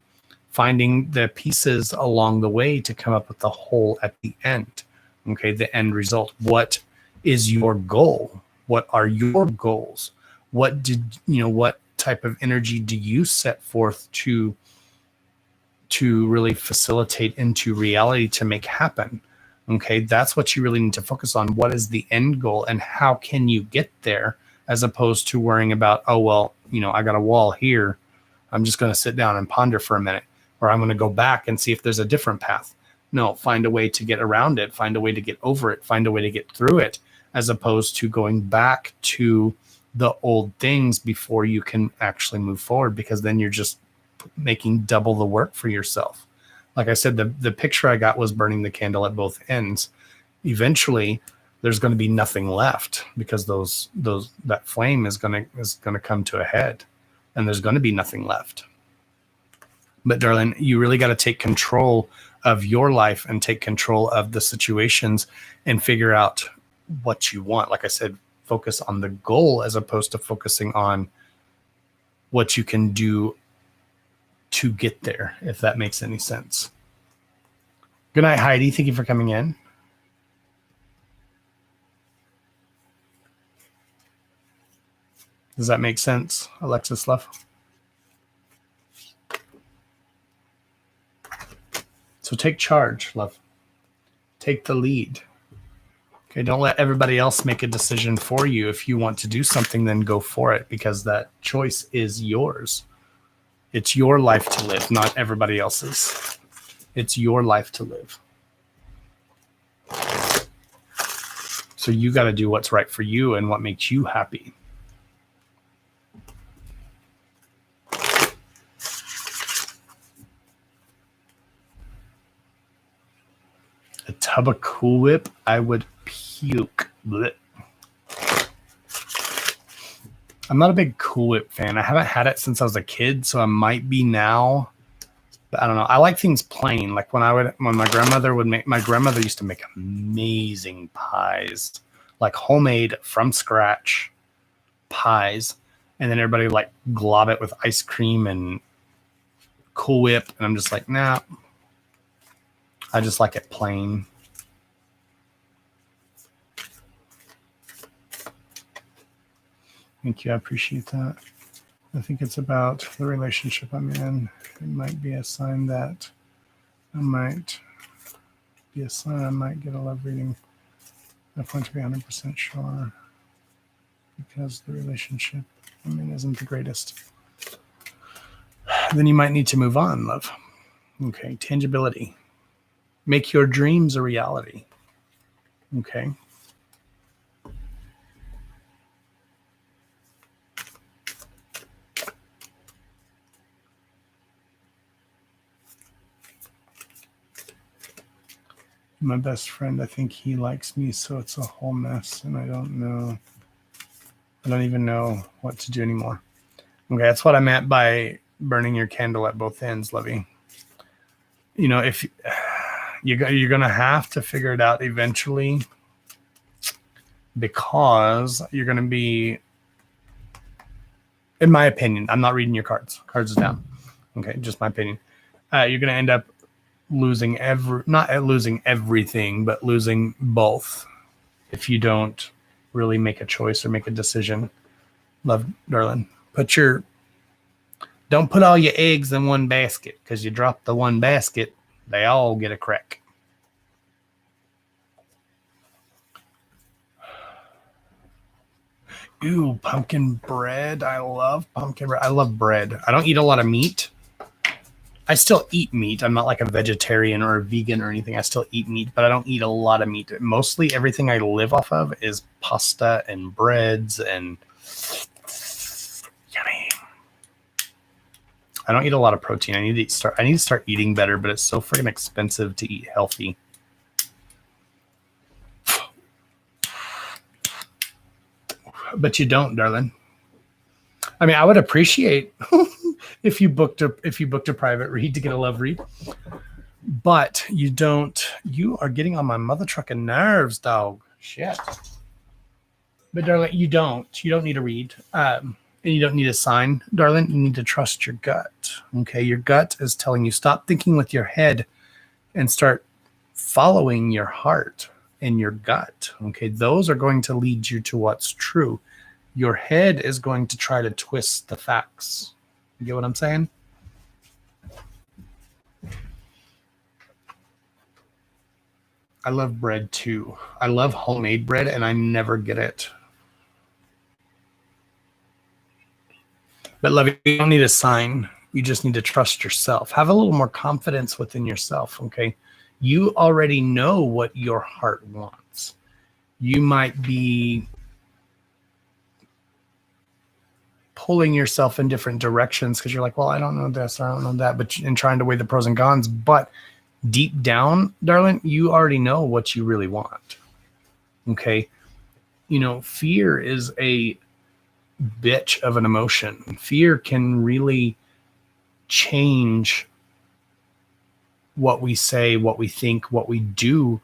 finding the pieces along the way to come up with the whole at the end. Okay, the end result. What is your goal? What are your goals? What type of energy do you set forth to really facilitate into reality to make happen? Okay, that's what you really need to focus on. What is the end goal and how can you get there? As opposed to worrying about, oh, well, I got a wall here. I'm just going to sit down and ponder for a minute, or I'm going to go back and see if there's a different path. No, find a way to get around it, find a way to get over it, find a way to get through it, as opposed to going back to the old things before you can actually move forward, because then you're just making double the work for yourself. Like I said, the picture I got was burning the candle at both ends. Eventually, there's going to be nothing left, because that flame is going to come to a head, and there's going to be nothing left. But darling, you really got to take control of your life and take control of the situations and figure out what you want. Like I said, focus on the goal as opposed to focusing on what you can do to get there, if that makes any sense. Good night, Heidi. Thank you for coming in. Does that make sense, Alexis Love? So take charge, love. Take the lead. Okay, don't let everybody else make a decision for you. If you want to do something, then go for it, because that choice is yours. It's your life to live, not everybody else's. It's your life to live. So you got to do what's right for you and what makes you happy. A tub of Cool Whip, I would puke. Blech. I'm not a big Cool Whip fan. I haven't had it since I was a kid, so I might be now. But I don't know. I like things plain. Like when my grandmother used to make amazing pies, like homemade from scratch pies, and then everybody like glob it with ice cream and Cool Whip, and I'm just like, nah. I just like it plain. Thank you. I appreciate that. I think it's about the relationship I'm in. It might be a sign that I might get a love reading. I want to be 100% sure, because the relationship I'm in isn't the greatest. Then you might need to move on, love. Okay, tangibility. Make your dreams a reality. Okay. My best friend, I think he likes me, so it's a whole mess, and I don't even know what to do anymore. Okay, that's what I meant by burning your candle at both ends, Lovey. You know, if you're going to have to figure it out eventually, because you're going to be, in my opinion, I'm not reading your cards. Cards is down. Okay, just my opinion. You're going to end up losing not losing everything, but losing both if you don't really make a choice or make a decision. Love, darling. Don't put all your eggs in one basket, because you drop the one basket, they all get a crack. Ooh, pumpkin bread. I love pumpkin bread. I love bread. I don't eat a lot of meat. I still eat meat. I'm not like a vegetarian or a vegan or anything. I still eat meat, but I don't eat a lot of meat. Mostly everything I live off of is pasta and breads and yummy. I don't eat a lot of protein. I need to start eating better, but it's so freaking expensive to eat healthy. But you don't, darling. I mean, I would appreciate if you booked a private read to get a love read, but you don't. You are getting on my mother trucking nerves, dog. Shit. But darling, you don't need a read, and you don't need a sign, darling. You need to trust your gut. Okay, your gut is telling you, stop thinking with your head and start following your heart and your gut. Okay, those are going to lead you to what's true. Your head is going to try to twist the facts. You get what I'm saying? I love bread too. I love homemade bread, and I never get it. But love, you don't need a sign. You just need to trust yourself. Have a little more confidence within yourself, okay? You already know what your heart wants. You might be pulling yourself in different directions because you're like, well, I don't know this or I don't know that, but and trying to weigh the pros and cons. But deep down, darling, you already know what you really want. Okay. Fear is a bitch of an emotion. Fear can really change what we say, what we think, what we do.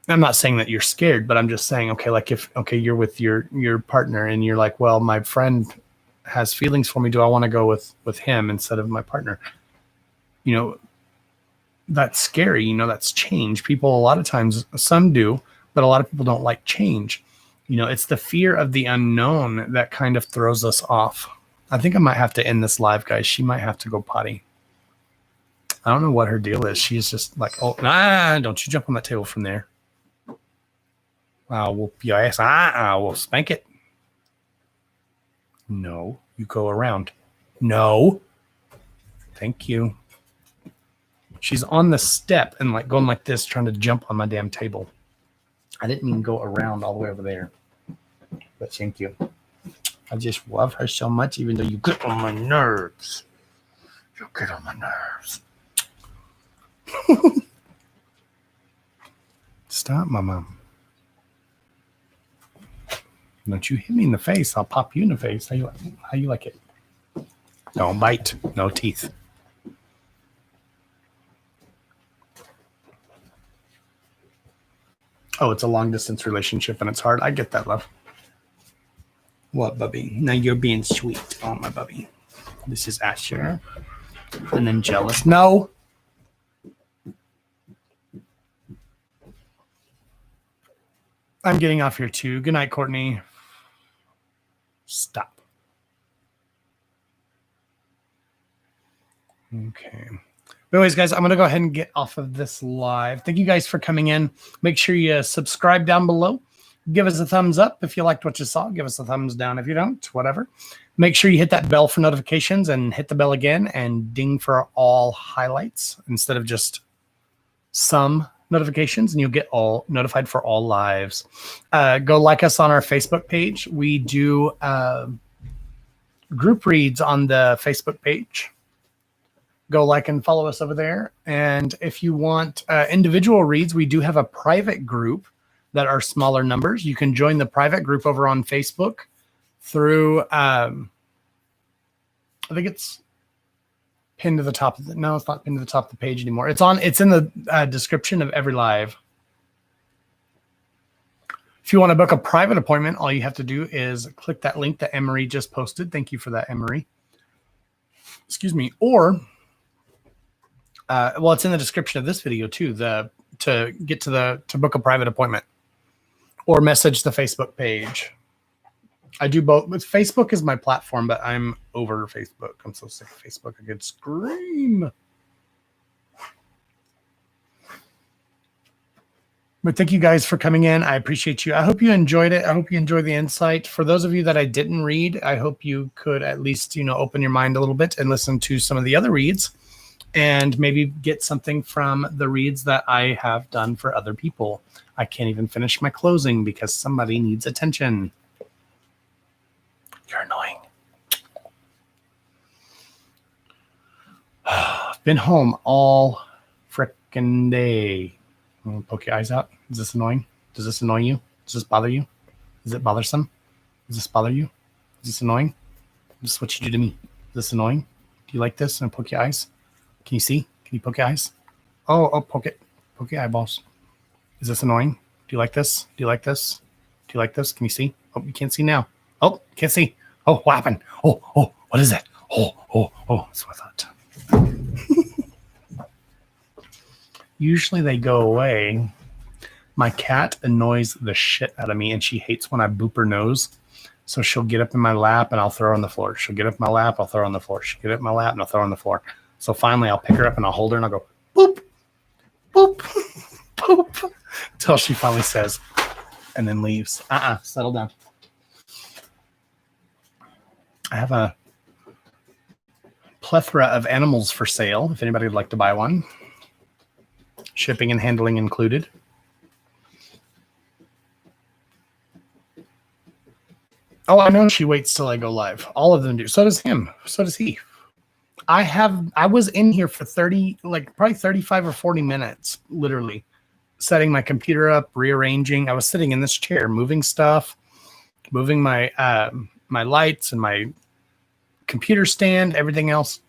I'm not saying that you're scared, but I'm just saying, okay, like if you're with your partner and you're like, well, my friend has feelings for me. Do I want to go with him instead of my partner? That's scary. That's change. People, a lot of times, some do, but a lot of people don't like change. It's the fear of the unknown that kind of throws us off. I think I might have to end this live, guys. She might have to go potty. I don't know what her deal is. She's just like, oh, nah, don't you jump on that table from there. I'll whoop your ass. We'll spank it. No, you go around. No. Thank you. She's on the step and like going like this, trying to jump on my damn table. I didn't mean go around all the way over there. But thank you. I just love her so much, even though you get on my nerves. You get on my nerves. Stop, Mama. Don't you hit me in the face. I'll pop you in the face. How you like it? Don't bite. No teeth. Oh, it's a long distance relationship and it's hard. I get that, love. What, Bubby? Now you're being sweet. Oh, my Bubby. This is Asher. And then jealous. No. I'm getting off here too. Good night, Courtney. Stop. Okay. But anyways, guys, I'm going to go ahead and get off of this live. Thank you guys for coming in. Make sure you subscribe down below. Give us a thumbs up if you liked what you saw. Give us a thumbs down if you don't, whatever. Make sure you hit that bell for notifications and hit the bell again and ding for all highlights instead of just some notifications, and you'll get all notified for all lives. Go like us on our Facebook page. We do group reads on the Facebook page. Go like and follow us over there. And if you want individual reads, we do have a private group that are smaller numbers. You can join the private group over on Facebook through, I think it's pinned to the top of the, no, it's not pinned to the top of the page anymore. It's in the description of every live. If you want to book a private appointment, all you have to do is click that link that Emery just posted. Thank you for that, Emery. Excuse me. Or, well, it's in the description of this video too, to book a private appointment, or message the Facebook page. I do both. Facebook is my platform, but I'm over Facebook. I'm so sick of Facebook. I could scream. But thank you guys for coming in. I appreciate you. I hope you enjoyed it. I hope you enjoyed the insight. For those of you that I didn't read, I hope you could at least, open your mind a little bit and listen to some of the other reads and maybe get something from the reads that I have done for other people. I can't even finish my closing because somebody needs attention. You're annoying. I've been home all frickin' day. I'm gonna poke your eyes out. Is this annoying? Does this annoy you? Does this bother you? Is it bothersome? Does this bother you? Is this annoying? This is what you do to me. Is this annoying? Do you like this? And poke your eyes? Can you see? Can you poke your eyes? Oh, poke it. Poke your eyeballs. Is this annoying? Do you like this? Do you like this? Do you like this? Can you see? Oh, you can't see now. Oh, can't see. Oh, what happened? Oh, what is that? Oh, that's what I thought. Usually they go away. My cat annoys the shit out of me, and she hates when I boop her nose. So she'll get up in my lap, and I'll throw her on the floor. She'll get up in my lap, I'll throw her on the floor. She'll get up in my lap, and I'll throw her on the floor. So finally, I'll pick her up, and I'll hold her, and I'll go, boop, boop, boop, until she finally says, and then leaves. Settle down. I have a plethora of animals for sale, if anybody would like to buy one. Shipping and handling included. Oh, I know she waits till I go live. All of them do. So does him. So does he. I was in here for probably 35 or 40 minutes, literally, setting my computer up, rearranging. I was sitting in this chair, moving stuff, moving my my lights and my computer stand, everything else.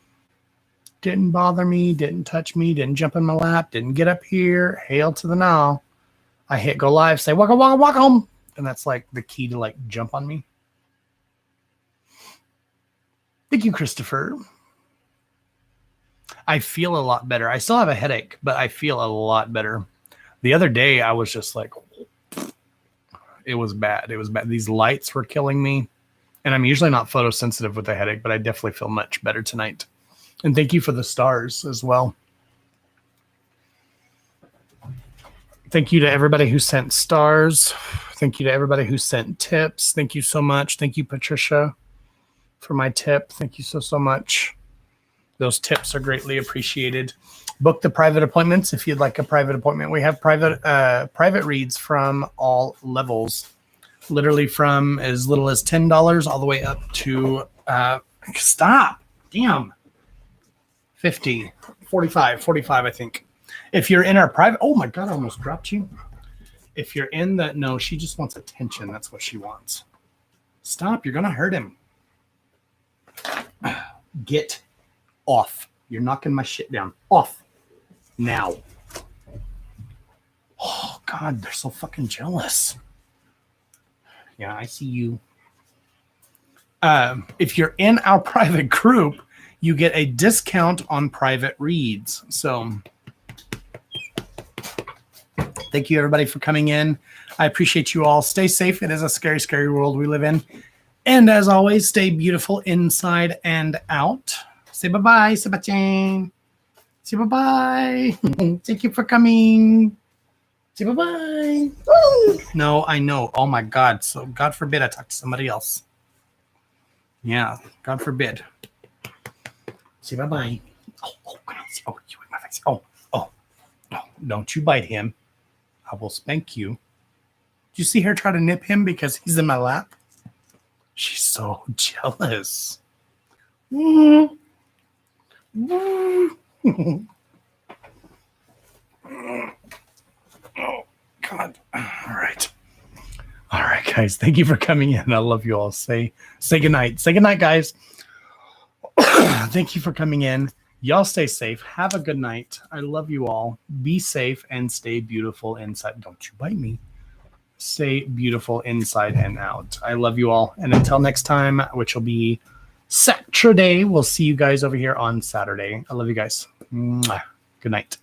Didn't bother me, didn't touch me, didn't jump in my lap, didn't get up here. Hail to the now. I hit go live, say waka waka waka home. And that's like the key to like jump on me. Thank you, Christopher. I feel a lot better. I still have a headache, but I feel a lot better. The other day I was just like, it was bad. It was bad. These lights were killing me. And I'm usually not photosensitive with a headache, but I definitely feel much better tonight. And thank you for the stars as well. Thank you to everybody who sent stars. Thank you to everybody who sent tips. Thank you so much. Thank you, Patricia, for my tip. Thank you so much. Those tips are greatly appreciated. Book the private appointments if you'd like a private appointment. We have private reads from all levels, literally from as little as $10 all the way up to stop. Damn. 50, 45, I think. If you're in our private, oh my God, I almost dropped you. If you're in that, no, she just wants attention. That's what she wants. Stop, you're going to hurt him. Get off. You're knocking my shit down. Off. Now. Oh God, they're so fucking jealous. Yeah, I see you. If you're in our private group, you get a discount on private reads. So thank you everybody for coming in. I appreciate you all. Stay safe. It is a scary, scary world we live in. And as always, stay beautiful inside and out. Say bye-bye, Sebastian. Say bye-bye. Thank you for coming. Say bye-bye. Woo! No, I know. Oh my God. So God forbid I talk to somebody else. Yeah, God forbid. Say bye-bye. Oh, you in my face. Oh, don't you bite him. I will spank you. Did you see her try to nip him because he's in my lap? She's so jealous. Oh, God. All right, guys. Thank you for coming in. I love you all. Say goodnight. Say goodnight, guys. Thank you for coming in. Y'all stay safe. Have a good night. I love you all. Be safe and stay beautiful inside. Don't you bite me. Stay beautiful inside and out. I love you all. And until next time, which will be Saturday, we'll see you guys over here on Saturday. I love you guys. Mwah. Good night.